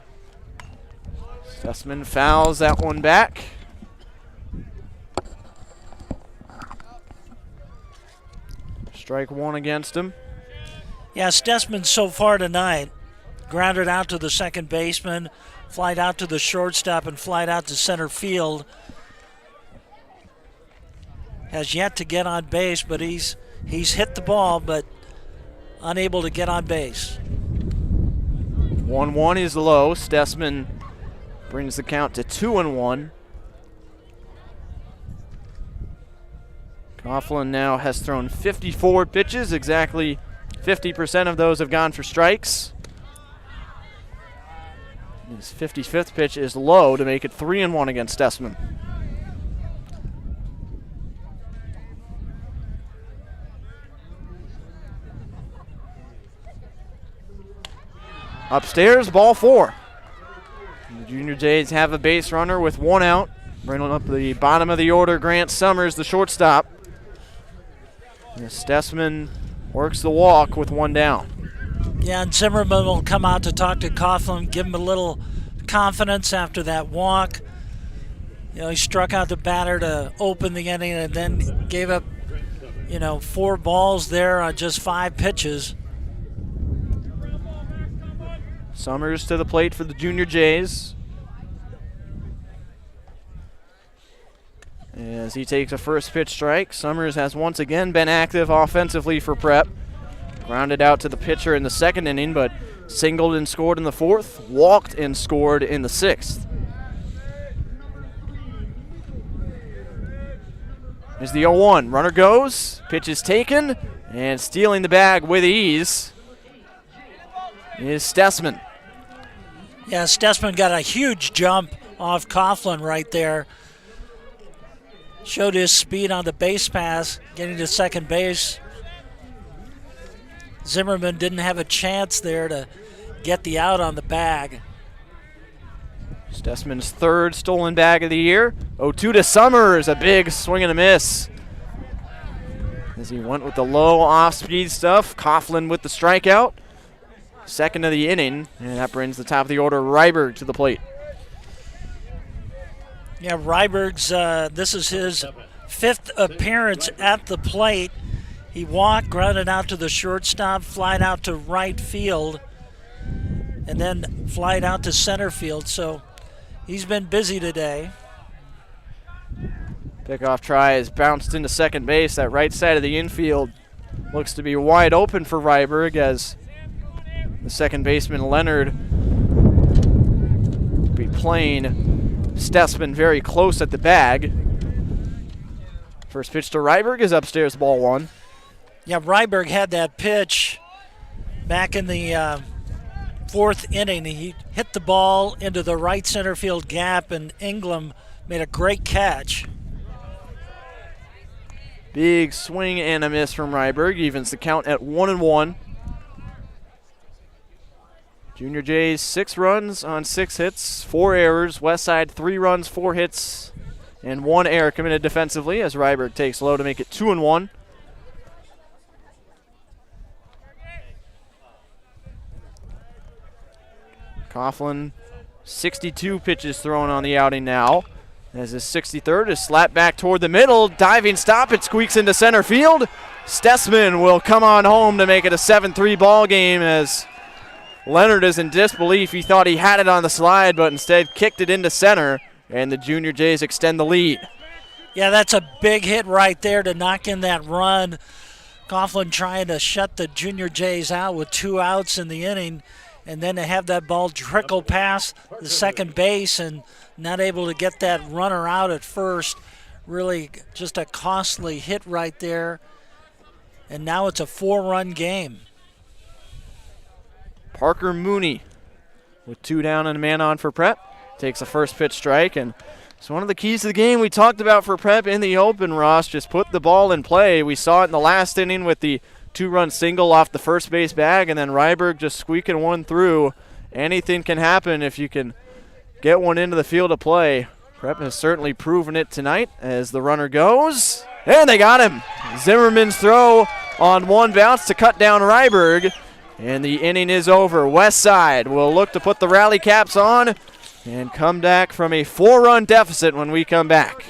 Stessman fouls that one back. Strike 1 against him. Yeah, Stessman so far tonight, grounded out to the second baseman, flied out to the shortstop, and flied out to center field. Has yet to get on base, but he's hit the ball, but unable to get on base. 1-1 is low. Stessman brings the count to 2-1. Coughlin now has thrown 54 pitches, exactly 50% of those have gone for strikes. His 55th pitch is low to make it 3-1 against Stessman. Upstairs, ball 4. The Junior Jays have a base runner with 1 out. Bringing up the bottom of the order, Grant Summers, the shortstop. And Stessman works the walk with 1 down. Yeah, and Zimmerman will come out to talk to Coughlin, give him a little confidence after that walk. You know, he struck out the batter to open the inning and then gave up, 4 balls there on just 5 pitches. Summers to the plate for the Junior Jays. as he takes a first pitch strike. Summers has once again been active offensively for Prep. Grounded out to the pitcher in the second inning, but singled and scored in the fourth, walked and scored in the sixth. Here's the 0-1. Runner goes, pitch is taken, and stealing the bag with ease is Stessman. Yeah, Stessman got a huge jump off Coughlin right there. Showed his speed on the base pass, getting to second base. Zimmerman didn't have a chance there to get the out on the bag. Stessman's third stolen bag of the year. 0-2 to Summers, a big swing and a miss. As he went with the low off-speed stuff, Coughlin with the strikeout. Second of the inning, and that brings the top of the order, Reiberg, to the plate. Yeah, Reiberg's, this is his fifth appearance at the plate. He walked, grounded out to the shortstop, flied out to right field, and then flied out to center field. So he's been busy today. Pickoff try is bounced into second base. That right side of the infield looks to be wide open for Reiberg as the second baseman Leonard will be playing Stessman very close at the bag. First pitch to Reiberg is upstairs, ball one. Yeah, Reiberg had that pitch back in the fourth inning. He hit the ball into the right center field gap, and Ingram made a great catch. Big swing and a miss from Reiberg, evens the count at 1-1. Junior Jays 6 runs on 6 hits, 4 errors. Westside 3 runs, 4 hits, and 1 error committed defensively as Reiberg takes low to make it 2-1. Coughlin, 62 pitches thrown on the outing now. As his 63rd is slapped back toward the middle. Diving stop, it squeaks into center field. Stessman will come on home to make it a 7-3 ball game as Leonard is in disbelief. He thought he had it on the slide, but instead kicked it into center, and the Junior Jays extend the lead. Yeah, that's a big hit right there to knock in that run. Coughlin trying to shut the Junior Jays out with 2 outs in the inning, and then to have that ball trickle past the second base and not able to get that runner out at first. Really just a costly hit right there. And now it's a 4-run game. Parker Mooney with 2 down and a man on for Prep. Takes a first pitch strike, and it's one of the keys to the game we talked about for Prep in the open, Ross. Just put the ball in play. We saw it in the last inning with the 2-run single off the first base bag, and then Reiberg just squeaking one through. Anything can happen if you can get one into the field of play. Prep has certainly proven it tonight as the runner goes. And they got him. Zimmerman's throw on one bounce to cut down Reiberg. And the inning is over. Westside will look to put the rally caps on and come back from a 4-run deficit when we come back.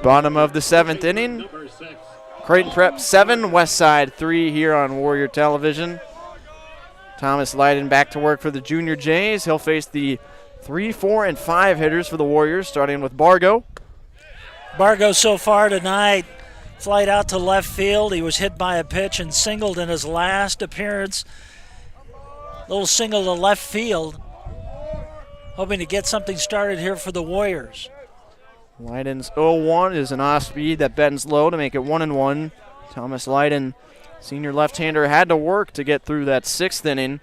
Bottom of the 7th inning. Number 6. Creighton Prep 7, Westside 3 here on Warrior Television. Thomas Leiden back to work for the Junior Jays. He'll face the 3, 4, and 5 hitters for the Warriors, starting with Bargo. Bargo so far tonight, flight out to left field. He was hit by a pitch and singled in his last appearance. Little single to left field. Hoping to get something started here for the Warriors. Leiden's 0-1 is an off-speed that bends low to make it 1-1. Thomas Leiden, senior left-hander, had to work to get through that 6th inning.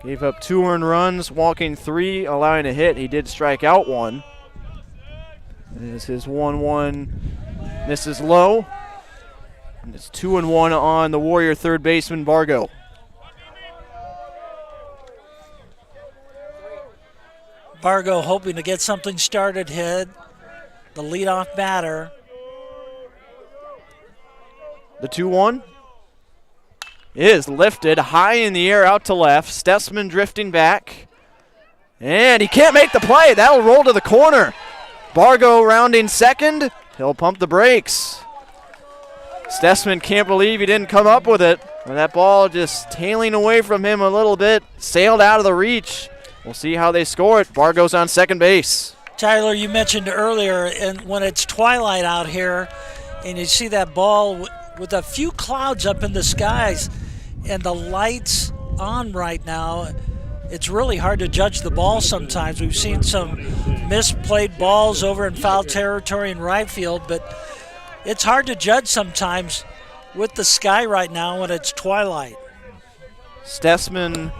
Gave up 2 earned runs, walking 3, allowing a hit. He did strike out 1. As his 1-1 misses low. And it's 2-1 on the Warrior third baseman, Bargo. Bargo hoping to get something started here. The leadoff batter. The 2-1 is lifted high in the air out to left. Stessman drifting back. And he can't make the play. That'll roll to the corner. Bargo rounding second. He'll pump the brakes. Stessman can't believe he didn't come up with it. And that ball just tailing away from him a little bit. Sailed out of the reach. We'll see how they score it. Bargo's on second base. Tyler, you mentioned earlier, and when it's twilight out here and you see that ball with a few clouds up in the skies and the lights on right now, it's really hard to judge the ball sometimes. We've seen some misplayed balls over in foul territory in right field, but it's hard to judge sometimes with the sky right now when it's twilight. Stessman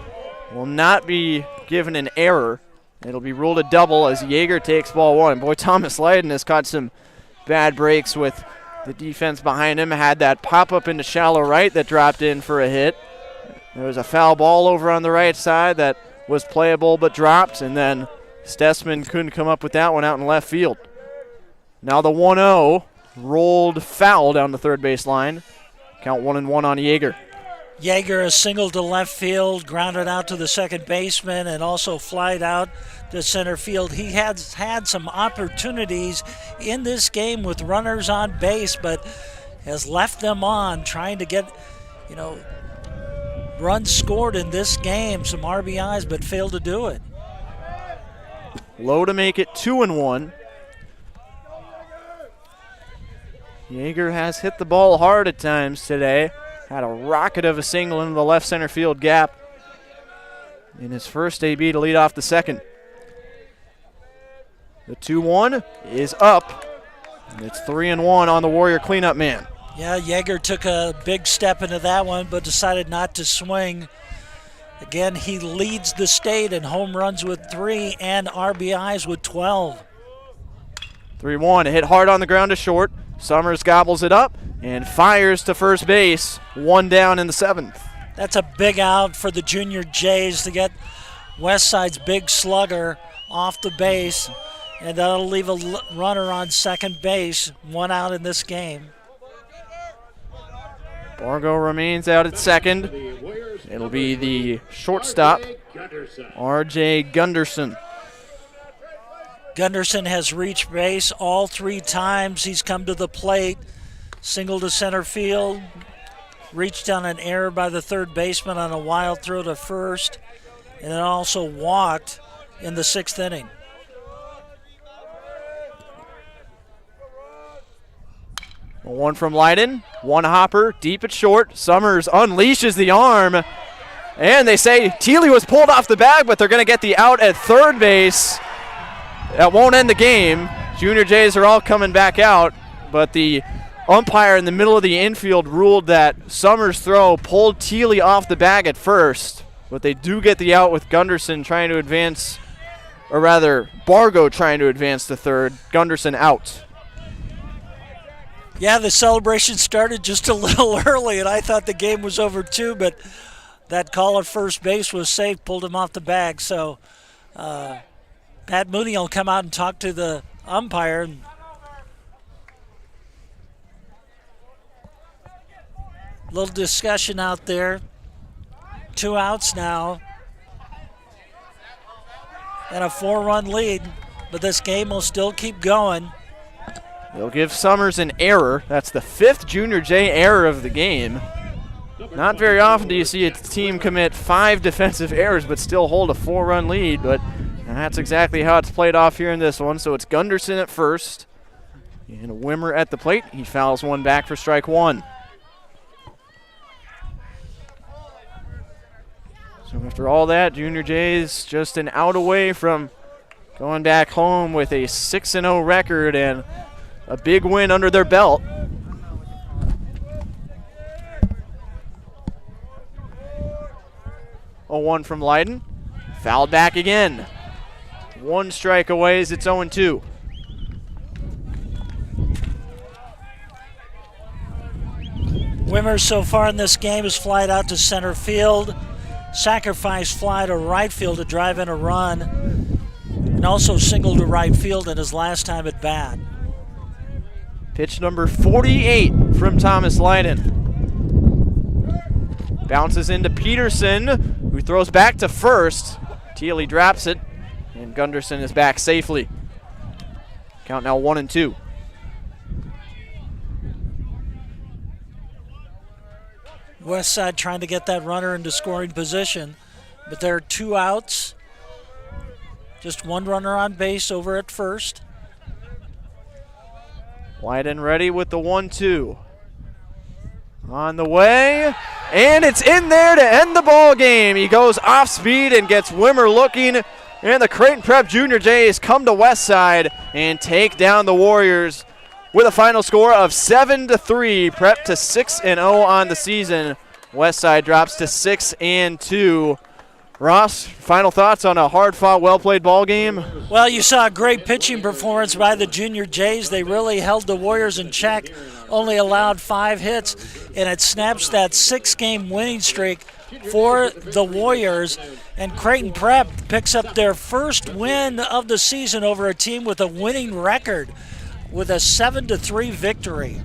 will not be given an error. It'll be ruled a double as Yeager takes ball 1. Boy, Thomas Leiden has caught some bad breaks with the defense behind him. Had that pop-up into shallow right that dropped in for a hit. There was a foul ball over on the right side that was playable but dropped, and then Stessman couldn't come up with that one out in left field. Now the 1-0 rolled foul down the third base line. Count 1-1 on Yeager. Yeager a single to left field, grounded out to the second baseman, and also flied out to center field. He has had some opportunities in this game with runners on base, but has left them on, trying to get, runs scored in this game, some RBIs, but failed to do it. Low to make it 2-1. Yeager has hit the ball hard at times today. Had a rocket of a single into the left center field gap in his first AB to lead off the second. The 2-1 is up, and it's 3-1 on the Warrior cleanup man. Yeah, Yeager took a big step into that one, but decided not to swing. Again, he leads the state in home runs with 3 and RBIs with 12. 3-1, hit hard on the ground to short. Summers gobbles it up and fires to first base. 1 down in the 7th. That's a big out for the Junior Jays to get Westside's big slugger off the base, and that'll leave a runner on second base. 1 out in this game. Bargo remains out at second. It'll be the shortstop, R.J. Gunderson. Gunderson has reached base all 3 times he's come to the plate. Single to center field, reached on an error by the third baseman on a wild throw to first, and then also walked in the 6th inning. One from Leiden, one hopper, deep at short. Summers unleashes the arm, and they say Thiele was pulled off the bag, but they're going to get the out at third base. That won't end the game. Junior Jays are all coming back out, but the umpire in the middle of the infield ruled that Summers' throw pulled Thiele off the bag at first, but they do get the out with Gunderson trying to advance, or rather, Bargo trying to advance to third. Gunderson out. Yeah, the celebration started just a little early, and I thought the game was over too, but that call at first base was safe, pulled him off the bag. So Pat Mooney will come out and talk to the umpire. Little discussion out there. 2 outs now. And a 4-run lead, but this game will still keep going. They'll give Summers an error. That's the 5th Junior J error of the game. Not very often do you see a team commit 5 defensive errors but still hold a 4-run lead, but that's exactly how it's played off here in this one. So it's Gunderson at first, and Wimmer at the plate. He fouls one back for strike 1. So after all that, Junior J's just an out away from going back home with a 6-0 record and a big win under their belt. A 1 from Leiden. Fouled back again. 1 strike away as it's 0-2. Wimmer so far in this game has flied out to center field, sacrifice fly to right field to drive in a run, and also singled to right field in his last time at bat. Pitch number 48 from Thomas Leiden. Bounces into Peterson, who throws back to first. Thiele drops it, and Gunderson is back safely. Count now 1-2. Westside trying to get that runner into scoring position, but there are 2 outs. Just 1 runner on base over at first. Leiden ready with the 1-2. On the way, and it's in there to end the ball game. He goes off speed and gets Wimmer looking, and the Creighton Prep Junior Jays come to Westside and take down the Warriors with a final score of 7-3. Prep to 6-0 on the season. Westside drops to 6-2. Ross, final thoughts on a hard-fought, well-played ball game? Well, you saw a great pitching performance by the Junior Jays. They really held the Warriors in check, only allowed 5 hits, and it snaps that 6-game winning streak for the Warriors. And Creighton Prep picks up their first win of the season over a team with a winning record with a 7-3 victory.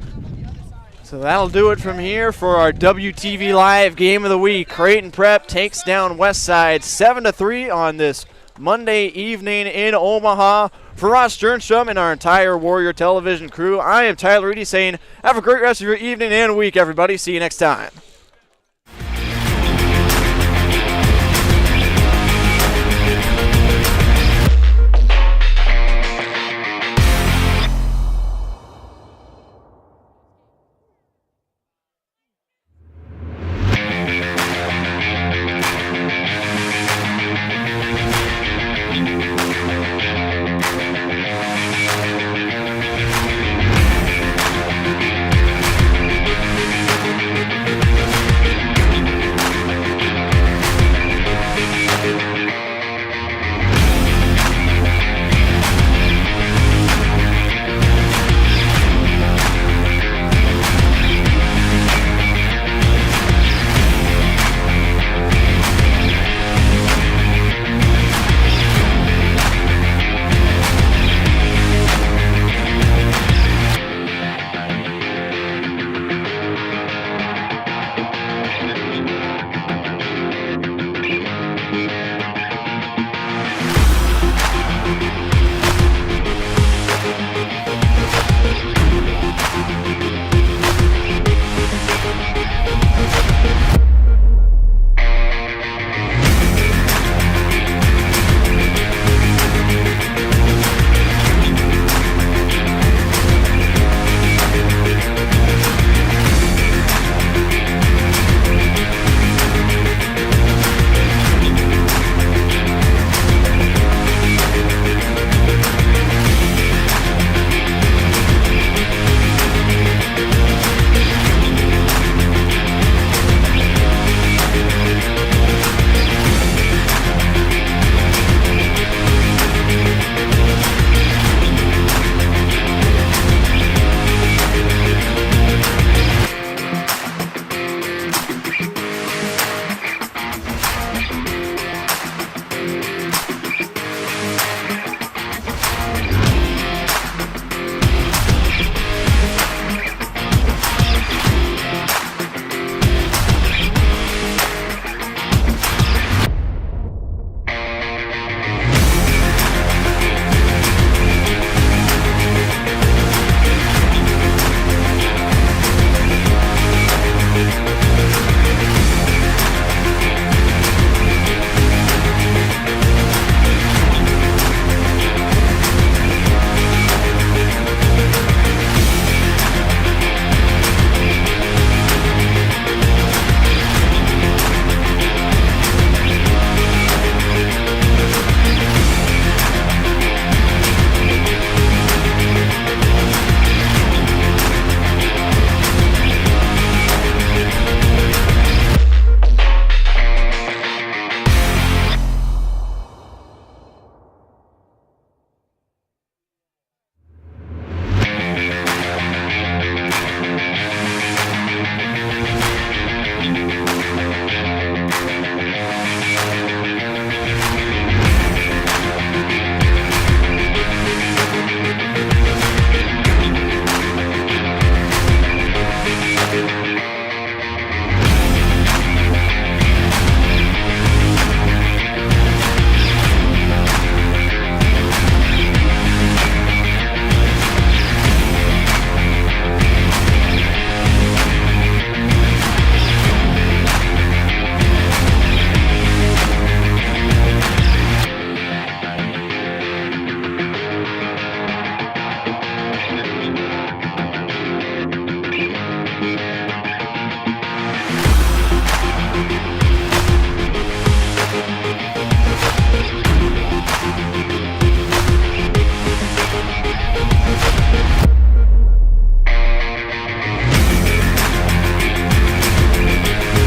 So that'll do it from here for our WTV Live Game of the Week. Creighton Prep takes down Westside 7-3 on this Monday evening in Omaha. For Ross Jernstrom and our entire Warrior Television crew, I am Tyler Reidy saying have a great rest of your evening and week, everybody. See you next time.